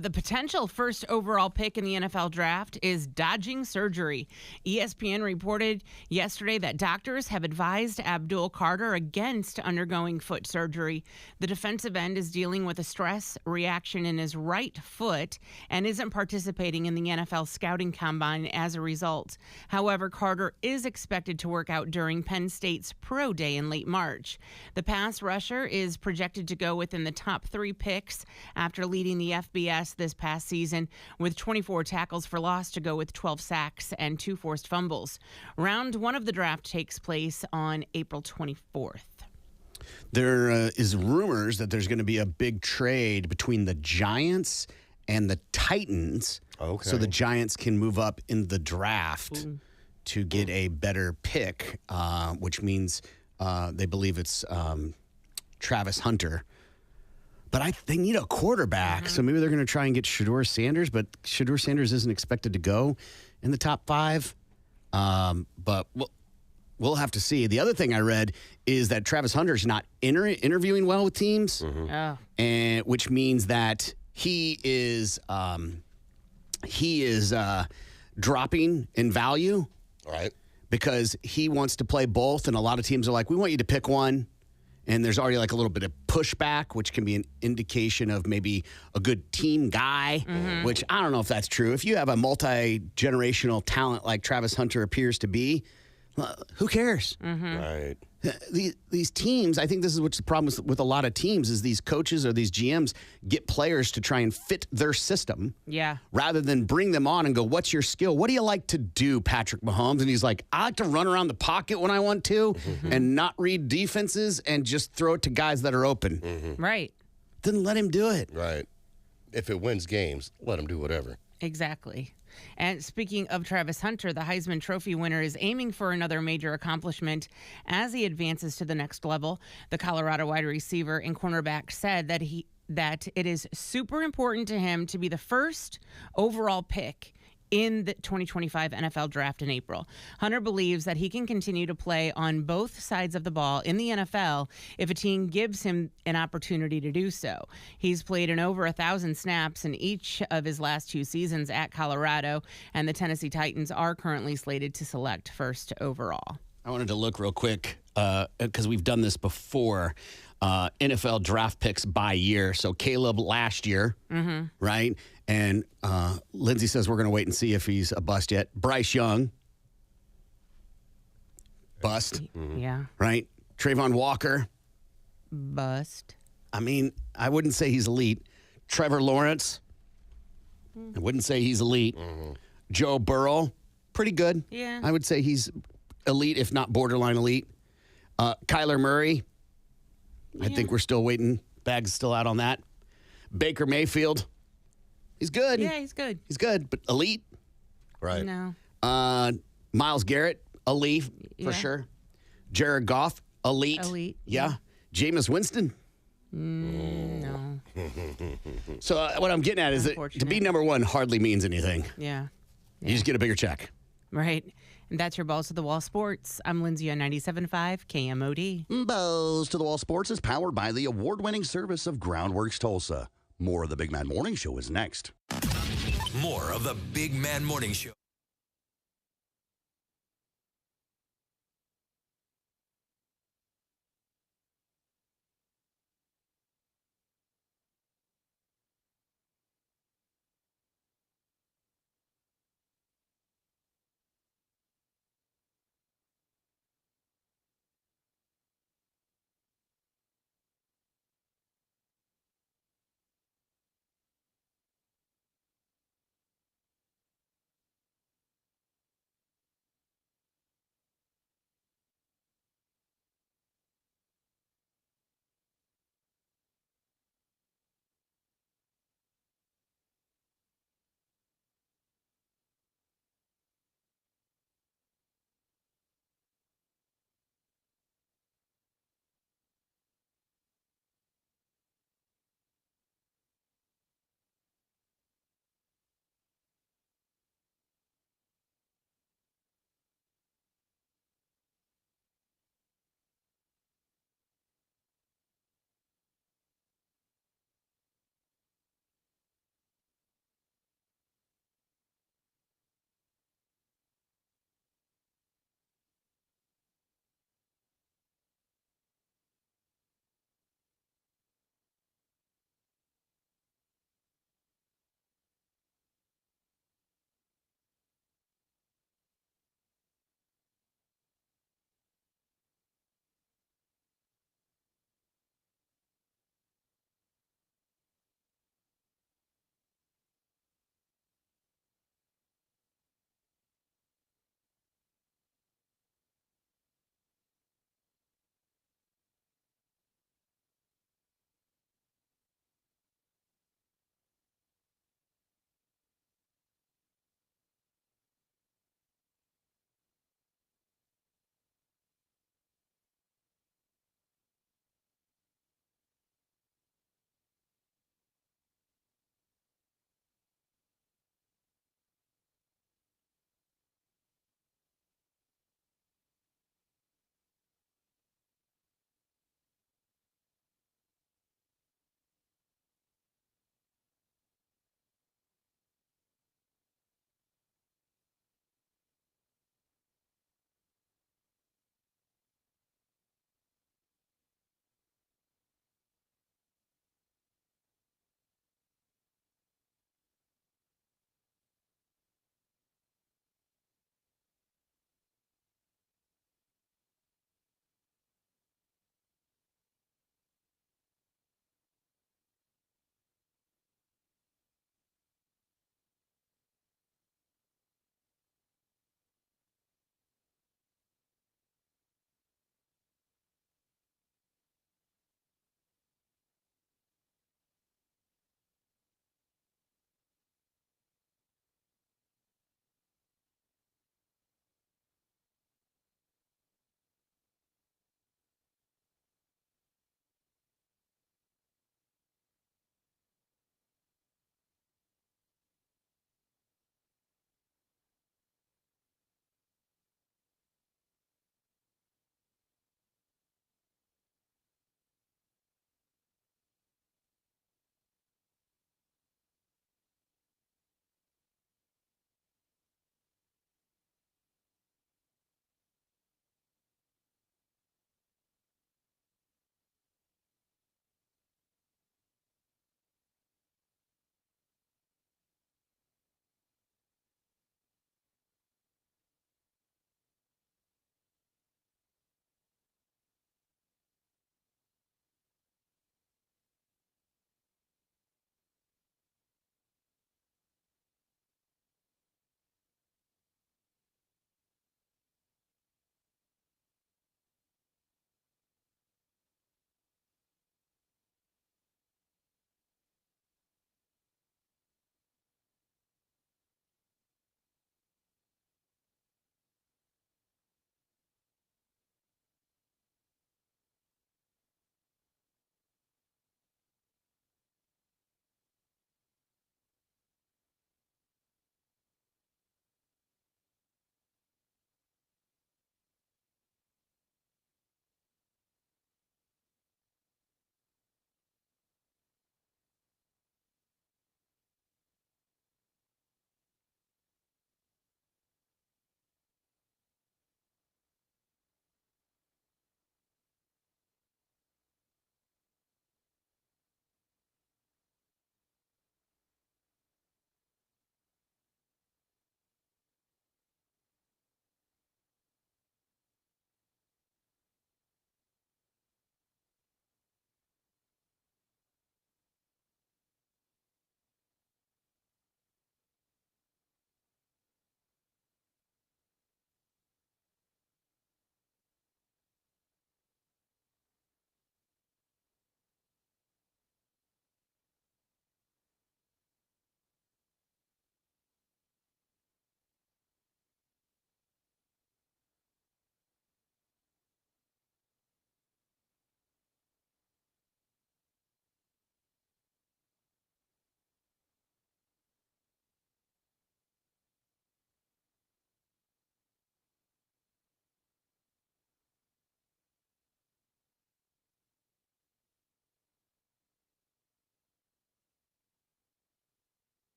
The potential first overall pick in the NFL draft is dodging surgery. ESPN reported yesterday that doctors have advised Abdul Carter against undergoing foot surgery. The defensive end is dealing with a stress reaction in his right foot and isn't participating in the NFL scouting combine as a result. However, Carter is expected to work out during Penn State's Pro Day in late March. The pass rusher is projected to go within the top 3 picks after leading the FBS this past season with 24 tackles for loss to go with 12 sacks and 2 forced fumbles. Round 1 of the draft takes place on April 24th. There is rumors that there's going to be a big trade between the Giants and the Titans. Okay. So the Giants can move up in the draft to get a better pick, which means they believe it's Travis Hunter. But they need a quarterback, so maybe they're going to try and get Shedeur Sanders, but Shedeur Sanders isn't expected to go in the top 5. But we'll have to see. The other thing I read is that Travis Hunter's not interviewing well with teams, and which means that he is dropping in value. All right. Because he wants to play both, and a lot of teams are like, we want you to pick one. And there's already like a little bit of pushback, which can be an indication of maybe a good team guy, which I don't know if that's true. If you have a multi-generational talent like Travis Hunter appears to be, who cares? Right. These teams, I think this is what's the problem with a lot of teams is these coaches or these GMs get players to try and fit their system. Yeah. Rather than bring them on and go, what's your skill? What do you like to do, Patrick Mahomes? And he's like, I like to run around the pocket when I want to and not read defenses and just throw it to guys that are open. Right. Then let him do it. Right. If it wins games, let him do whatever. Exactly. And speaking of Travis Hunter, the Heisman Trophy winner is aiming for another major accomplishment as he advances to the next level. The Colorado wide receiver and cornerback said that it is super important to him to be the first overall pick in the 2025 NFL Draft in April. Hunter believes that he can continue to play on both sides of the ball in the NFL if a team gives him an opportunity to do so. He's played in over 1,000 snaps in each of his last 2 seasons at Colorado, and the Tennessee Titans are currently slated to select first overall. I wanted to look real quick because we've done this before. NFL draft picks by year. So Caleb last year, right? And Lindsay says we're going to wait and see if he's a bust yet. Bryce Young, bust, Yeah. right? Trayvon Walker, Bust. I mean, I wouldn't say he's elite. Trevor Lawrence, I wouldn't say he's elite. Joe Burrow, pretty good. Yeah. I would say he's elite, if not borderline elite. Kyler Murray, I think we're still waiting. Bag's still out on that. Baker Mayfield, he's good. Yeah, he's good. He's good, but elite. Right. No. Miles Garrett, elite for Yeah. sure. Jared Goff, elite. Elite, Yeah. Jameis Winston. No. So what I'm getting at is that to be Unfortunate. number one hardly means anything. Yeah. You just get a bigger check. Right. And that's your Balls to the Wall Sports. I'm Lindsay on 97.5 KMOD. Balls to the Wall Sports is powered by the award-winning service of Groundworks Tulsa. More of the Big Man Morning Show is next. More of the Big Man Morning Show.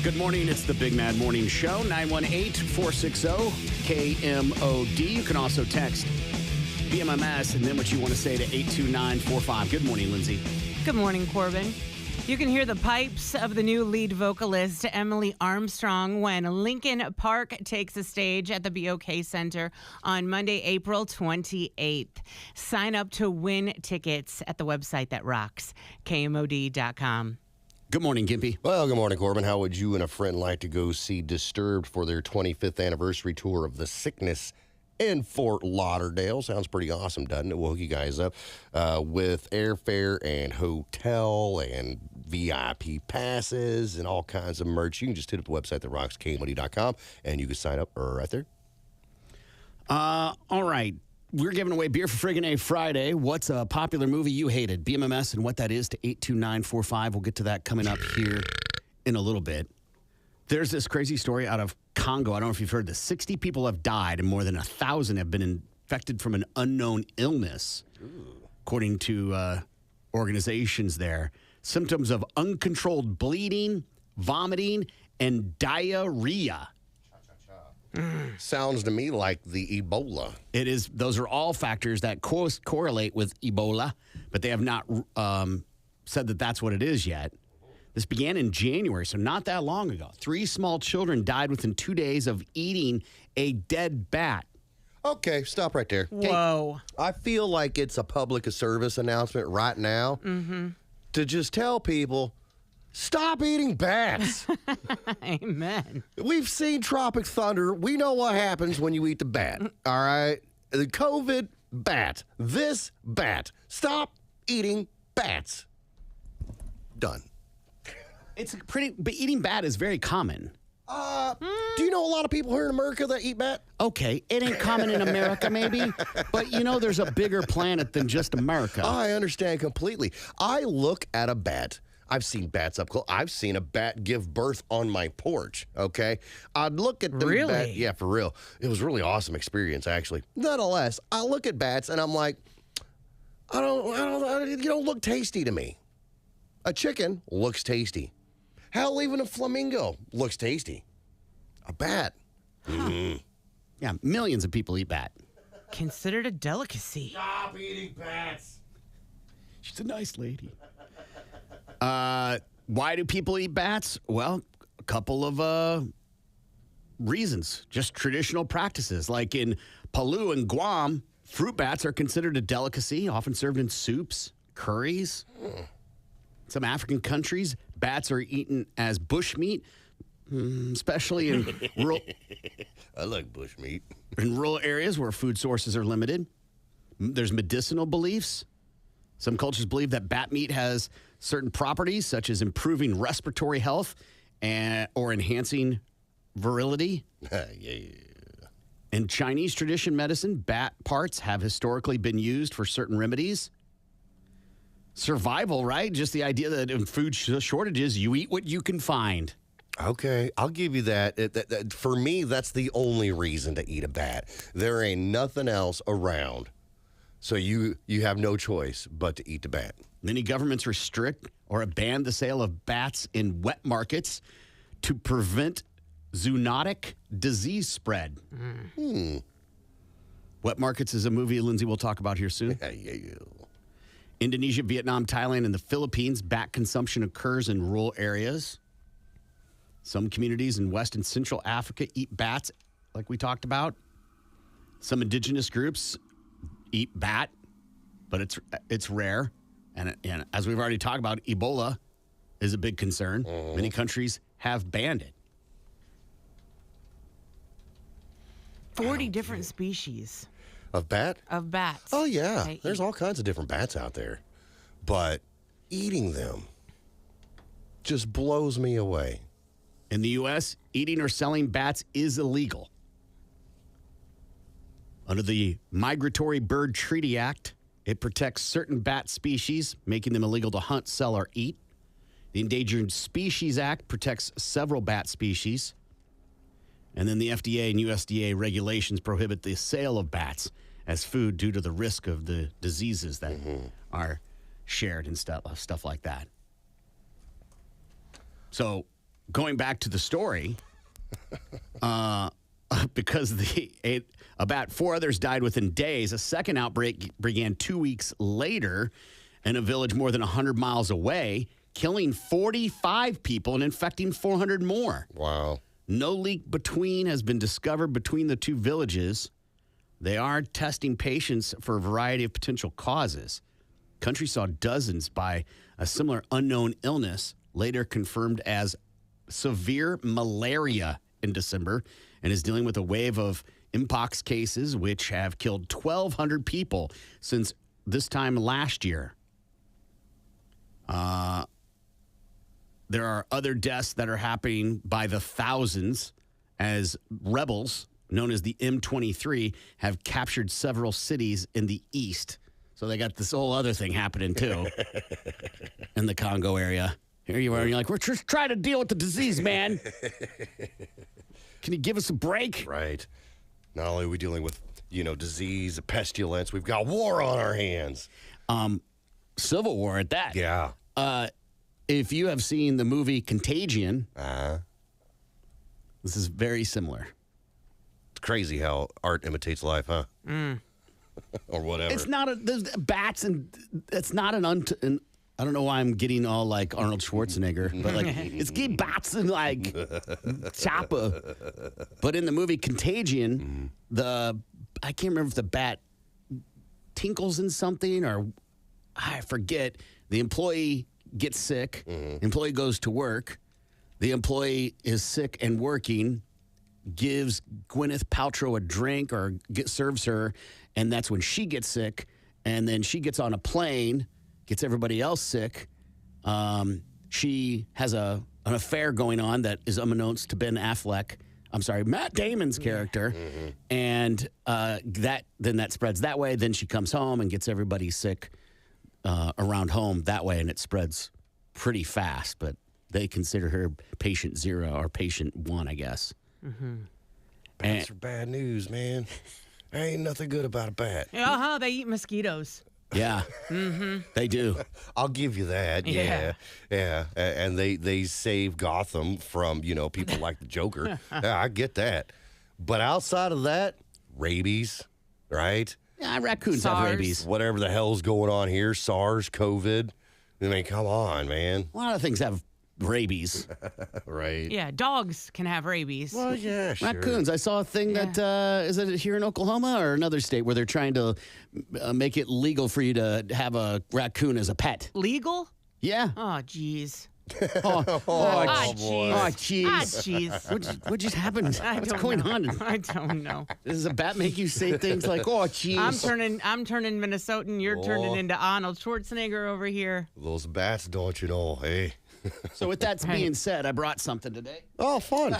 Good morning. It's the Big Mad Morning Show, 918-460-KMOD. You can also text BMMS and then what you want to say to 82945. Good morning, Lindsay. Good morning, Corbin. You can hear the pipes of the new lead vocalist, Emily Armstrong, when Lincoln Park takes the stage at the BOK Center on Monday, April 28th. Sign up to win tickets at the website that rocks, KMOD.com. Good morning, Gimpy. Well, good morning, Corbin. How would you and a friend like to go see Disturbed for their 25th anniversary tour of The Sickness in Fort Lauderdale? Sounds pretty awesome, doesn't it? We'll hook you guys up with airfare and hotel and VIP passes and all kinds of merch. You can just hit up the website that rocks, KMOD.com, and you can sign up right there. All right. We're giving away Beer for Friggin' A Friday. What's a popular movie you hated? BMMS and what that is to 82945. We'll get to that coming up here in a little bit. There's this crazy story out of Congo. I don't know if you've heard this. 60 people have died and more than 1,000 have been infected from an unknown illness, according to organizations there. Symptoms of uncontrolled bleeding, vomiting, and diarrhea. Sounds to me like the Ebola. It is. Those are all factors that correlate with Ebola, but they have not said that that's what it is yet. This began in January, so not that long ago. 3 small children died within 2 days of eating a dead bat. Okay, stop right there. Whoa. I feel like it's a public service announcement right now to just tell people, stop eating bats. Amen. We've seen Tropic Thunder. We know what happens when you eat the bat, all right? The COVID bat. This bat. Stop eating bats. Done. But eating bat is very common. Do you know a lot of people here in America that eat bat? Okay, it ain't common in America, maybe, but there's a bigger planet than just America. I understand completely. I look at a bat. I've seen bats up close. I've seen a bat give birth on my porch, okay? I'd look at the Really? bat. Yeah, for real. It was a really awesome experience, actually. Nonetheless, I look at bats and I'm like, you don't look tasty to me. A chicken looks tasty. Hell, even a flamingo looks tasty. A bat. Yeah, millions of people eat bat. Considered a delicacy. Stop eating bats. She's a nice lady. Why do people eat bats? Well, a couple of reasons. Just traditional practices. Like in Palau and Guam, fruit bats are considered a delicacy, often served in soups, curries. Some African countries, bats are eaten as bushmeat, especially in rural. I like bushmeat. In rural areas where food sources are limited. There's medicinal beliefs. Some cultures believe that bat meat has certain properties, such as improving respiratory health or enhancing virility. Yeah. In Chinese tradition medicine, bat parts have historically been used for certain remedies. Survival, right? Just the idea that in food shortages, you eat what you can find. Okay, I'll give you that. For me, that's the only reason to eat a bat. There ain't nothing else around. So you have no choice but to eat the bat. Many governments restrict or ban the sale of bats in wet markets to prevent zoonotic disease spread. Wet markets is a movie Lindsay will talk about here soon. Yeah. Indonesia, Vietnam, Thailand, and the Philippines, bat consumption occurs in rural areas. Some communities in West and Central Africa eat bats, like we talked about. Some indigenous groups eat bat, but it's rare. And as we've already talked about, Ebola is a big concern. Many countries have banned it. 40 different species Of bat? of bats. Oh, yeah. They There's eat. all kinds of different bats out there. But eating them just blows me away. In the U.S., eating or selling bats is illegal. Under the Migratory Bird Treaty Act, it protects certain bat species, making them illegal to hunt, sell, or eat. The Endangered Species Act protects several bat species. And then the FDA and USDA regulations prohibit the sale of bats as food due to the risk of the diseases that are shared and stuff like that. So going back to the story, because about 4 others died within days, a second outbreak began 2 weeks later in a village more than 100 miles away, killing 45 people and infecting 400 more. Wow. No leak has been discovered between the two villages. They are testing patients for a variety of potential causes. Country saw dozens by a similar unknown illness, later confirmed as severe malaria in December, and is dealing with a wave of mpox cases, which have killed 1,200 people since this time last year. There are other deaths that are happening by the thousands as rebels, known as the M23, have captured several cities in the east. So they got this whole other thing happening, too, in the Congo area. Here you are, and you're like, we're just trying to deal with the disease, man. Can you give us a break? Right. Not only are we dealing with, disease, pestilence, we've got war on our hands. Civil war at that. Yeah. If you have seen the movie Contagion, this is very similar. It's crazy how art imitates life, huh? Or whatever. It's not there's bats, and it's not I don't know why I'm getting all like Arnold Schwarzenegger, but like it's getting bats and like chopper. But in the movie Contagion, I can't remember if the bat tinkles in something or I forget. The employee gets sick. Employee goes to work. The employee is sick and working, gives Gwyneth Paltrow a drink or serves her, and that's when she gets sick. And then she gets on a plane, gets everybody else sick. She has an affair going on that is unbeknownst to Ben Affleck. I'm sorry, Matt Damon's character. And that spreads that way. Then she comes home and gets everybody sick around home that way, and it spreads pretty fast. But they consider her patient 0 or patient 1, I guess. Bats are bad news, man. There ain't nothing good about a bat. They eat mosquitoes. Yeah, they do. I'll give you that. Yeah. And they save Gotham from, people like the Joker. Yeah, I get that. But outside of that, rabies, right? Yeah, raccoons SARS. have rabies. Whatever the hell's going on here, SARS, COVID. I mean, come on, man. A lot of things have rabies. Right. Yeah, dogs can have rabies. Well, yeah, sure. Raccoons. I saw a thing that, is it here in Oklahoma or another state where they're trying to make it legal for you to have a raccoon as a pet? Legal? Yeah. Oh, jeez. Oh, jeez. jeez. What just happened? What's going on? I don't know. Does a bat make you say things like, oh, jeez? I'm turning Minnesotan. You're turning into Arnold Schwarzenegger over here. Those bats, don't you know, hey? So with that being said, I brought something today. Oh, fun. All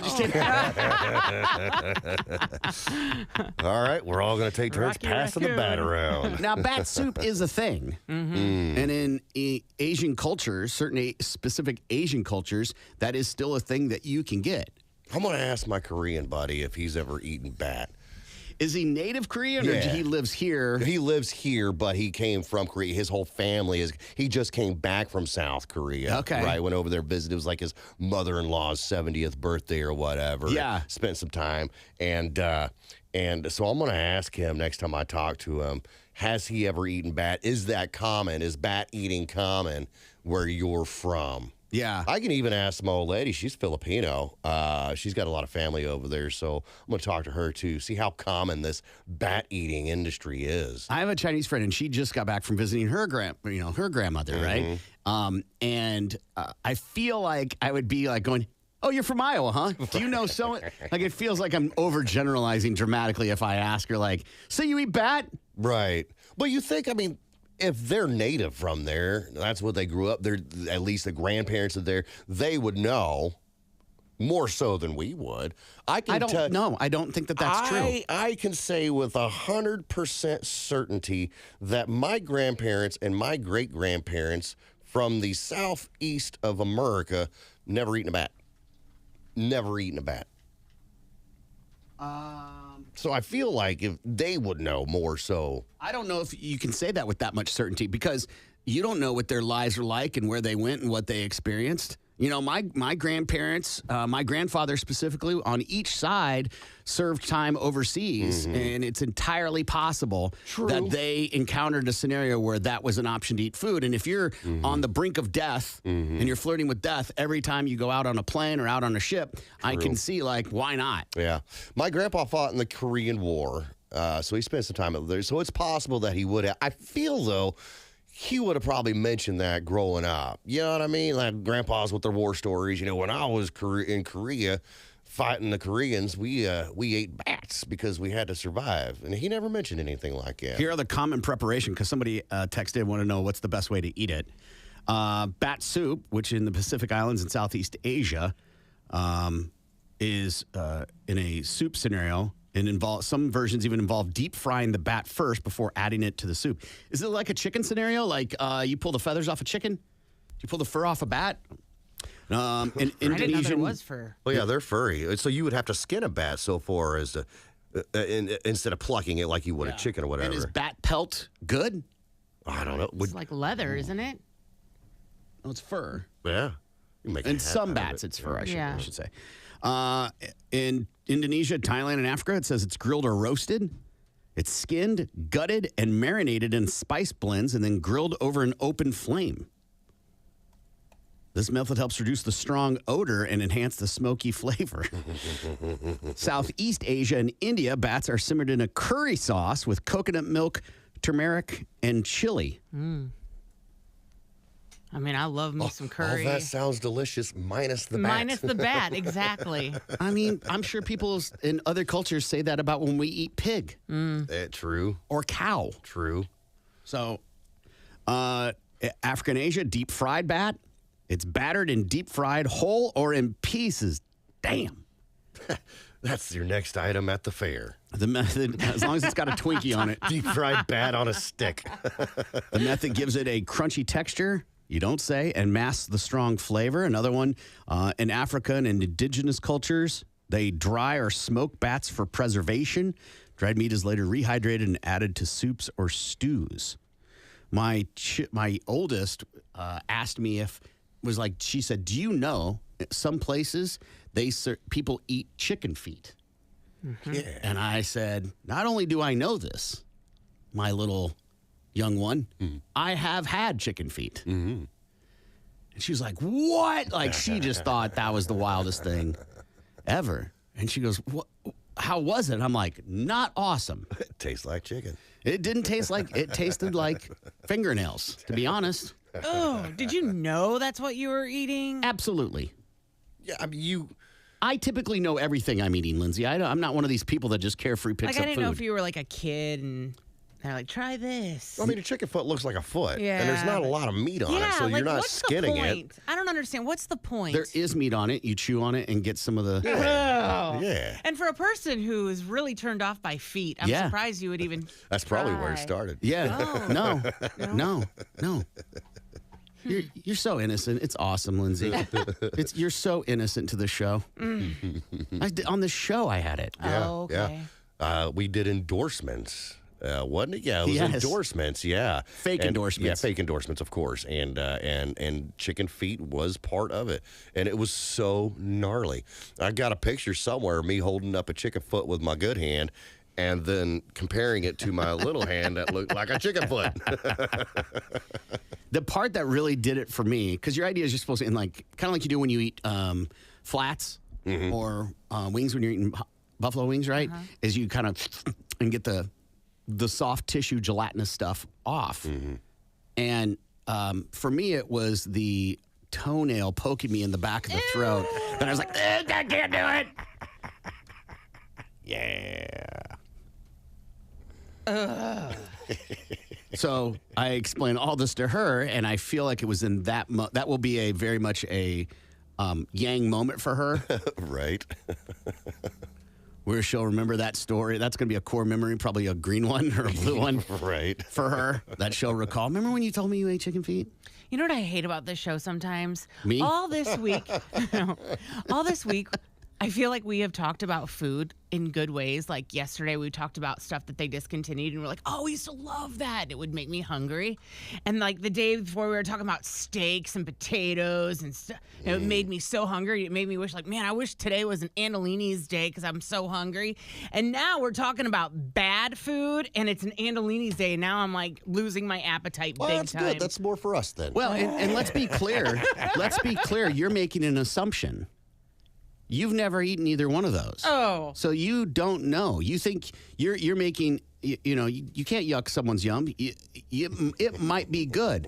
right, we're all going to take turns passing the bat around. Now, bat soup is a thing. And in Asian cultures, certain specific Asian cultures, that is still a thing that you can get. I'm going to ask my Korean buddy if he's ever eaten bat. Is he native Korean or he lives here? He lives here, but he came from Korea. His whole family he just came back from South Korea. Okay. Right, went over there, visited. It was like his mother-in-law's 70th birthday or whatever. Yeah. Spent some time. And so I'm going to ask him next time I talk to him, has he ever eaten bat? Is that common? Is bat eating common where you're from? Yeah. I can even ask my old lady. She's Filipino. She's got a lot of family over there, so I'm going to talk to her, too, see how common this bat-eating industry is. I have a Chinese friend, and she just got back from visiting her grandmother, right? And I feel like I would be like going, oh, you're from Iowa, huh? Do you know so? Like, it feels like I'm overgeneralizing dramatically if I ask her, like, so you eat bat? Right. But you think, if they're native from there, that's what they grew up, they're at least the grandparents are there, they would know more so than we would. I don't know. I don't think that's true. I can say with 100% certainty that my grandparents and my great-grandparents from the southeast of America never eaten a bat. Never eaten a bat. So I feel like if they would know more so. I don't know if you can say that with that much certainty because you don't know what their lives are like and where they went and what they experienced. You know, my grandparents, my grandfather specifically, on each side served time overseas, and it's entirely possible that they encountered a scenario where that was an option to eat food. And if you're on the brink of death and you're flirting with death every time you go out on a plane or out on a ship, I can see, like, why not? Yeah. My grandpa fought in the Korean War, so he spent some time out there. So it's possible that he would have. I feel, though, he would have probably mentioned that growing up. You know what I mean? Like grandpas with their war stories. You know, when I was in Korea fighting the Koreans, we ate bats because we had to survive. And he never mentioned anything like that. Here are the common preparation, because somebody texted, want to know what's the best way to eat it. Bat soup, which in the Pacific Islands in Southeast Asia is in a soup scenario. And some versions even involve deep frying the bat first before adding it to the soup. Is it like a chicken scenario? Like you pull the feathers off a chicken? You pull the fur off a bat? In I didn't know there was fur. Well, yeah, they're furry. So you would have to skin a bat so far as instead of plucking it like you would a chicken or whatever. And is bat pelt good? I don't know. It's like leather, isn't it? Oh, it's fur. Yeah. You make a In hat some out of bats, it. it's fur, I Yeah. should say. In Indonesia, Thailand, and Africa, it says it's grilled or roasted. It's skinned, gutted, and marinated in spice blends and then grilled over an open flame. This method helps reduce the strong odor and enhance the smoky flavor. Southeast Asia and India, bats are simmered in a curry sauce with coconut milk, turmeric, and chili. I mean, I love me some curry. All that sounds delicious, minus the bat. Minus the bat, exactly. I mean, I'm sure people in other cultures say that about when we eat pig. True. Or cow. True. So, Africa and Asia, deep fried bat. It's battered and deep fried whole or in pieces. Damn. That's your next item at the fair. The method, as long as it's got a Twinkie on it. Deep fried bat on a stick. The method gives it a crunchy texture, you don't say, and masks the strong flavor. Another one, in Africa and in indigenous cultures, they dry or smoke bats for preservation. Dried meat is later rehydrated and added to soups or stews. My oldest asked me she said, do you know some places people eat chicken feet? Yeah. And I said, not only do I know this, my little young one, I have had chicken feet. And she was like, what? Like, she just thought that was the wildest thing ever. And she goes, how was it? And I'm like, not awesome. It tastes like chicken. It didn't taste like, it tasted like fingernails, to be honest. Oh, did you know that's what you were eating? Absolutely. Yeah, I mean, I typically know everything I'm eating, Lindsay. I'm not one of these people that just carefree picks Like, I up didn't know food. if you were like a kid and they're like, try this. I mean, a chicken foot looks like a foot. Yeah, And there's not a lot of meat on it, so like, you're not what's skinning the it. point? I don't understand. What's the point? There is meat on it. You chew on it and get some of the... Oh. Yeah. And for a person who is really turned off by feet, I'm surprised you would even That's probably where it try. started. Yeah. Oh. No. You're so innocent. It's awesome, Lindsay. You're so innocent to the show. On the show, I had it. Oh, okay. Yeah. We did endorsements. Wasn't it? Yeah, it was Yes. endorsements. Yeah, Fake And- endorsements. Yeah, fake endorsements, of course. And chicken feet was part of it, and it was so gnarly. I got a picture somewhere of me holding up a chicken foot with my good hand, and then comparing it to my little hand that looked like a chicken foot. The part that really did it for me, because your idea is you're supposed to, kind of like you do when you eat flats or wings when you're eating buffalo wings, right? Is you kind of and get the soft tissue gelatinous stuff off. And for me, it was the toenail poking me in the back of the throat. And I was like, I can't do it. Yeah. So I explained all this to her, and I feel like it was in that that will be very much a Yang moment for her, Right. where she'll remember that story. That's going to be a core memory, probably a green one or a blue one Right. for her that she'll recall. Remember when you told me you ate chicken feet? You know what I hate about this show sometimes? Me? All this week, I feel like we have talked about food in good ways. Like yesterday, we talked about stuff that they discontinued, and we're like, oh, we used to love that. It would make me hungry. And like the day before, we were talking about steaks and potatoes and stuff. It made me so hungry. It made me wish, like, man, I wish today was an Andolini's day because I'm so hungry. And now we're talking about bad food, and it's an Andolini's day. And now I'm like losing my appetite Well, big that's time. good. That's more for us then. Well, and let's be clear. Let's be clear. You're making an assumption. You've never eaten either one of those. Oh. So you don't know. You think you're making, you can't yuck someone's yum. It might be good.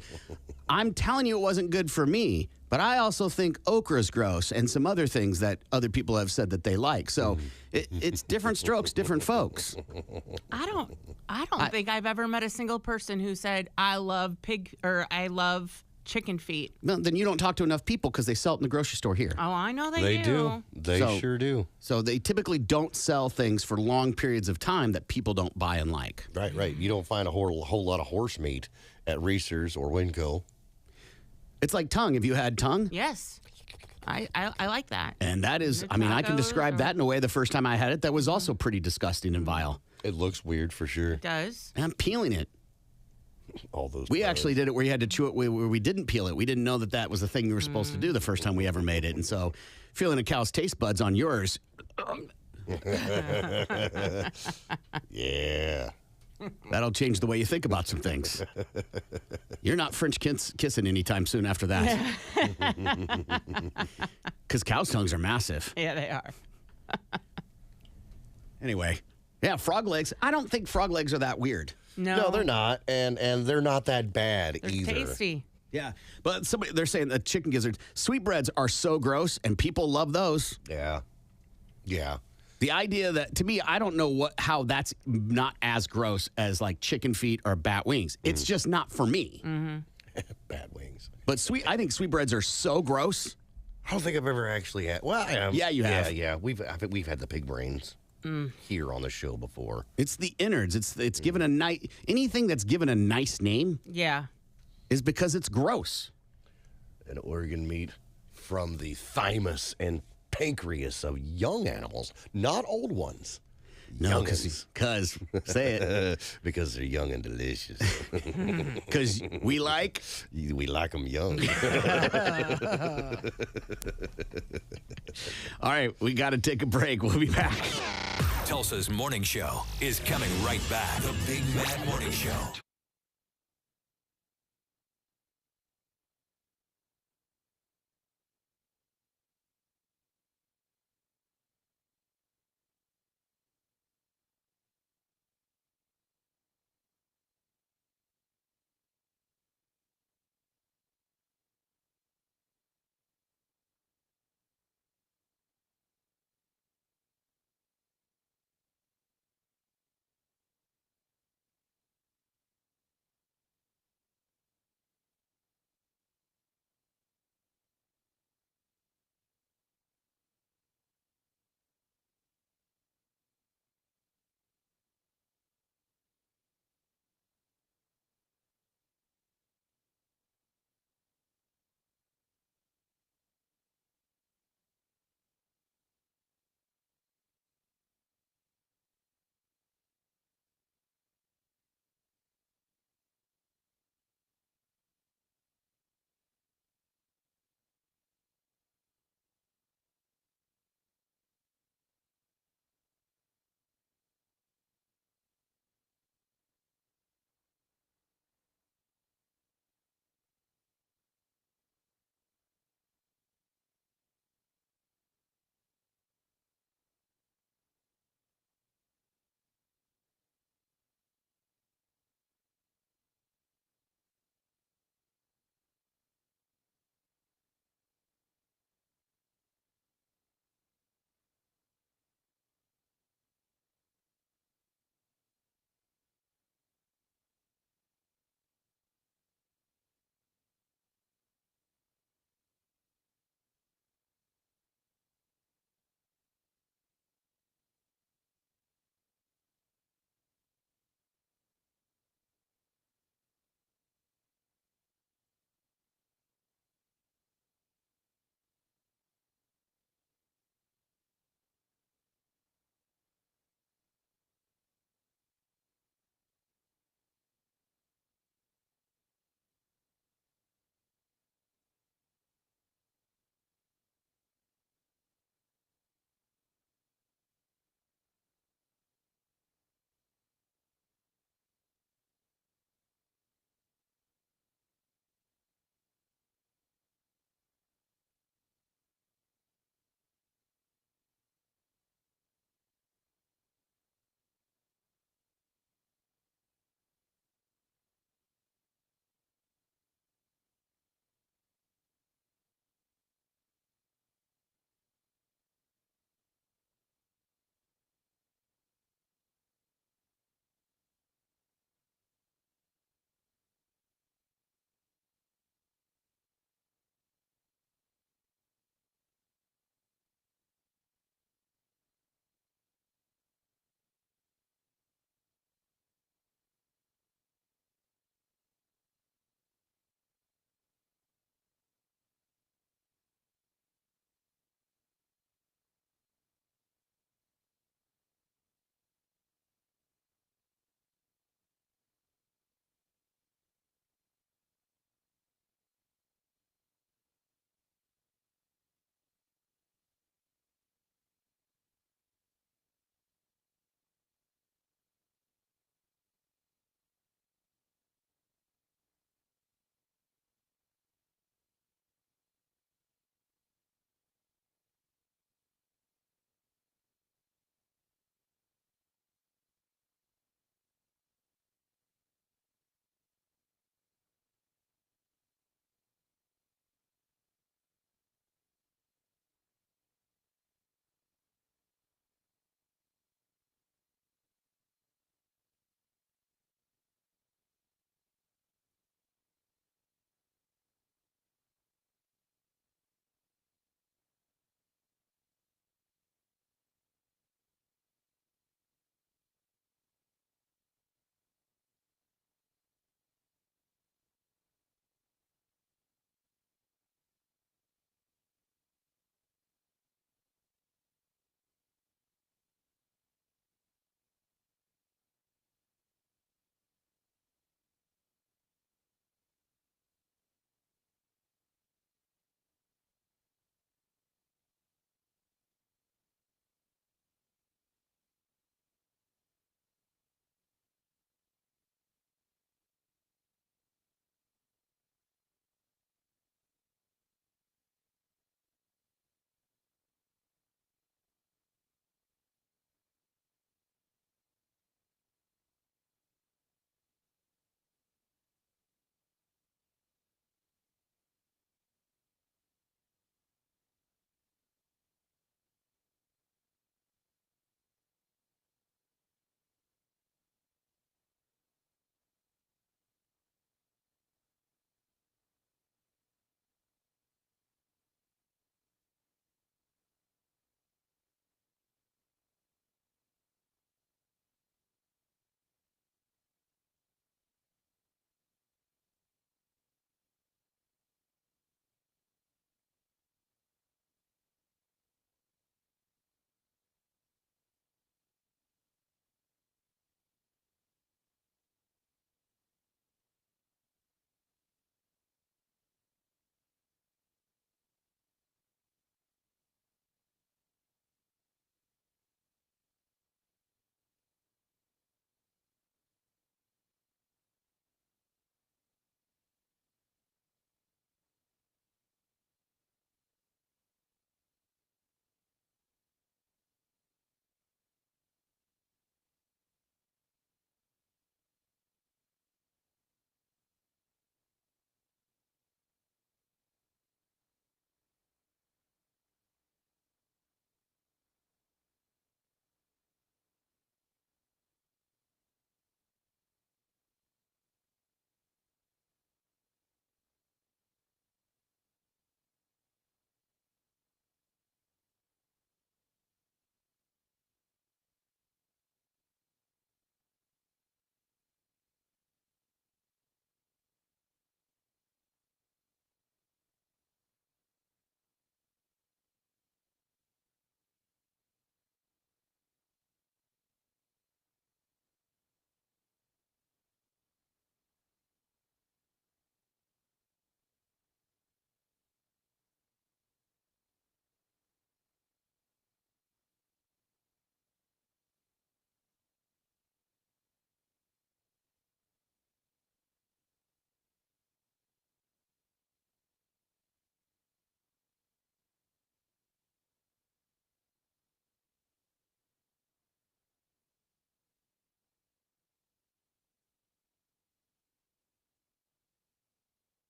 I'm telling you it wasn't good for me, but I also think okra's gross and some other things that other people have said that they like. So it's different strokes, different folks. I don't think I've ever met a single person who said, I love pig or I love chicken feet. Well, then you don't talk to enough people because they sell it in the grocery store here. Oh, I know They do. They sure do. So they typically don't sell things for long periods of time that people don't buy and like. Right. You don't find a whole lot of horse meat at Reese's or Winco. It's like tongue. Have you had tongue? Yes. I like that. And that is, I mean, I can describe that in a way. The first time I had it, that was also pretty disgusting and vile. It looks weird for sure. It does. And I'm peeling it. All those. We actually did it where you had to chew it where we didn't peel it. We didn't know that was the thing you were supposed to do the first time we ever made it. And so feeling a cow's taste buds on yours. Yeah. That'll change the way you think about some things. You're not French kissing anytime soon after that. Because cow's tongues are massive. Yeah, they are. Anyway, yeah, frog legs. I don't think frog legs are that weird. No, they're not, and they're not that bad They're either. tasty. Yeah, but they're saying that chicken gizzards, sweetbreads are so gross, and people love those. Yeah. The idea that, to me, I don't know how that's not as gross as like chicken feet or bat wings. It's just not for me. Bad wings. But I think sweetbreads are so gross. I don't think I've ever actually had. Well, I have. Yeah, you have. Yeah. We've had the pig brains here on the show before. It's the innards. It's given a nice anything that's given a nice name Yeah. is because it's gross. An organ meat from the thymus and pancreas of young animals, not old ones. No, Youngins. because say it. Because they're young and delicious. Because we like them young. All right, we got to take a break. We'll be back. Tulsa's Morning Show is coming right back. The Big Mad Morning Show.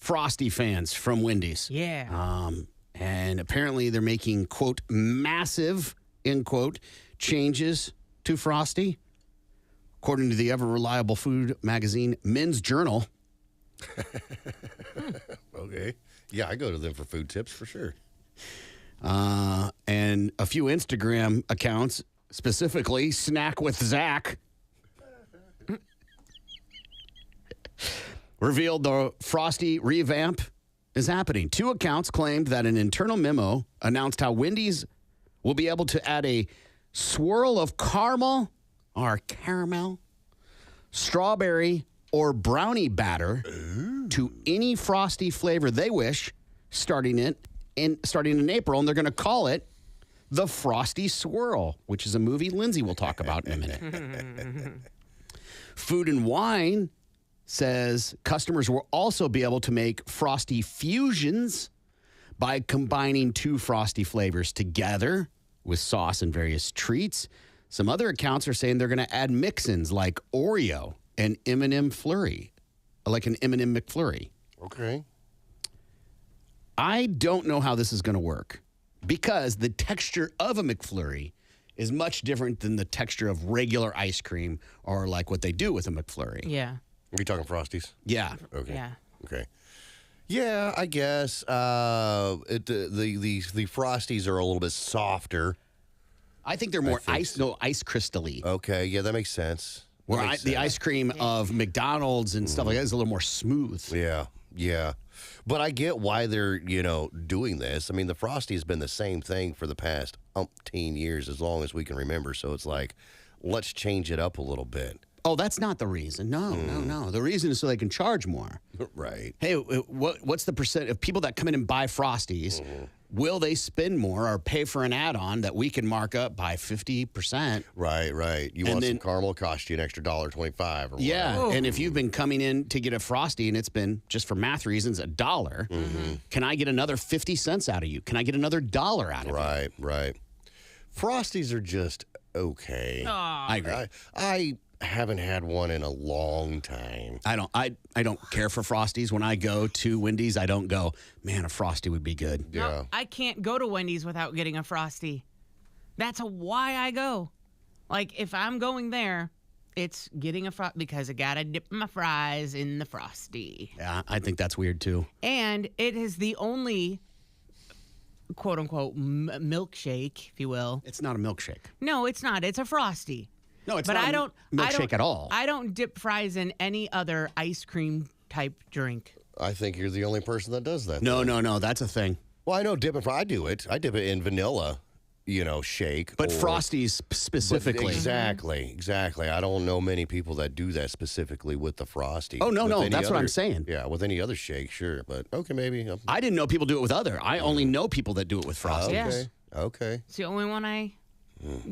Frosty fans from Wendy's. Yeah. And apparently they're making, quote, massive, end quote, changes to Frosty. According to the ever-reliable food magazine, Men's Journal. Okay. Yeah, I go to them for food tips for sure. And a few Instagram accounts, specifically Snack with Zach, revealed the Frosty revamp is happening. 2 accounts claimed that an internal memo announced how Wendy's will be able to add a swirl of caramel, strawberry, or brownie batter to any Frosty flavor they wish, starting in April, and they're going to call it the Frosty Swirl, which is a movie Lindsay will talk about in a minute. Food and Wine says customers will also be able to make Frosty fusions by combining 2 Frosty flavors together with sauce and various treats. Some other accounts are saying they're going to add mix-ins like Oreo and M&M Flurry, like an M&M McFlurry. Okay. I don't know how this is going to work because the texture of a McFlurry is much different than the texture of regular ice cream or like what they do with a McFlurry. Yeah. Are you talking Frosties? Yeah. Okay. Yeah. Okay. Yeah, I guess the Frosties are a little bit softer. I think they're more ice crystal-y. Okay, yeah, that makes sense. Where the ice cream of McDonald's and stuff like that is a little more smooth. Yeah, yeah. But I get why they're, doing this. I mean, the Frosty has been the same thing for the past umpteen years, as long as we can remember. So it's like, let's change it up a little bit. Oh, that's not the reason. No. The reason is so they can charge more. Right. Hey, what's the percent of people that come in and buy Frosties? Will they spend more or pay for an add-on that we can mark up by 50%? Right. You want some caramel, cost you an extra $1.25 or yeah, and if you've been coming in to get a Frosty and it's been, just for math reasons, $1, can I get another 50 cents out of you? Can I get another $1 out of you? Right. Frosties are just okay. I agree. I haven't had one in a long time. I don't care for Frosties. When I go to Wendy's, I don't go, man, a Frosty would be good. Yeah. No, I can't go to Wendy's without getting a Frosty. That's why I go. Like, if I'm going there, it's getting a Frosty because I got to dip my fries in the Frosty. Yeah, I think that's weird, too. And it is the only, quote-unquote, milkshake, if you will. It's not a milkshake. No, it's not. It's a Frosty. No, it's but not I don't, milkshake at all. I don't dip fries in any other ice cream type drink. I think you're the only person that does that. No, that's a thing. Well, I know dipping fries. I do it. I dip it in vanilla, shake. But Frosties specifically. Exactly. I don't know many people that do that specifically with the Frosty. Oh, no, that's what I'm saying. Yeah, with any other shake, sure. But okay, maybe. I didn't know people do it with other. I only know people that do it with Frosties. Okay. It's the only one I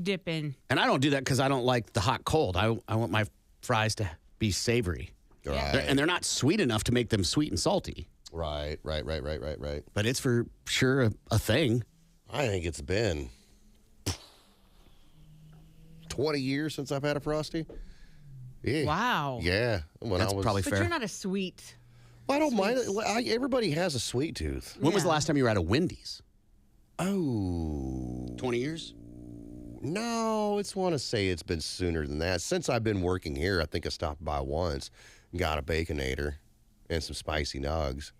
dip in. And I don't do that because I don't like the hot cold. I want my fries to be savory. Right. And they're not sweet enough to make them sweet and salty. Right. But it's for sure a thing. I think it's been 20 years since I've had a Frosty. Yeah. Wow. Yeah. That's probably But fair. you're not a sweet. Well, I don't mind it. Everybody has a sweet tooth. When was the last time you were at a Wendy's? Oh. 20 years? No, want to say it's been sooner than that. Since I've been working here, I think I stopped by once, got a Baconator and some spicy nugs.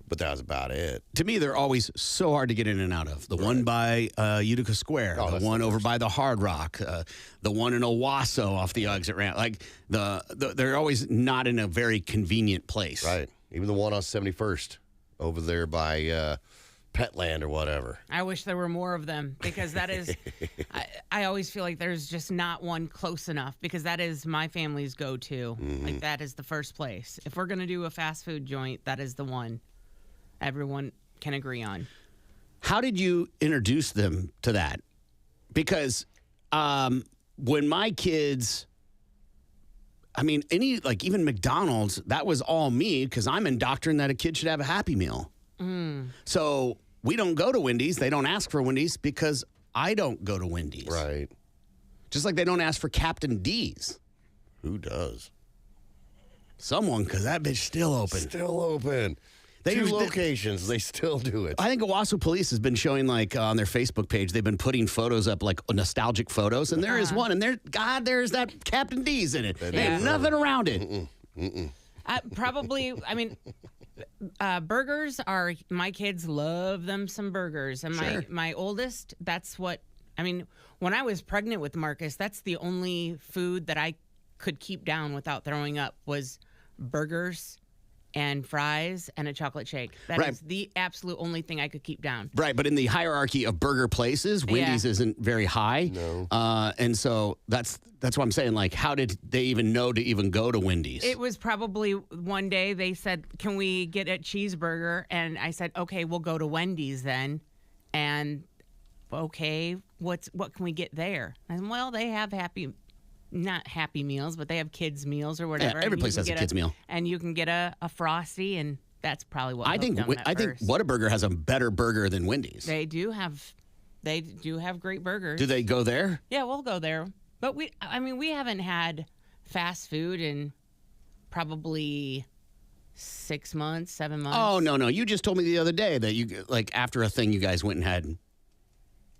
But that was about it. To me, they're always so hard to get in and out of. The one by Utica Square, the one over by the Hard Rock, the one in Owasso off the Uggs at Rand. Like, they're always not in a very convenient place. Right. Even the one on 71st over there by Petland or whatever. I wish there were more of them because that is, I always feel like there's just not one close enough because that is my family's go-to. Like, that is the first place. If we're going to do a fast food joint, that is the one everyone can agree on. How did you introduce them to that? Because when my kids, even McDonald's, that was all me because I'm indoctrinated that a kid should have a Happy Meal. So we don't go to Wendy's. They don't ask for Wendy's because I don't go to Wendy's. Right. Just like they don't ask for Captain D's. Who does? Someone, because that bitch still open. Still open. They- Two they- locations. They still do it. I think Owasso Police has been showing, like, on their Facebook page, they've been putting photos up, like, nostalgic photos, and there is one, and there's that Captain D's in it. There ain't nothing around it. Probably, I mean, burgers are, my kids love them some burgers. And Sure. my oldest, that's what, I mean, when I was pregnant with Marcus, that's the only food that I could keep down without throwing up was burgers and fries and a chocolate shake. That Right. is the absolute only thing I could keep down. Right, but in the hierarchy of burger places, Wendy's isn't very high. No. And so that's what I'm saying. Like, how did they even know to even go to Wendy's? It was probably one day they said, "Can we get a cheeseburger?" And I said, "Okay, we'll go to Wendy's then." And okay, what can we get there? And well, they have not happy meals, but they have kids meals or whatever. every And you place can has a get kids meal. And you can get a Frosty, and that's probably what I think hooked them at first. Whataburger has a better burger than Wendy's. They do have great burgers. Do they go there? Yeah, we'll go there. But we haven't had fast food in probably 6 months, 7 months. Oh, no. You just told me the other day that you, like, after a thing, you guys went and had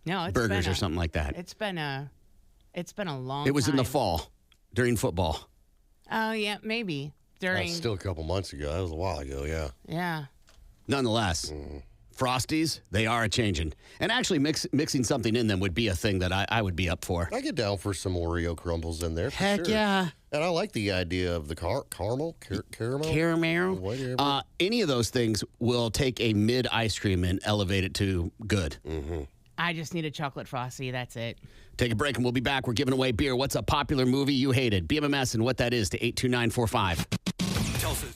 No, it's burgers been or something like that. It's been a long It was in the time. fall during football. Oh, yeah, maybe. During That's still a couple months ago. That was a while ago, yeah. yeah. Nonetheless, Frosties, they are a changing. And actually, mixing something in them would be a thing that I would be up for. I get down for some Oreo crumbles in there. For Heck sure. yeah. And I like the idea of the caramel. Caramel. Whatever. Any of those things will take a mid ice cream and elevate it to good. I just need a chocolate Frosty. That's it. Take a break and we'll be back. We're giving away beer. What's a popular movie you hated? BMMS and what that is to 82945. Tulsa's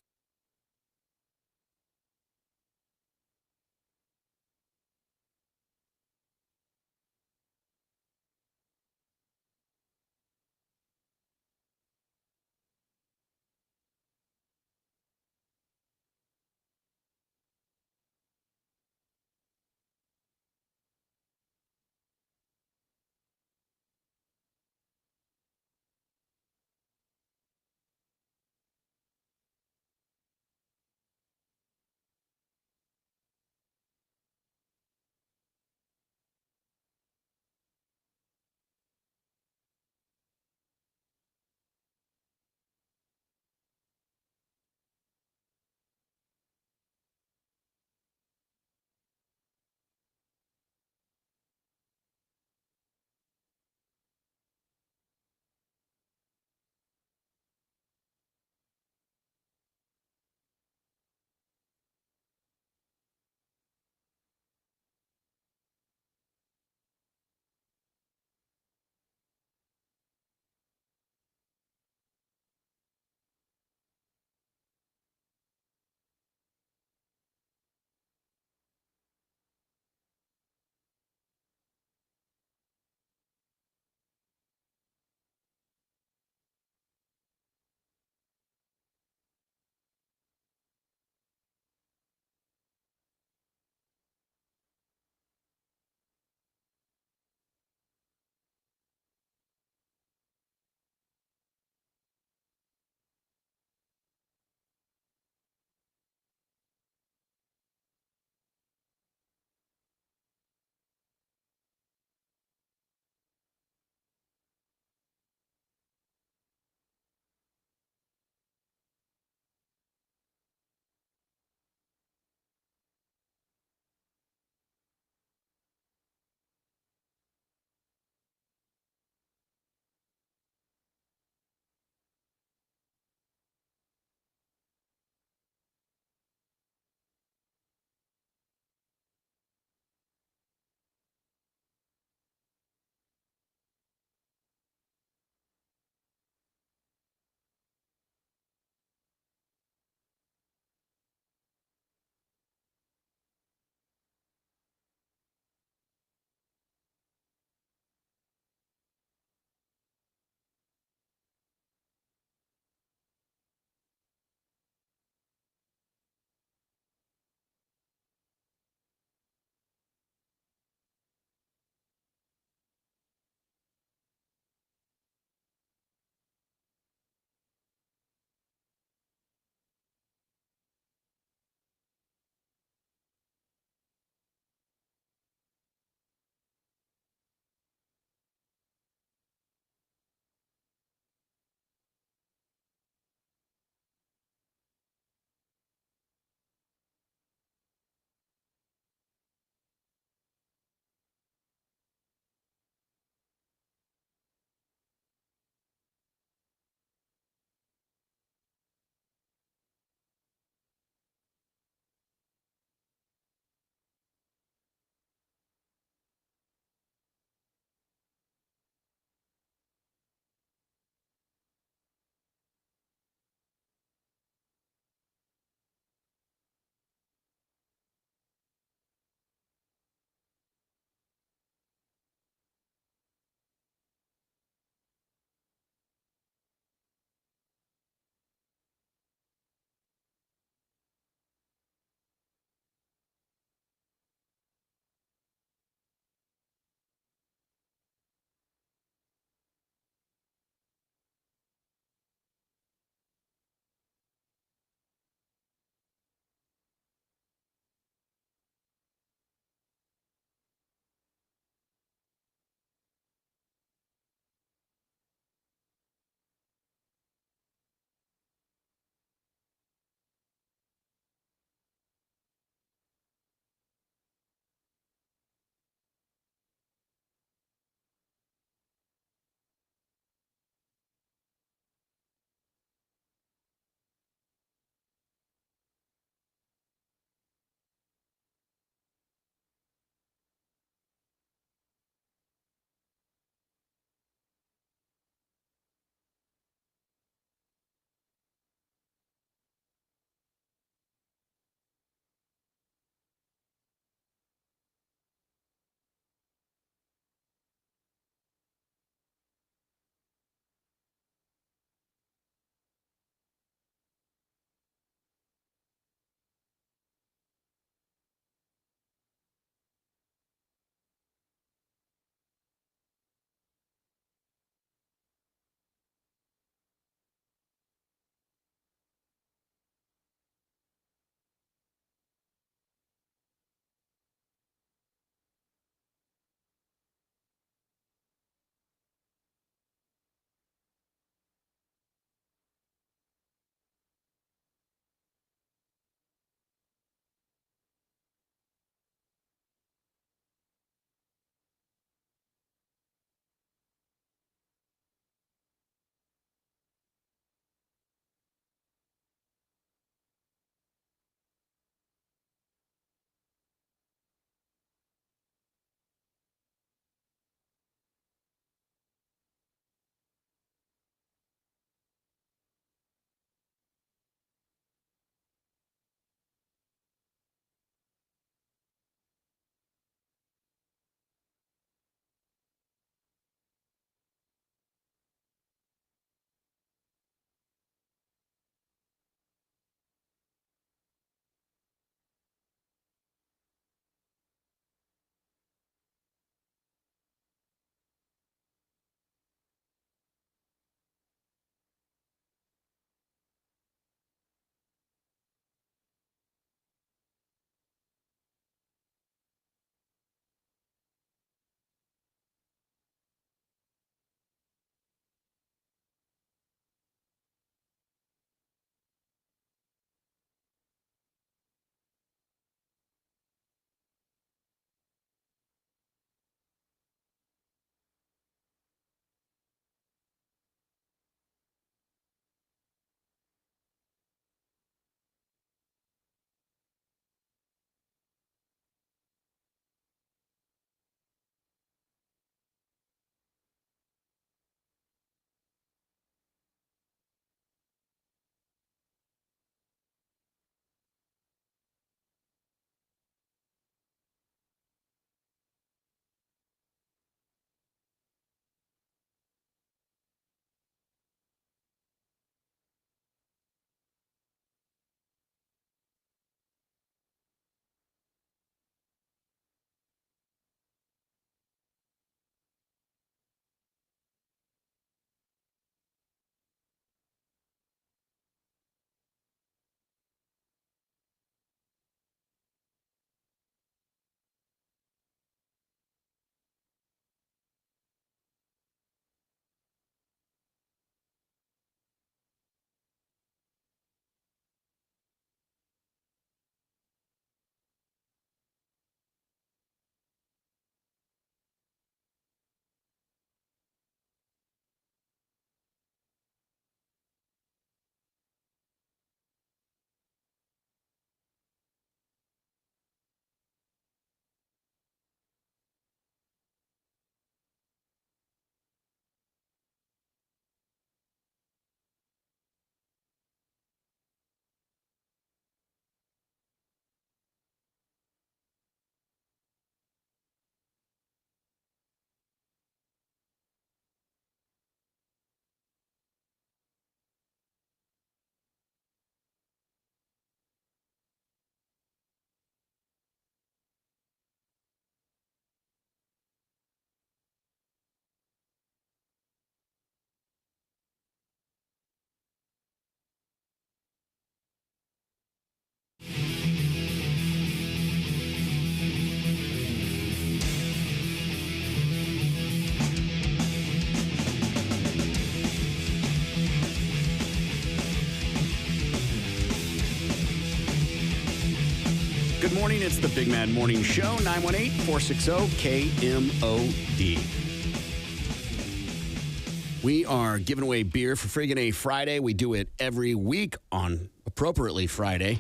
Good morning. It's the Big Mad Morning Show, 918-460-KMOD. We are giving away beer for Friggin' A Friday. We do it every week on Appropriately Friday.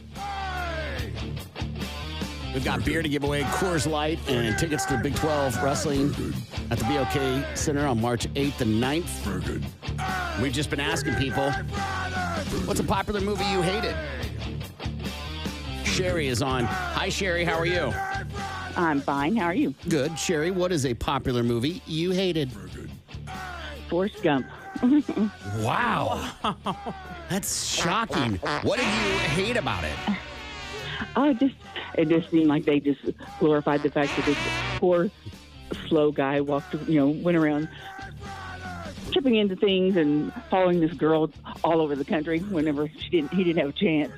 We've got beer to give away, Coors Light, and tickets to the Big 12 Wrestling at the BOK Center on March 8th and 9th. We've just been asking people, what's a popular movie you hated? Sherry is on. Hi, Sherry. How are you? I'm fine. How are you? Good. Sherry, what is a popular movie you hated? Forrest Gump. Wow. That's shocking. What did you hate about it? It just seemed like they just glorified the fact that this poor, slow guy went around tripping into things and following this girl all over the country whenever he didn't have a chance.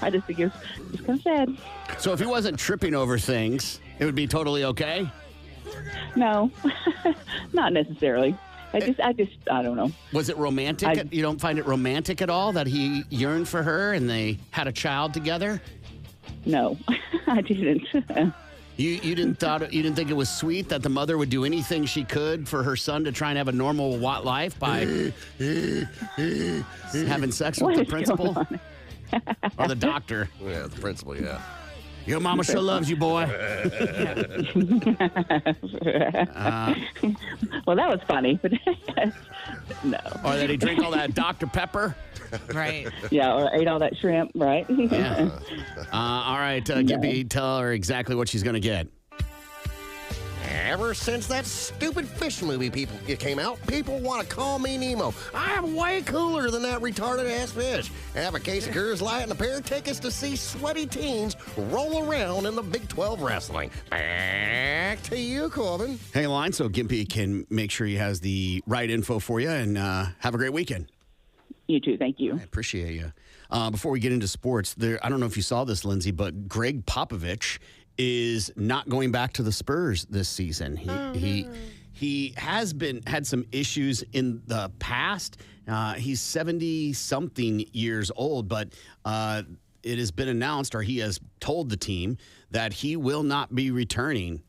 I just think it's kind of sad. So if he wasn't tripping over things, it would be totally okay? No, not necessarily. I don't know. Was it romantic? You don't find it romantic at all that he yearned for her and they had a child together? No, I didn't. You didn't think it was sweet that the mother would do anything she could for her son to try and have a normal life by having sex with the principal or the doctor? Yeah, the principal. Yeah. Your mama sure loves you, boy. Well, that was funny, but no. Or that he drank all that Dr. Pepper. Right. Yeah, or ate all that shrimp, right? Yeah. All right, Gibby, tell her exactly what she's going to get. Ever since that stupid fish movie came out, people want to call me Nemo. I'm way cooler than that retarded-ass fish. I have a case of Coors Light and a pair of tickets to see sweaty teens roll around in the Big 12 wrestling. Back to you, Corbin. Hang on the line so Gimpy can make sure he has the right info for you, and have a great weekend. You too. Thank you. I appreciate you. Before we get into sports, I don't know if you saw this, Lindsay, but Greg Popovich is not going back to the Spurs this season. He has had some issues in the past. He's 70-something years old, but it has been announced, or he has told the team, that he will not be returning.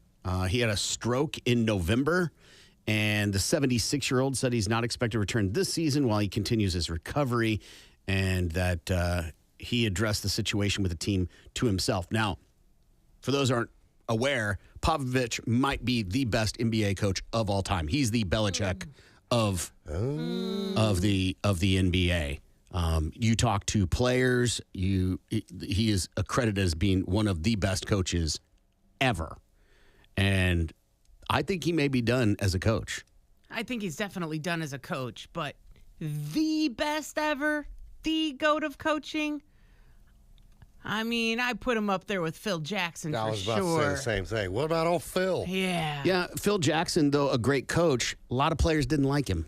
He had a stroke in November, and the 76-year-old said he's not expected to return this season while he continues his recovery, and that he addressed the situation with the team to himself. Now, for those who aren't aware, Popovich might be the best NBA coach of all time. He's the Belichick of the NBA. You talk to players, he is accredited as being one of the best coaches ever. And I think he may be done as a coach. I think he's definitely done as a coach, but the best ever, the GOAT of coaching, I mean, I put him up there with Phil Jackson for sure. I was about to say the same thing. What about old Phil? Yeah. Yeah, Phil Jackson, though a great coach, a lot of players didn't like him.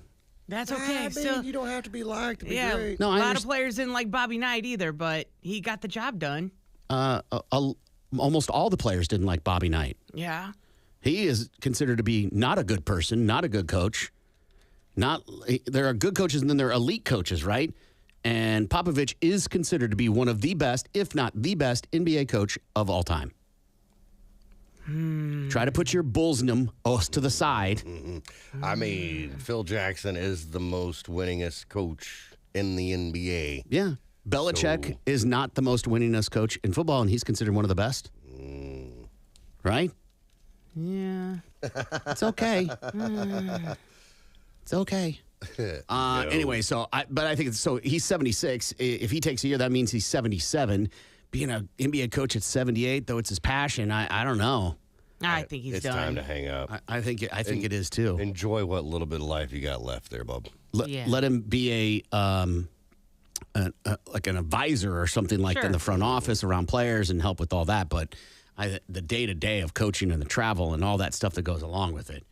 That's okay. Still, you don't have to be liked to be great. No, a lot of players didn't like Bobby Knight either, but he got the job done. Almost all the players didn't like Bobby Knight. Yeah. He is considered to be not a good person, not a good coach. There are good coaches and then there are elite coaches, right? And Popovich is considered to be one of the best, if not the best, NBA coach of all time. Try to put your Bullsnum to the side. Mm-hmm. I mean, Phil Jackson is the most winningest coach in the NBA. Yeah. Belichick is not the most winningest coach in football, and he's considered one of the best. Right? Yeah. It's okay. It's okay. Anyway, but I think he's 76. If he takes a year, that means he's 77. Being an NBA coach at 78, though it's his passion, I don't know. I think he's done. It's time to hang up. I think it is too. Enjoy what little bit of life you got left there, bub. Let him be like an advisor or something like that in the front office around players and help with all that. But the day-to-day of coaching and the travel and all that stuff that goes along with it,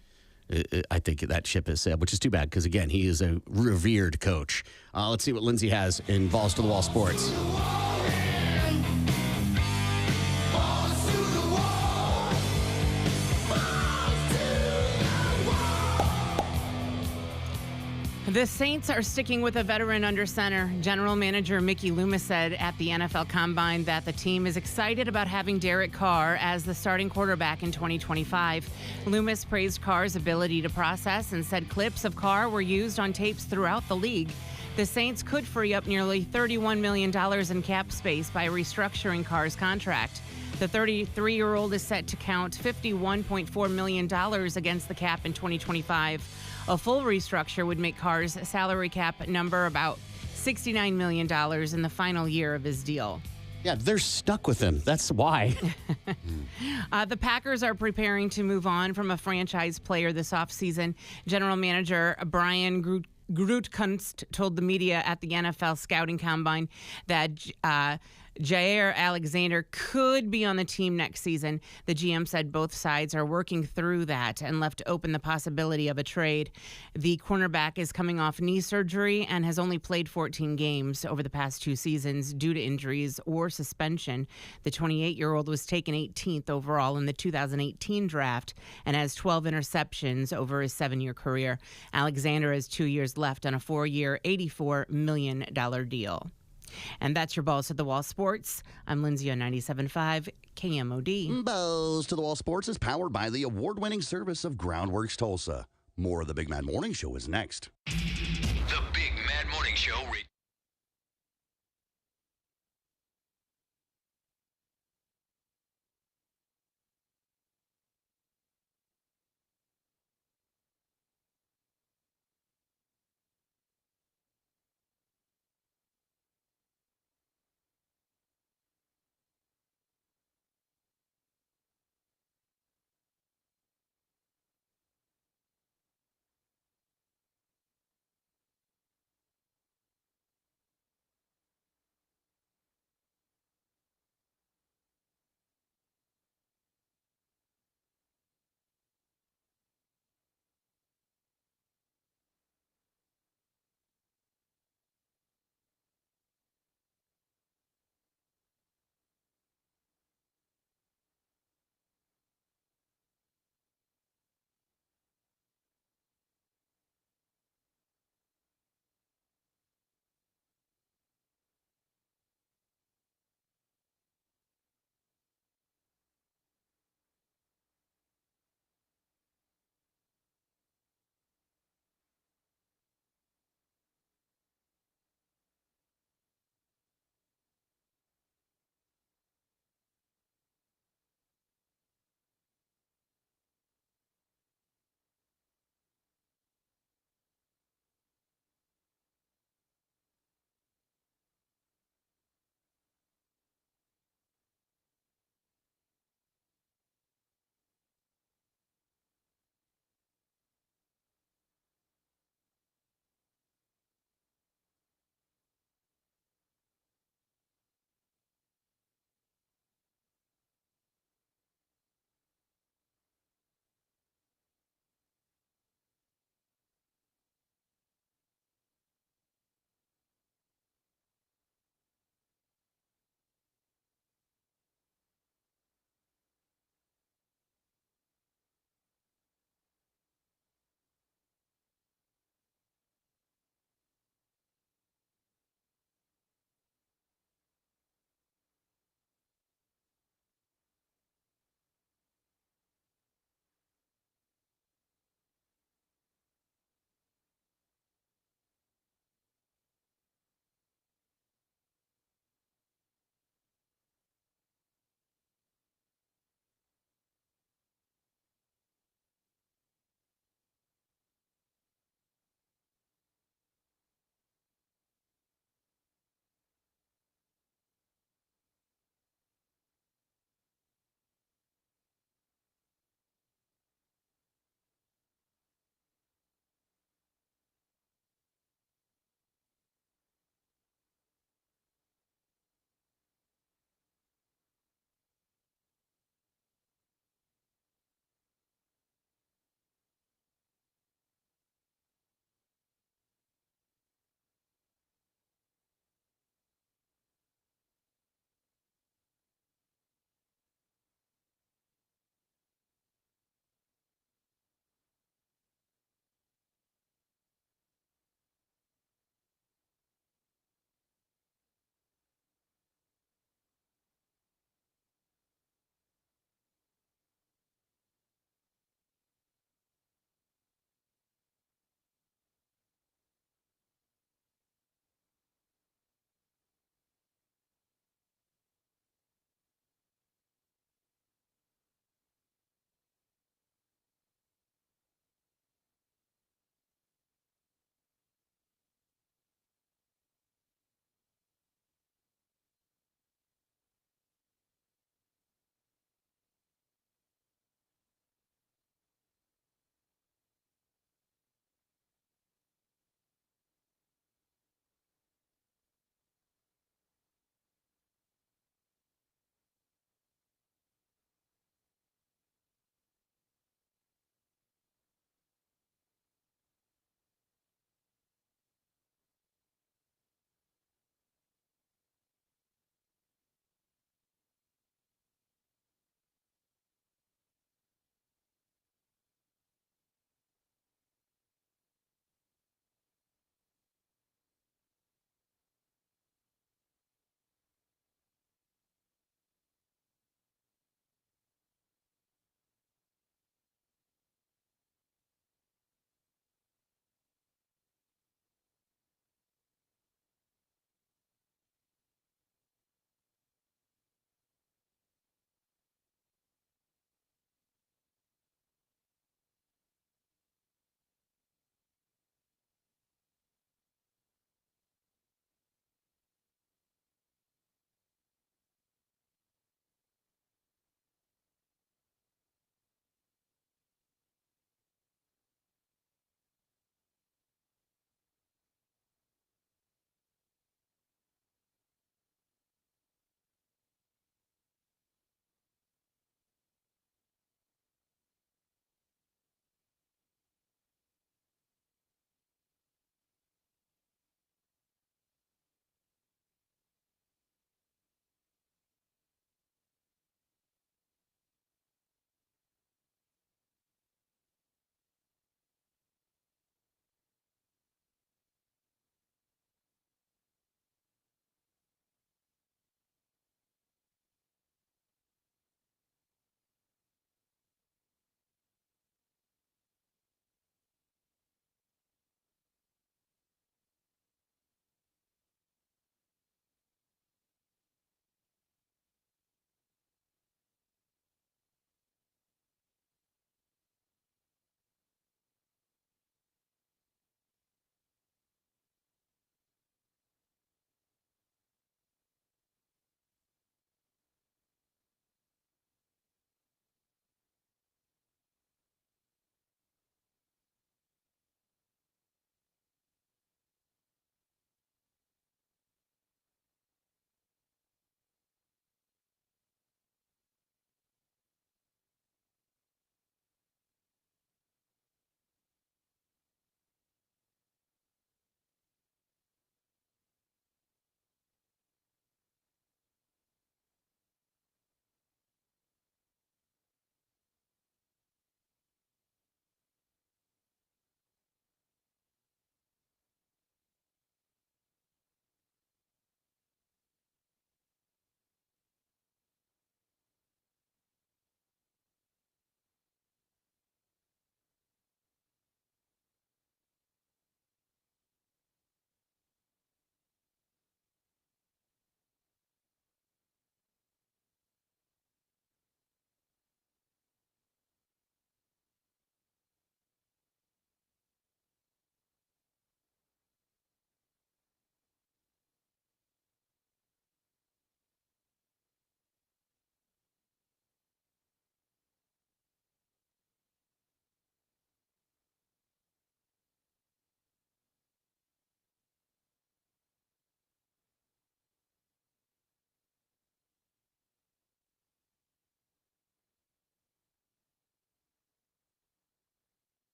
I think that ship has sailed, which is too bad because, again, he is a revered coach. Let's see what Lindsay has in Balls to the Wall Sports. The Saints are sticking with a veteran under center. General manager Mickey Loomis said at the NFL Combine that the team is excited about having Derek Carr as the starting quarterback in 2025. Loomis praised Carr's ability to process and said clips of Carr were used on tapes throughout the league. The Saints could free up nearly $31 million in cap space by restructuring Carr's contract. The 33-year-old is set to count $51.4 million against the cap in 2025. A full restructure would make Carr's salary cap number about $69 million in the final year of his deal. Yeah, they're stuck with him. That's why. The Packers are preparing to move on from a franchise player this offseason. General manager Brian Gutekunst told the media at the NFL Scouting Combine that Jair Alexander could be on the team next season. The GM said both sides are working through that and left open the possibility of a trade. The cornerback is coming off knee surgery and has only played 14 games over the past 2 seasons due to injuries or suspension. The 28-year-old was taken 18th overall in the 2018 draft and has 12 interceptions over his 7-year career. Alexander has 2 years left on a 4-year, $84 million deal. And that's your Balls to the Wall Sports. I'm Lindsay on 97.5 KMOD. Balls to the Wall Sports is powered by the award-winning service of Groundworks Tulsa. More of the Big Mad Morning Show is next. The Big Mad Morning Show.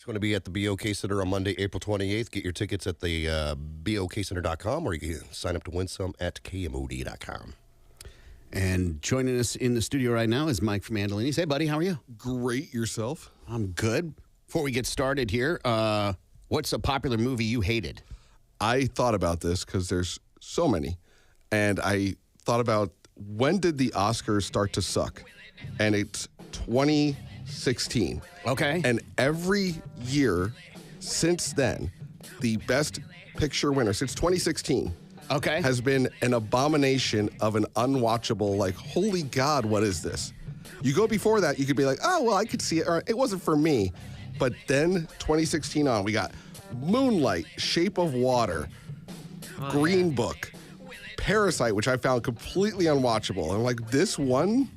It's going to be at the BOK Center on Monday, April 28th. Get your tickets at the BOKCenter.com, or you can sign up to win some at KMOD.com. And joining us in the studio right now is Mike from Mandolini. Hey, buddy, how are you? Great. Yourself? I'm good. Before we get started here, what's a popular movie you hated? I thought about this because there's so many. And I thought about, when did the Oscars start to suck? And it's 2016. Okay. And every year since then, the best picture winner since 2016 has been an abomination of an unwatchable, like, holy God, what is this? You go before that, you could be like, oh, well, I could see it, or it wasn't for me. But then 2016 on, we got Moonlight, Shape of Water, Green Book, Parasite, which I found completely unwatchable. I'm like, this one?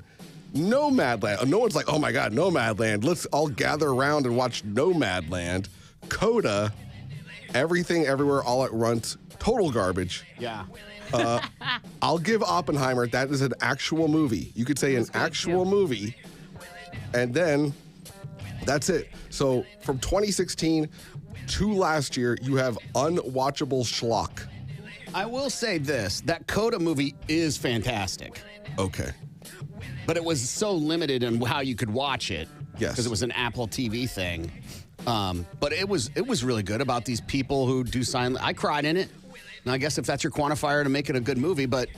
Nomadland. No one's like, oh my God, Nomadland. Let's all gather around and watch Nomadland. Coda, Everything Everywhere All at Once, total garbage. Yeah. I'll give Oppenheimer, that is an actual movie. You could say an actual movie. And then that's it. So from 2016 to last year, you have unwatchable schlock. I will say this, that Coda movie is fantastic. Okay. But it was so limited in how you could watch it. Yes. Because it was an Apple TV thing. But it was really good about these people who do sign. I cried in it. Now, I guess if that's your quantifier to make it a good movie, but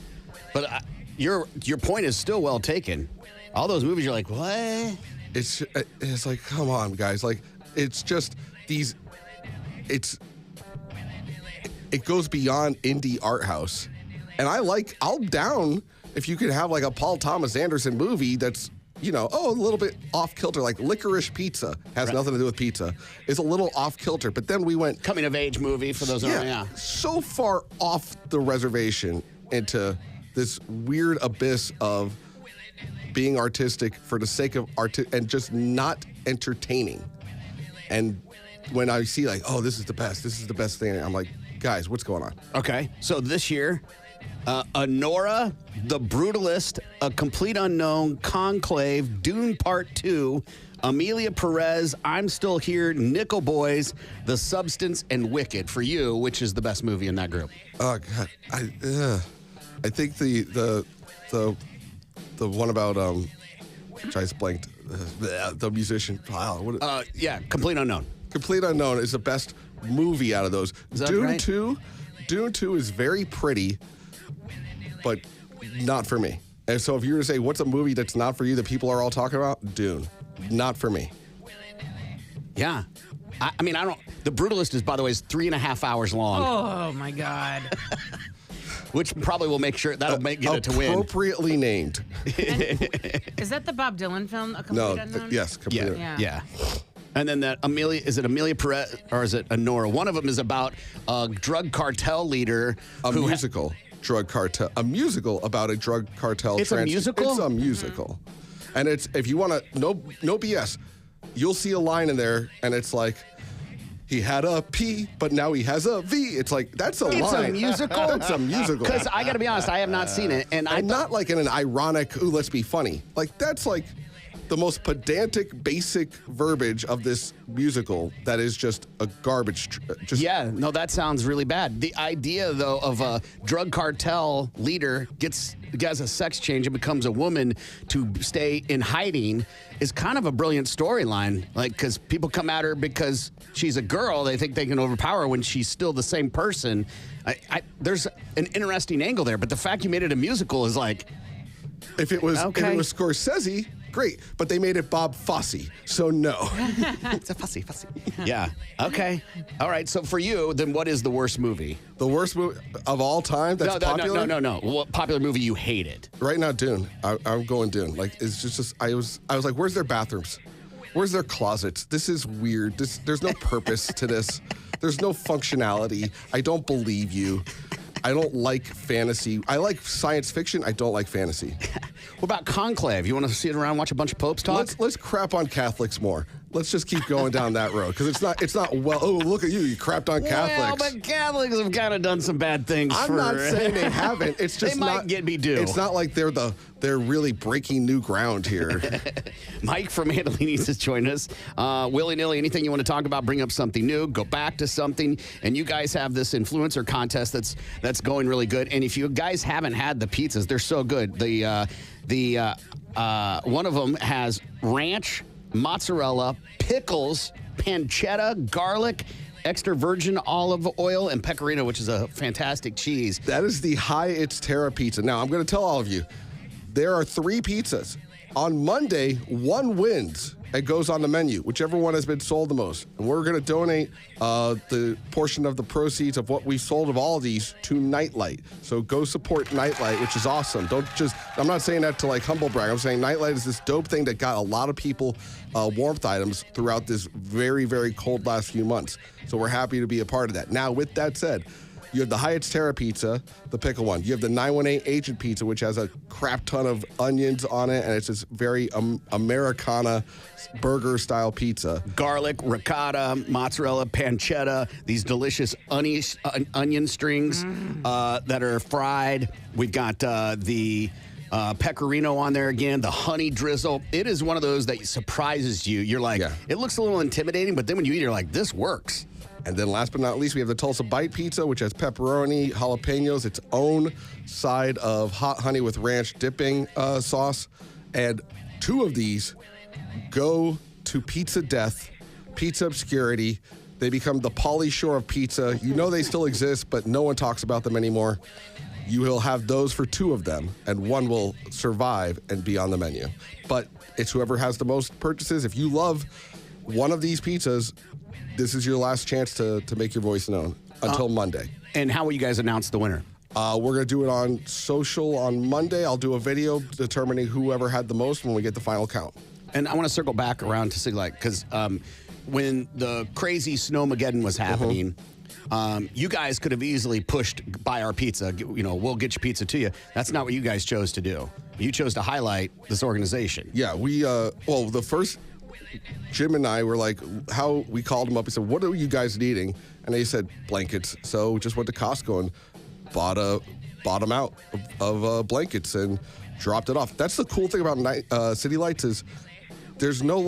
your point is still well taken. All those movies, you're like, what? It's like, come on, guys. Like, it's just these. It goes beyond indie art house, and I'll down if you could have like a Paul Thomas Anderson movie that's, you know, a little bit off kilter, like Licorice Pizza has nothing to do with pizza. It's a little off kilter, but then we went coming of age movie for those. So far off the reservation into this weird abyss of being artistic for the sake of art and just not entertaining. And when I see like, oh, this is the best thing, I'm like, guys, what's going on? Okay, so this year, Anora, The Brutalist, A Complete Unknown, Conclave, Dune Part 2, Amelia Perez, I'm Still Here, Nickel Boys, The Substance, and Wicked. For you, which is the best movie in that group? Oh God, I think the one about which I just blanked, the musician. Wow, Complete Unknown. Complete Unknown is the best movie out of those. Dune right? 2 is very pretty, but not for me. And so if you were to say, what's a movie that's not for you that people are all talking about? Dune. Not for me. Yeah. I mean, The Brutalist is, by the way, is 3.5 hours long. Oh, my God. Which probably will make sure, that'll get it to win. Appropriately named. Is that the Bob Dylan film, A Complete Unknown? Yes, Complete. Yeah. And then that is it Amelia Perez or is it Anora? One of them is about a drug cartel leader. A musical drug cartel. A musical about a drug cartel. It's a musical? It's a musical. Mm-hmm. And it's, if you want to, no BS, you'll see a line in there and it's like, he had a P, but now he has a V. It's like, that's a line. It's a musical? That's a musical. Because I got to be honest, I have not seen it. And I'm not like in an ironic, ooh, let's be funny. Like, that's like the most pedantic, basic verbiage of this musical that is just a garbage. That sounds really bad. The idea, though, of a drug cartel leader gets a sex change and becomes a woman to stay in hiding is kind of a brilliant storyline. Like, because people come at her because she's a girl, they think they can overpower her when she's still the same person. There's an interesting angle there, but the fact you made it a musical is like, if it was Scorsese, great, but they made it Bob Fosse, so no. It's a Fosse. Yeah. Okay. All right. So for you, then what is the worst movie? The worst movie of all time that's popular? No. What popular movie you hated? Right now, Dune. I'm going Dune. Like, it's just I was like, where's their bathrooms? Where's their closets? This is weird. There's no purpose to this. There's no functionality. I don't believe you. I don't like fantasy. I like science fiction. I don't like fantasy. What about Conclave? You want to sit around and watch a bunch of popes talk? Let's crap on Catholics more. let's just keep going down that road because it's not well. Oh, look at you! You crapped on Catholics. Well, but Catholics have kind of done some bad things. I'm not saying they haven't. It's just they might get me due. It's not like they're really breaking new ground here. Mike from Andolini's has joined us. Willy-nilly, anything you want to talk about, bring up something new, go back to something. And you guys have this influencer contest that's going really good. And if you guys haven't had the pizzas, they're so good. The one of them has ranch, mozzarella, pickles, pancetta, garlic, extra virgin olive oil, and pecorino, which is a fantastic cheese. That is the High It's Terra pizza. Now, I'm going to tell all of you, there are 3 pizzas. On Monday, one wins and goes on the menu, whichever one has been sold the most. And we're going to donate the portion of the proceeds of what we sold of all of these to Nightlight. So go support Nightlight, which is awesome. I'm not saying that to like humble brag. I'm saying Nightlight is this dope thing that got a lot of people warmth items throughout this very, very cold last few months. So we're happy to be a part of that. Now, with that said, you have the High It's Terra pizza, the pickle one. You have the 918 Agent pizza, which has a crap ton of onions on it, and it's this very Americana burger-style pizza. Garlic, ricotta, mozzarella, pancetta, these delicious onion strings that are fried. We've got the pecorino on there again, the honey drizzle. It is one of those that surprises you. You're like, It looks a little intimidating, but then when you eat it, you're like, this works. And then last but not least, we have the Tulsa Bite Pizza, which has pepperoni, jalapenos, its own side of hot honey with ranch dipping sauce. And 2 of these go to Pizza Death, Pizza Obscurity. They become the Pauly Shore of pizza. You know they still exist, but no one talks about them anymore. You will have those for 2 of them, and 1 will survive and be on the menu. But it's whoever has the most purchases. If you love one of these pizzas, this is your last chance to make your voice known until Monday. And how will you guys announce the winner? We're going to do it on social on Monday. I'll do a video determining whoever had the most when we get the final count. And I want to circle back around to City Light because when the crazy Snowmageddon was happening, you guys could have easily pushed buy our pizza. We'll get your pizza to you. That's not what you guys chose to do. You chose to highlight this organization. Yeah, the first Jim and I were like, we called them up and said, what are you guys needing? And they said blankets. So we just went to Costco and bought a bottom out of blankets and dropped it off. That's the cool thing about City Lights is there's no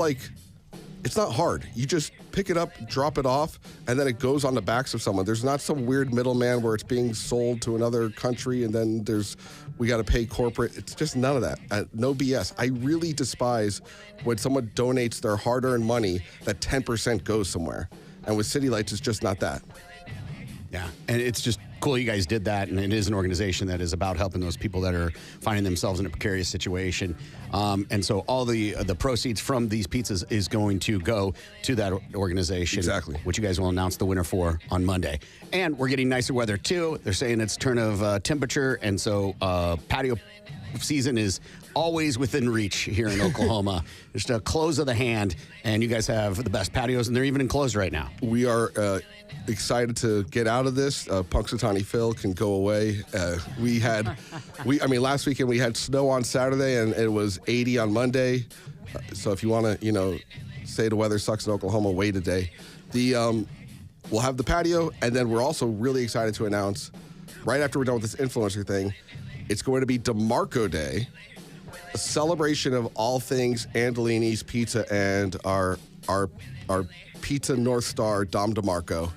it's not hard. You just pick it up, drop it off, and then it goes on the backs of someone. There's not some weird middleman where it's being sold to another country and then we got to pay corporate. It's just none of that. No BS. I really despise when someone donates their hard-earned money that 10% goes somewhere. And with City Lights, it's just not that. Yeah, and it's just cool you guys did that, and it is an organization that is about helping those people that are finding themselves in a precarious situation. And so all the proceeds from these pizzas is going to go to that organization. Exactly. Which you guys will announce the winner for on Monday. And we're getting nicer weather, too. They're saying it's turn of temperature, and so patio season is always within reach here in Oklahoma. Just a close of the hand, and you guys have the best patios, and they're even enclosed right now. We are excited to get out of this. Punxsutawney Phil can go away. Last weekend we had snow on Saturday, and it was 80 on Monday. So if you want to, say the weather sucks in Oklahoma, wait a day. We'll have the patio, and then we're also really excited to announce, right after we're done with this influencer thing, it's going to be DeMarco Day, a celebration of all things Andolini's Pizza and our Pizza North Star, Dom DeMarco,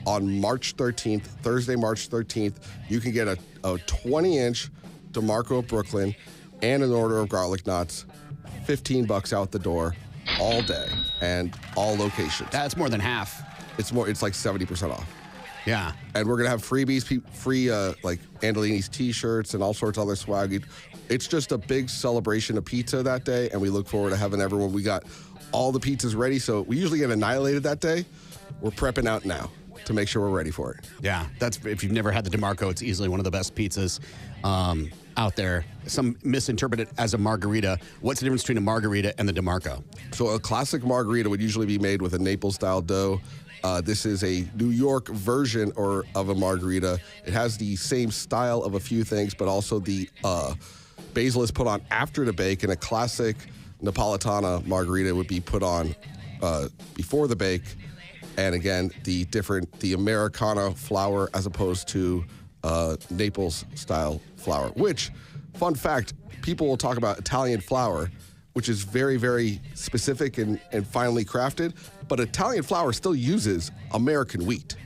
on March 13th, Thursday, March 13th. You can get a 20-inch DeMarco of Brooklyn and an order of garlic knots, $15 out the door, all day, and all locations. That's more than half. It's like 70% off. Yeah. And we're going to have freebies, free Andolini's T-shirts and all sorts of other swag. It's just a big celebration of pizza that day, and we look forward to having everyone. We got all the pizzas ready, so we usually get annihilated that day. We're prepping out now to make sure we're ready for it. Yeah, if you've never had the DeMarco, it's easily one of the best pizzas out there. Some misinterpret it as a margarita. What's the difference between a margarita and the DeMarco? So a classic margarita would usually be made with a Naples-style dough. This is a New York version of a margarita. It has the same style of a few things, but also the basil is put on after the bake, and a classic Napolitana margarita would be put on before the bake, and again the Americana flour as opposed to Naples style flour. Which, fun fact, people will talk about Italian flour, which is very, very specific and finely crafted, but Italian flour still uses American wheat.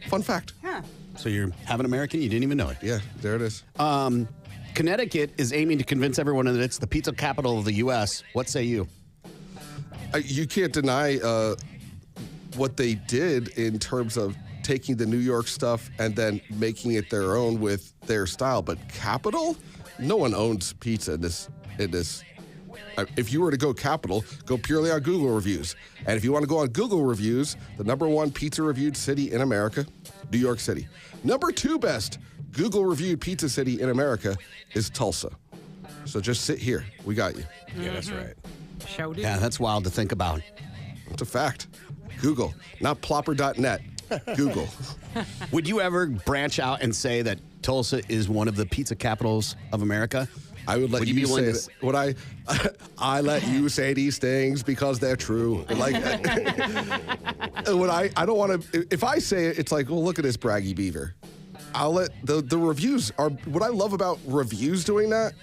Fun fact. Huh. So you're half an American, you didn't even know it. Yeah, there it is. Connecticut is aiming to convince everyone that it's the pizza capital of the U.S. What say you? You can't deny what they did in terms of taking the New York stuff and then making it their own with their style. But capital? No one owns pizza in this. If you were to go capital, go purely on Google reviews. And if you want to go on Google reviews, the #1 pizza reviewed city in America, New York City. #2 best Google reviewed pizza city in America is Tulsa. So just sit here. We got you. Yeah, that's right. Showed it. Yeah, that's wild to think about. It's a fact. Google, not plopper.net. Google. Would you ever branch out and say that Tulsa is one of the pizza capitals of America? I would let you say that. Would I let you say these things because they're true. Like, I don't want to. If I say it, it's like, well, look at this braggy beaver. I'll let the reviews are. What I love about reviews doing that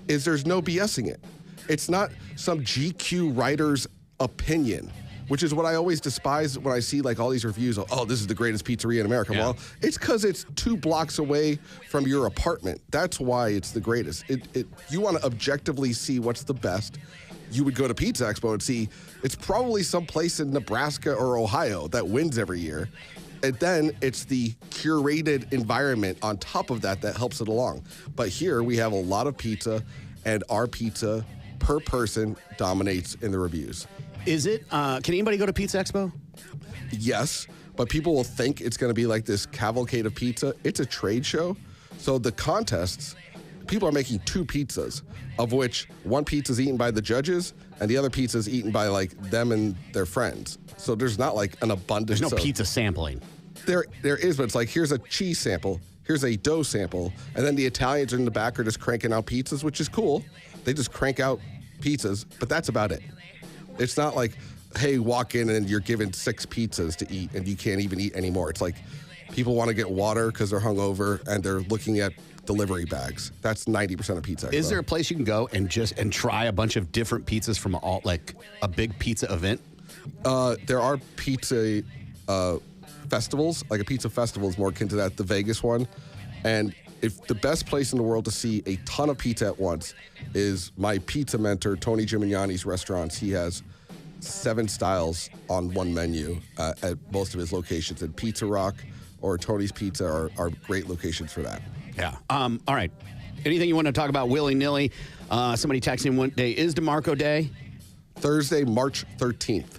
is there's no BSing it. It's not some GQ writer's opinion, which is what I always despise when I see like all these reviews of, oh, this is the greatest pizzeria in America. Yeah. Well, it's because it's 2 blocks away from your apartment. That's why it's the greatest. You want to objectively see what's the best. You would go to Pizza Expo and see it's probably someplace in Nebraska or Ohio that wins every year. And then it's the curated environment on top of that helps it along. But here we have a lot of pizza, and our pizza per person dominates in the reviews. Is it? Can anybody go to Pizza Expo? Yes, but people will think it's going to be like this cavalcade of pizza. It's a trade show. So the contests, people are making 2 pizzas, of which one pizza is eaten by the judges and the other pizza is eaten by like them and their friends. So there's not like an abundance. There's no pizza sampling. There is, but it's like, here's a cheese sample, here's a dough sample, and then the Italians in the back are just cranking out pizzas, which is cool. They just crank out pizzas, but that's about it. It's not like, hey, walk in and you're given 6 pizzas to eat and you can't even eat anymore. It's like people want to get water because they're hungover and they're looking at delivery bags. That's 90% of Pizza Expo. Is there a place you can go and try a bunch of different pizzas from like a big pizza event? There are pizza festivals. Like a pizza festival is more akin to that, the Vegas one. And if the best place in the world to see a ton of pizza at once is my pizza mentor, Tony Gimignani's restaurants. He has 7 styles on one menu at most of his locations. And Pizza Rock or Tony's Pizza are great locations for that. Yeah. All right. Anything you want to talk about willy-nilly? Somebody texting one day, is DeMarco Day? Thursday, March 13th.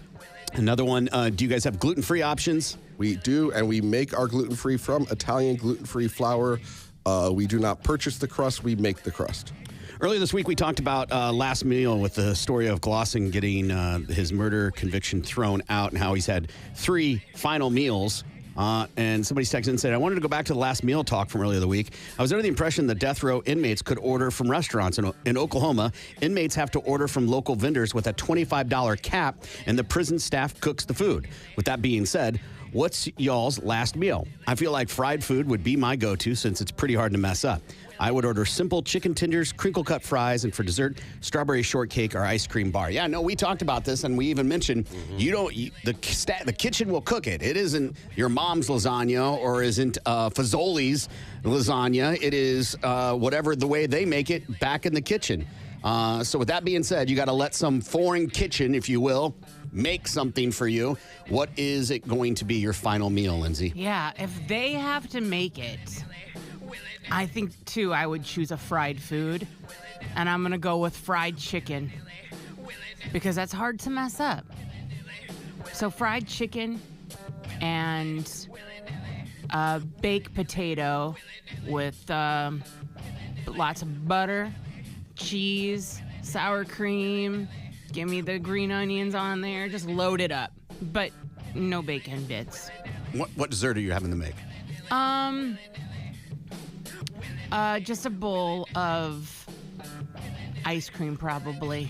Another one, do you guys have gluten-free options? We do, and we make our gluten-free from Italian gluten-free flour. We do not purchase the crust, we make the crust. Earlier this week, we talked about Last Meal with the story of Glosson getting his murder conviction thrown out and how he's had 3 final meals. And somebody texted and said, I wanted to go back to the Last Meal talk from earlier the week. I was under the impression that death row inmates could order from restaurants. In Oklahoma, inmates have to order from local vendors with a $25 cap, and the prison staff cooks the food. With that being said, what's y'all's last meal? I feel like fried food would be my go-to since it's pretty hard to mess up. I would order simple chicken tenders, crinkle-cut fries, and for dessert, strawberry shortcake or ice cream bar. Yeah, no, we talked about this, and we even mentioned the kitchen will cook it. It isn't your mom's lasagna or isn't Fazoli's lasagna. It is whatever the way they make it back in the kitchen. So with that being said, you got to let some foreign kitchen, if you will, make something for you. What is it going to be your final meal, Lindsay? Yeah, if they have to make it, I think, too, I would choose a fried food. And I'm going to go with fried chicken because that's hard to mess up. So fried chicken and a baked potato with lots of butter, cheese, sour cream. Give me the green onions on there. Just load it up. But no bacon bits. What dessert are you having to make? Just a bowl of ice cream, probably.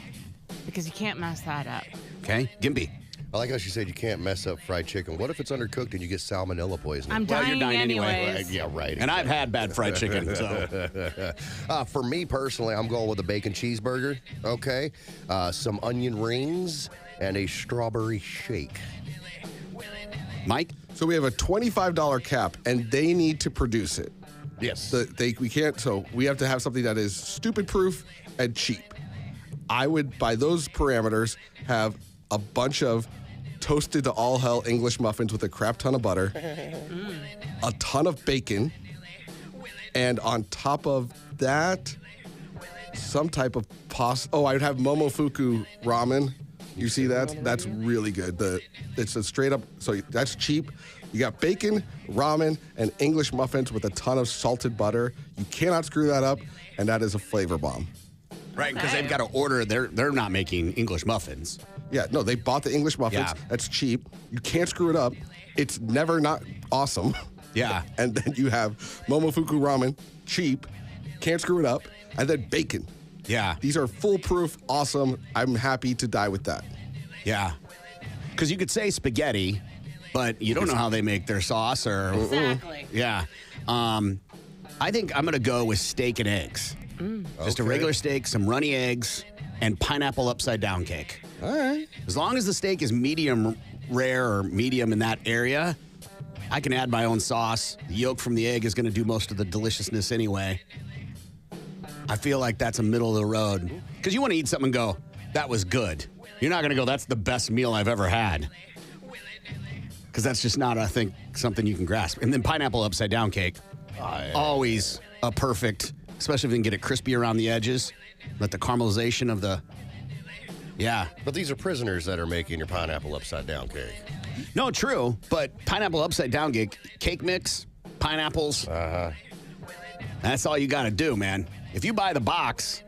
because you can't mess that up. Okay, Gimpy. I like how she said you can't mess up fried chicken. What if it's undercooked and you get salmonella poisoning? I'm dying, you're dying anyway. anyway. Yeah, right. And I've had bad fried chicken, so. For me personally, I'm going with a bacon cheeseburger, okay? Some onion rings and a strawberry shake. Mike? So we have a $25 cap, and they need to produce it. Yes. We can't, so we have to have something that is stupid-proof and cheap. I would, by those parameters, have a bunch of toasted to all hell English muffins with a crap ton of butter, a ton of bacon, and on top of that, some type of pasta. Oh, I would have momofuku ramen. You see that? That's really good. It's a straight up, so that's cheap. You got bacon, ramen, and English muffins with a ton of salted butter. You cannot screw that up, and that is a flavor bomb. Right, because they've got to order. They're not making English muffins. Yeah, no, they bought the English muffins. Yeah. That's cheap. You can't screw it up. It's never not awesome. Yeah. And then you have momofuku ramen, cheap, can't screw it up, and then bacon. Yeah. These are foolproof, awesome. I'm happy to die with that. Yeah. Because you could say spaghetti, but you don't know how they make their sauce or. Exactly. Yeah. I think I'm going to go with steak and eggs. Just a regular steak, some runny eggs, and pineapple upside down cake. All right. As long as the steak is medium rare or medium in that area, I can add my own sauce. The yolk from the egg is going to do most of the deliciousness anyway. I feel like that's a middle of the road. Because you want to eat something and go, that was good. You're not going to go, that's the best meal I've ever had. Because that's just not, I think, something you can grasp. And then pineapple upside down cake, always a perfect, especially if you can get it crispy around the edges. Let the caramelization of the, yeah. But these are prisoners that are making your pineapple upside down cake. No, true. But pineapple upside down cake mix, pineapples. That's all you got to do, man. If you buy the box,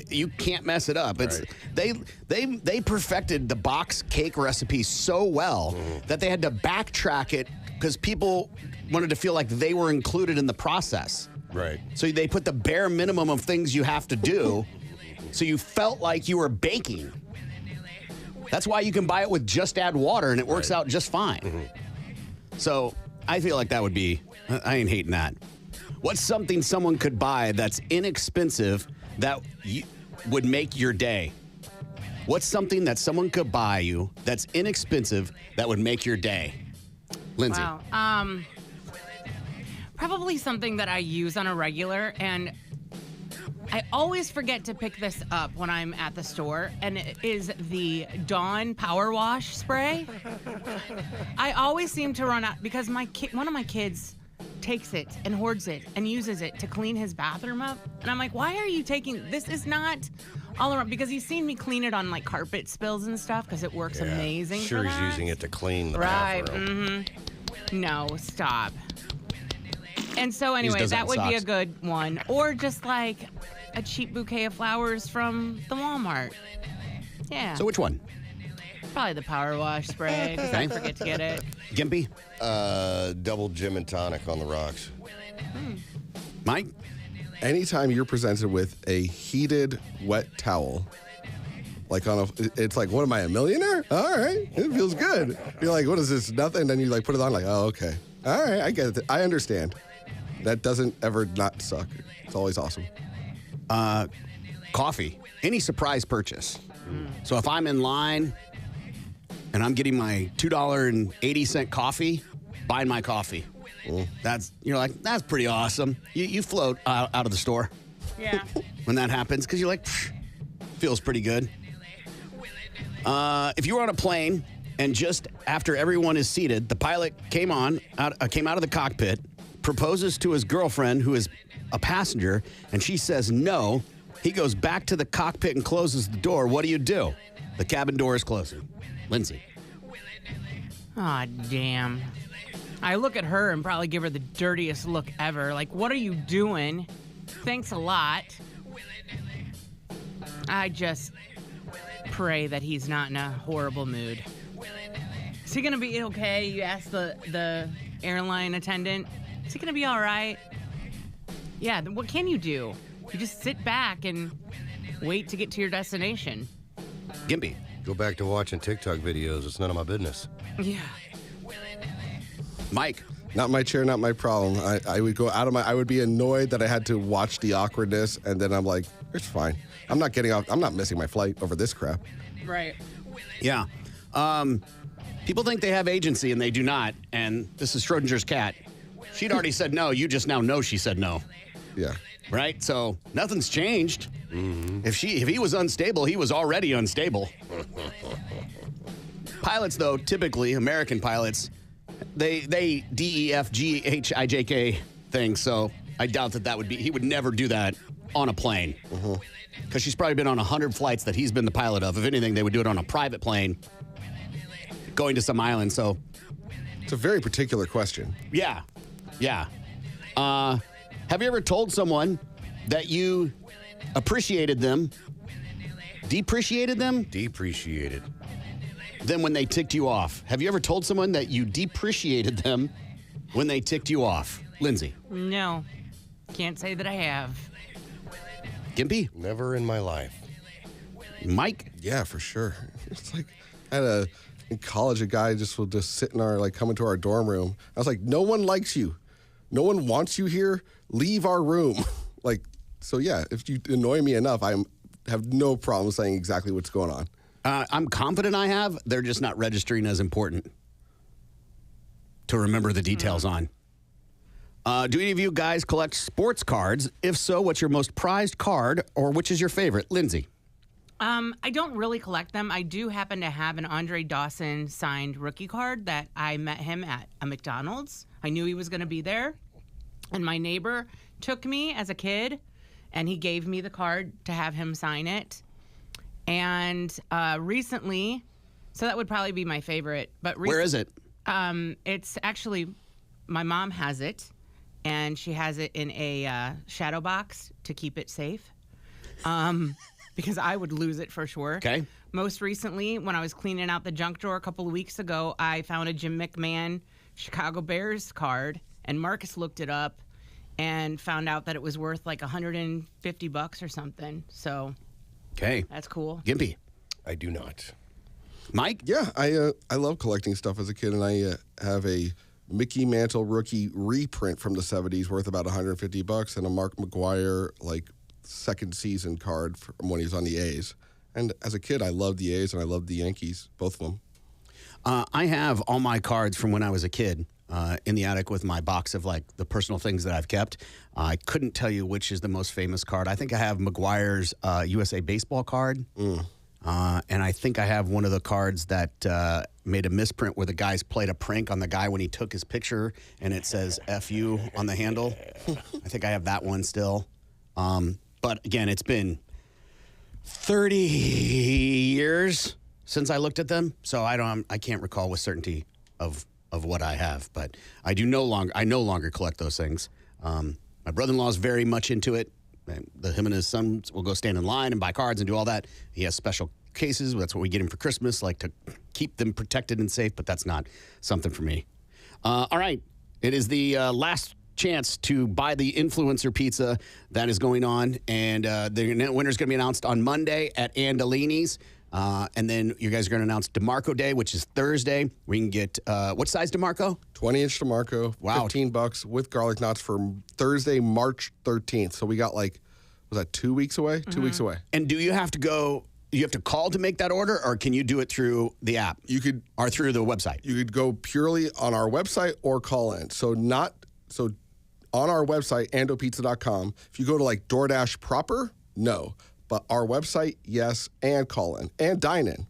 you can't mess it up. It's they perfected the box cake recipe so well that they had to backtrack it because people wanted to feel like they were included in the process. Right. So they put the bare minimum of things you have to do, so you felt like you were baking. That's why you can buy it with just add water, and it works out just fine. So I feel like that would be, I ain't hating that. What's something someone could buy that's inexpensive that would make your day? What's something that someone could buy you that's inexpensive that would make your day? Lindsay. Wow. Probably something that I use on a regular, and I always forget to pick this up when I'm at the store, and it is the Dawn Power Wash Spray. I always seem to run out because one of my kids takes it and hoards it and uses it to clean his bathroom up. And I'm like, why are you taking, this is not all around, because he's seen me clean it on like carpet spills and stuff because it works amazing Sure, for he's that. using it to clean the Right. bathroom. No, stop. And so anyway, that would be a good one. Or just like a cheap bouquet of flowers from the Walmart. Yeah. So which one? Probably the power wash spray because I forget to get it. Gimpy? Double gin and tonic on the rocks. Mike? Anytime you're presented with a heated wet towel, like it's like, what am I, a millionaire? All right, it feels good. You're like, what is this, nothing? And then you like put it on like, oh, okay. All right, I get it. I understand. That doesn't ever not suck. It's always awesome. Coffee. Any surprise purchase. So if I'm in line and I'm getting my $2.80 coffee, buying my coffee. You're like, that's pretty awesome. You float out of the store. Yeah. When that happens, because you're like, feels pretty good. If you were on a plane and just after everyone is seated, the pilot came out of the cockpit, proposes to his girlfriend, who is a passenger, and she says no. He goes back to the cockpit and closes the door. What do? The cabin door is closing. Lindsay. Aw, damn. I look at her and probably give her the dirtiest look ever. Like, what are you doing? Thanks a lot. I just pray that he's not in a horrible mood. Is he gonna be okay? You ask the airline attendant. Is he gonna be all right? Yeah, then what can you do? You just sit back and wait to get to your destination. Gimpy. Go back to watching TikTok videos. It's none of my business. Yeah. Mike. Not my chair, not my problem. I would go out of I would be annoyed that I had to watch the awkwardness, and then I'm like, it's fine. I'm not getting off. I'm not missing my flight over this crap. Right. Yeah. People think they have agency, and they do not. And this is Schrodinger's cat. She'd already said no. You just now know she said no. Yeah. Right? So nothing's changed. If he was unstable, he was already unstable. Pilots, though, typically, American pilots, they DEFGHIJK things, so I doubt that would be, he would never do that on a plane. Because she's probably been on 100 flights that he's been the pilot of. If anything, they would do it on a private plane going to some island, so. It's a very particular question. Yeah. Have you ever told someone that you appreciated them, depreciated them? Depreciated. Then when they ticked you off. Have you ever told someone that you depreciated them when they ticked you off? Lindsay. No. Can't say that I have. Gimpy? Never in my life. Mike? Yeah, for sure. It's like in college, a guy just would just sit in our, come into our dorm room. I was like, no one likes you. No one wants you here. Leave our room. So yeah, if you annoy me enough, I have no problem saying exactly what's going on. I'm confident I have. They're just not registering as important to remember the details on. Do any of you guys collect sports cards? If so, what's your most prized card, or which is your favorite? Lindsay. I don't really collect them. I do happen to have an Andre Dawson signed rookie card that I met him at a McDonald's. I knew he was going to be there. And my neighbor took me as a kid, and he gave me the card to have him sign it. And recently, so that would probably be my favorite. But where is it? It's actually, my mom has it, and she has it in a shadow box to keep it safe. Because I would lose it for sure. Okay. Most recently, when I was cleaning out the junk drawer a couple of weeks ago, I found a Jim McMahon Chicago Bears card, and Marcus looked it up and found out that it was worth like $150 or something. So, okay, that's cool. Gimpy. I do not. Mike? Yeah, I love collecting stuff as a kid, and I have a Mickey Mantle rookie reprint from the 70s worth about $150 and a Mark McGuire second season card from when he was on the A's. And as a kid, I loved the A's and I loved the Yankees, both of them. I have all my cards from when I was a kid in the attic with my box of the personal things that I've kept. I couldn't tell you which is the most famous card. I think I have McGuire's USA Baseball card. And I think I have one of the cards that made a misprint where the guys played a prank on the guy when he took his picture and it says F you on the handle. I think I have that one still. But again, it's been 30 years since I looked at them, so I can't recall with certainty of what I have. But I no longer collect those things. My brother-in-law is very much into it. Him and his son will go stand in line and buy cards and do all that. He has special cases. That's what we get him for Christmas, to keep them protected and safe. But that's not something for me. All right, it is the last chance to buy the influencer pizza that is going on, and the winner's going to be announced on Monday at Andolini's, and then you guys are going to announce DeMarco Day, which is Thursday. We can get what size DeMarco? 20-inch DeMarco. Wow. $15 with garlic knots for Thursday, March 13th. So we got was that 2 weeks away? 2 weeks away. And do you have to go? You have to call to make that order, or can you do it through the app? You could, or through the website. You could go purely on our website or call in. So on our website, andopizza.com, if you go to DoorDash proper, no. But our website, yes, and call in and dine in.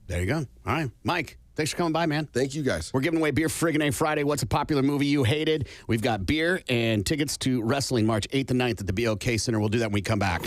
There you go. All right. Mike, thanks for coming by, man. Thank you, guys. We're giving away Beer Friggin' A Friday. What's a popular movie you hated? We've got beer and tickets to wrestling March 8th and 9th at the BOK Center. We'll do that when we come back.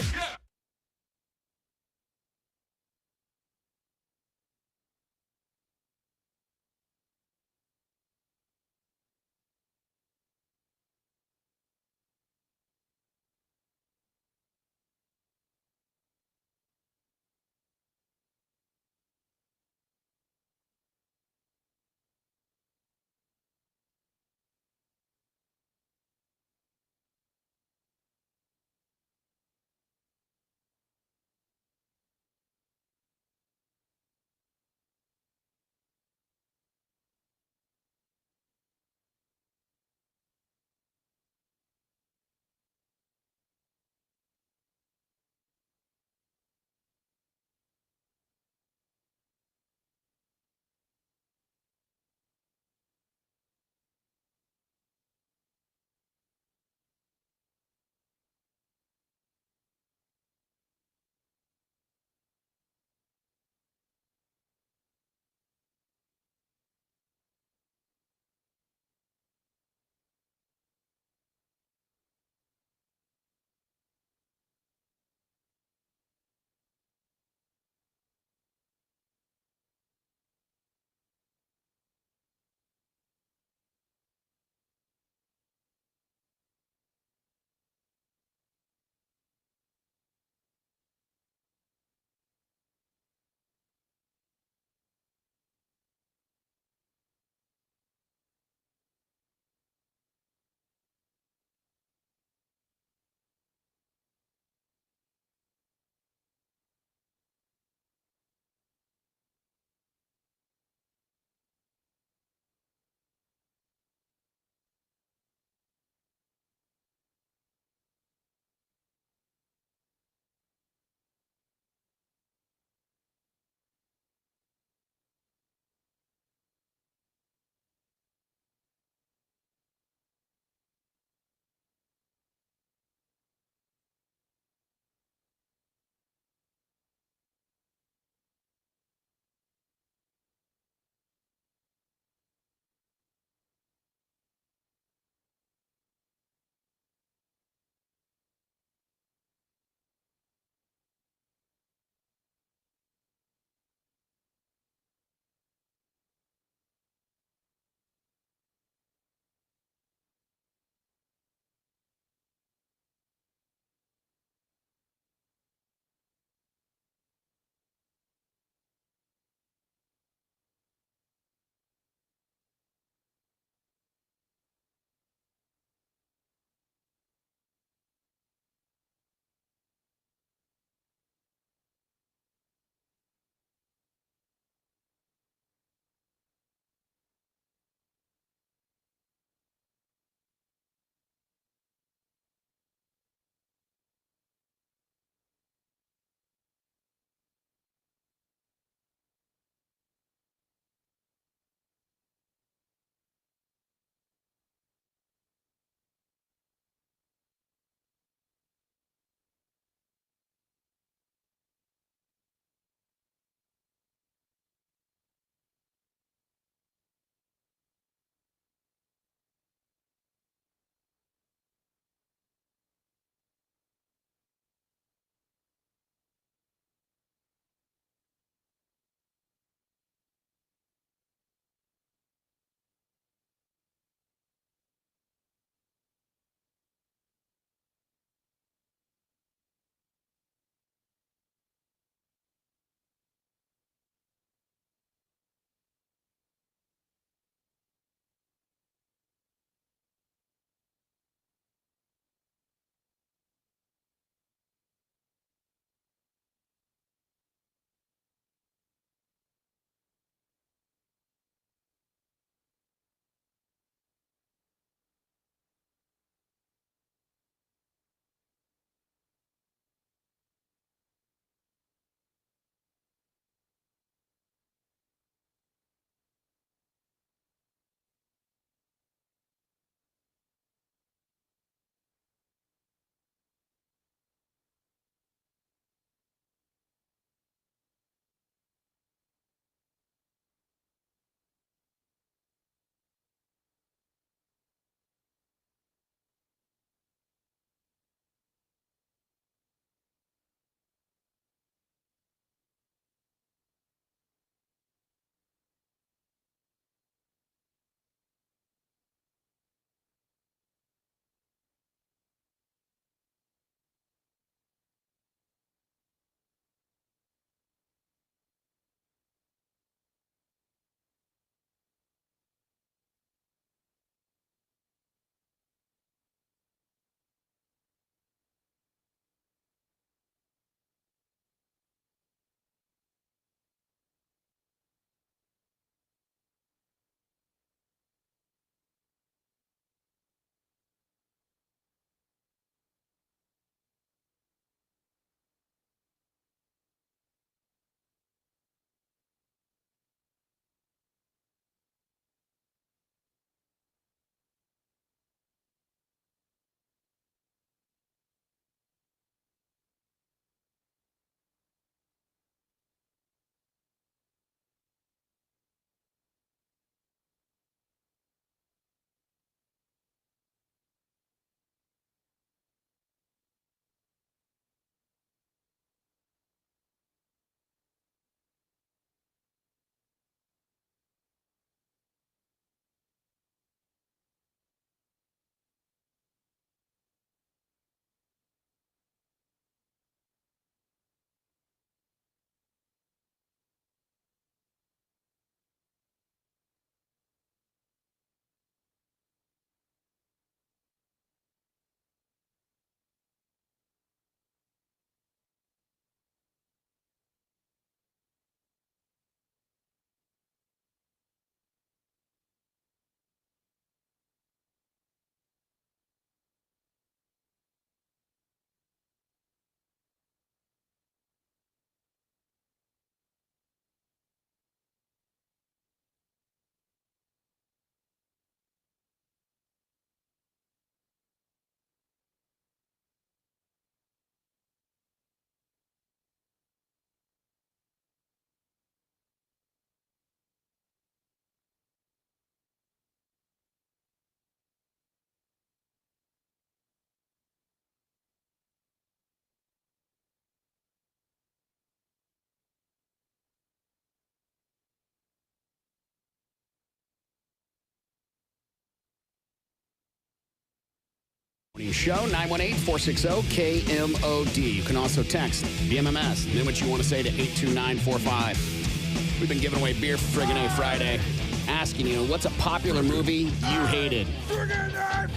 Show 918-460-KMOD. You can also text BMMS, then what you want to say to 82945. We've been giving away beer for Friggin' A Friday, asking you, what's a popular movie you hated? Let's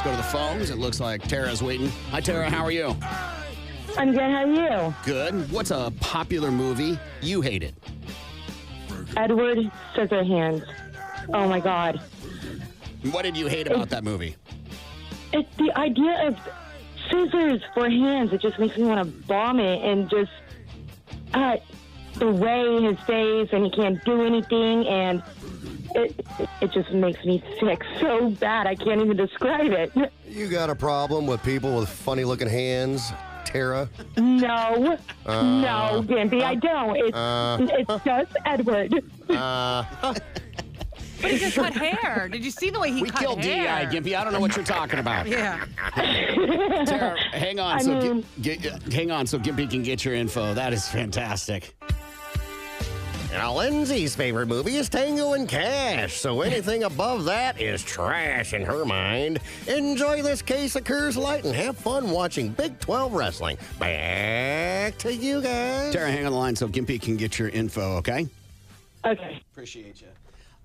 go to the phones. It looks like Tara's waiting. Hi, Tara. How are you? I'm good. How are you? Good. What's a popular movie you hated? Edward Scissorhands. Oh, my God. What did you hate about that movie? It's the idea of scissors for hands. It just makes me want to vomit, and just the way his face, and he can't do anything, and it just makes me sick so bad I can't even describe it. You got a problem with people with funny-looking hands, Tara? No, no, Gimpy, I don't. It's just Edward. But he just cut hair. Did you see the way he cut hair? We killed DEI, Gimpy. I don't know what you're talking about. Yeah. Tara, hang on. Hang on so Gimpy can get your info. That is fantastic. Now, Lindsay's favorite movie is Tango and Cash, so anything above that is trash in her mind. Enjoy this case of Coors Light and have fun watching Big 12 wrestling. Back to you guys. Tara, hang on the line so Gimpy can get your info, okay? Okay. Appreciate you.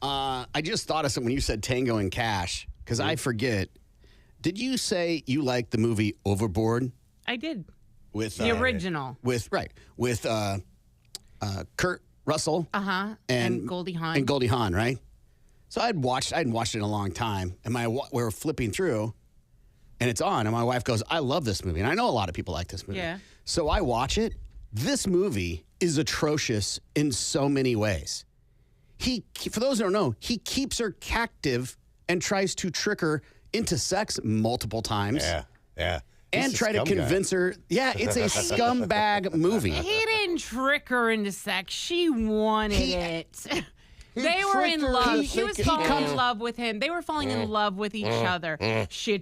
I just thought of something when you said Tango and Cash, because I forget. Did you say you liked the movie Overboard? I did. With the original. With Kurt Russell. And Goldie Hawn. And Goldie Hawn, right? So I hadn't watched it in a long time, and we were flipping through, and it's on, and my wife goes, I love this movie, and I know a lot of people like this movie. Yeah. So I watch it. This movie is atrocious in so many ways. For those who don't know, he keeps her captive and tries to trick her into sex multiple times. Yeah. And try to convince her. Yeah, it's a scumbag movie. He didn't trick her into sex. She wanted it. They were in love. She was falling in love with him. They were falling in love with each other. He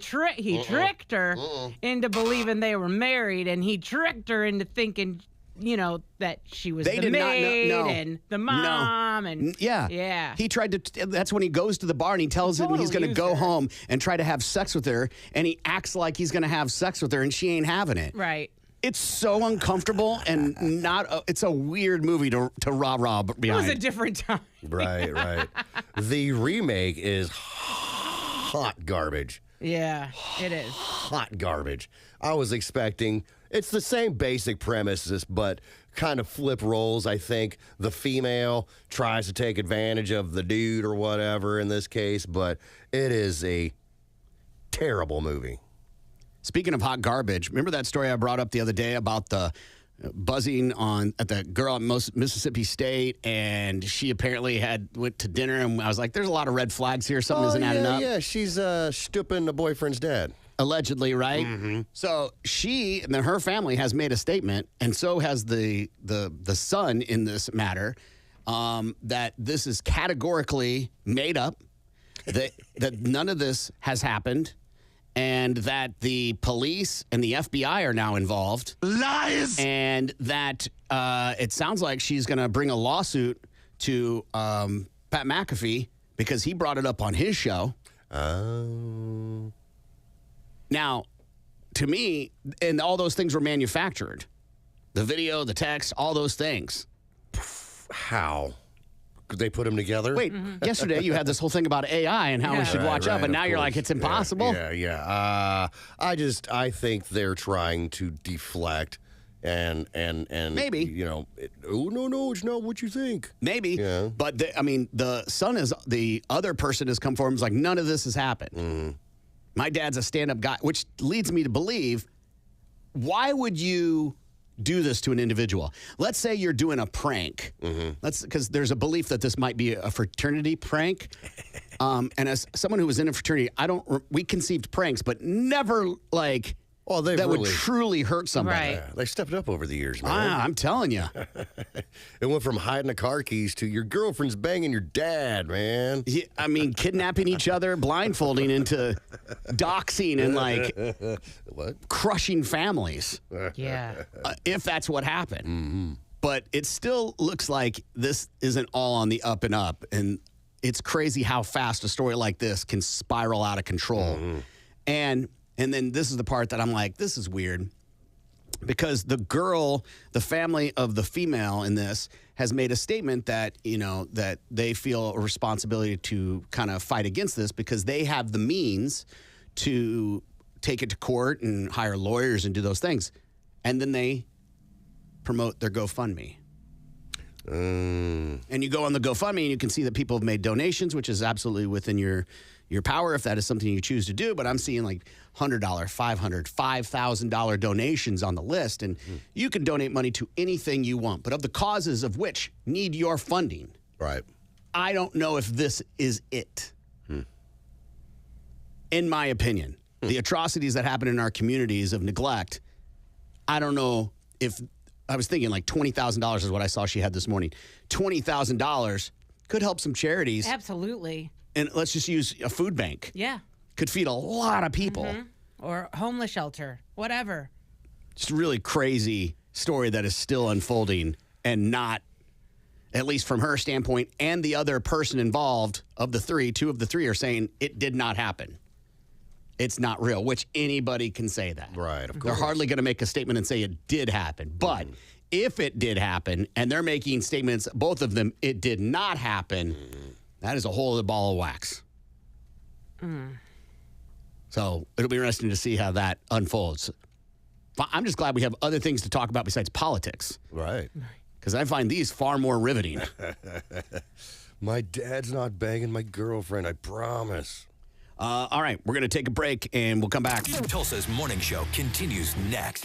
tricked her into believing they were married, and he tricked her into thinking, that she was the maid and the mom. And yeah. He tried to, that's when he goes to the bar and he tells him he's going to go home and try to have sex with her. And he acts like he's going to have sex with her and she ain't having it. Right. It's so uncomfortable and it's a weird movie to rah-rah behind. It was a different time. Right. The remake is hot garbage. Yeah, it is. Hot garbage. I was expecting, it's the same basic premises, but kind of flip roles. I think the female tries to take advantage of the dude or whatever in this case, but it is a terrible movie. Speaking of hot garbage, remember that story I brought up the other day about the buzzing at the girl at Mississippi State, and she apparently went to dinner, and I was like, there's a lot of red flags here. Something isn't adding up. Yeah, she's stooping the boyfriend's dad. Allegedly, right? Mm-hmm. So she and her family has made a statement, and so has the son in this matter, that this is categorically made up, that none of this has happened, and that the police and the FBI are now involved. Lies! And that it sounds like she's going to bring a lawsuit to Pat McAfee because he brought it up on his show. Oh. Now, to me, and all those things were manufactured. The video, the text, all those things. How? Could they put them together? Wait, yesterday you had this whole thing about AI and how we should watch up, and now you're like, it's impossible? Yeah. I think they're trying to deflect and maybe. No, it's not what you think. Maybe. Yeah. But, the son the other person has come forward and is like, none of this has happened. Mm. My dad's a stand-up guy, which leads me to believe, why would you do this to an individual? Let's say you're doing a prank. Because there's a belief that this might be a fraternity prank. And as someone who was in a fraternity, we conceived pranks, but never that would truly hurt somebody. Right. Yeah, they stepped up over the years, man. I'm telling you. It went from hiding the car keys to your girlfriend's banging your dad, man. Yeah, I mean, kidnapping each other, blindfolding into doxing and what? Crushing families. Yeah. If that's what happened. Mm-hmm. But it still looks like this isn't all on the up and up. And it's crazy how fast a story like this can spiral out of control. And then this is the part that I'm like, this is weird. Because the girl, the family of the female in this has made a statement that, that they feel a responsibility to kind of fight against this because they have the means to take it to court and hire lawyers and do those things. And then they promote their GoFundMe. And you go on the GoFundMe and you can see that people have made donations, which is absolutely within your power if that is something you choose to do. But I'm seeing like $100, $500, $5,000 donations on the list. And you can donate money to anything you want, but of the causes of which need your funding. Right. I don't know if this is it. In my opinion, the atrocities that happen in our communities of neglect, I don't know if I was thinking like $20,000 is what I saw she had this morning. $20,000 could help some charities. Absolutely. And let's just use a food bank. Yeah. Could feed a lot of people. Or homeless shelter, whatever. Just a really crazy story that is still unfolding and not, at least from her standpoint and the other person involved of the three, two of the three are saying it did not happen. It's not real, which anybody can say that. Right, of course. They're hardly going to make a statement and say it did happen. But if it did happen and they're making statements, both of them, it did not happen, that is a whole other ball of wax. So it'll be interesting to see how that unfolds. I'm just glad we have other things to talk about besides politics. Right. Because I find these far more riveting. My dad's not banging my girlfriend, I promise. All right, we're going to take a break and we'll come back. Tulsa's morning show continues next.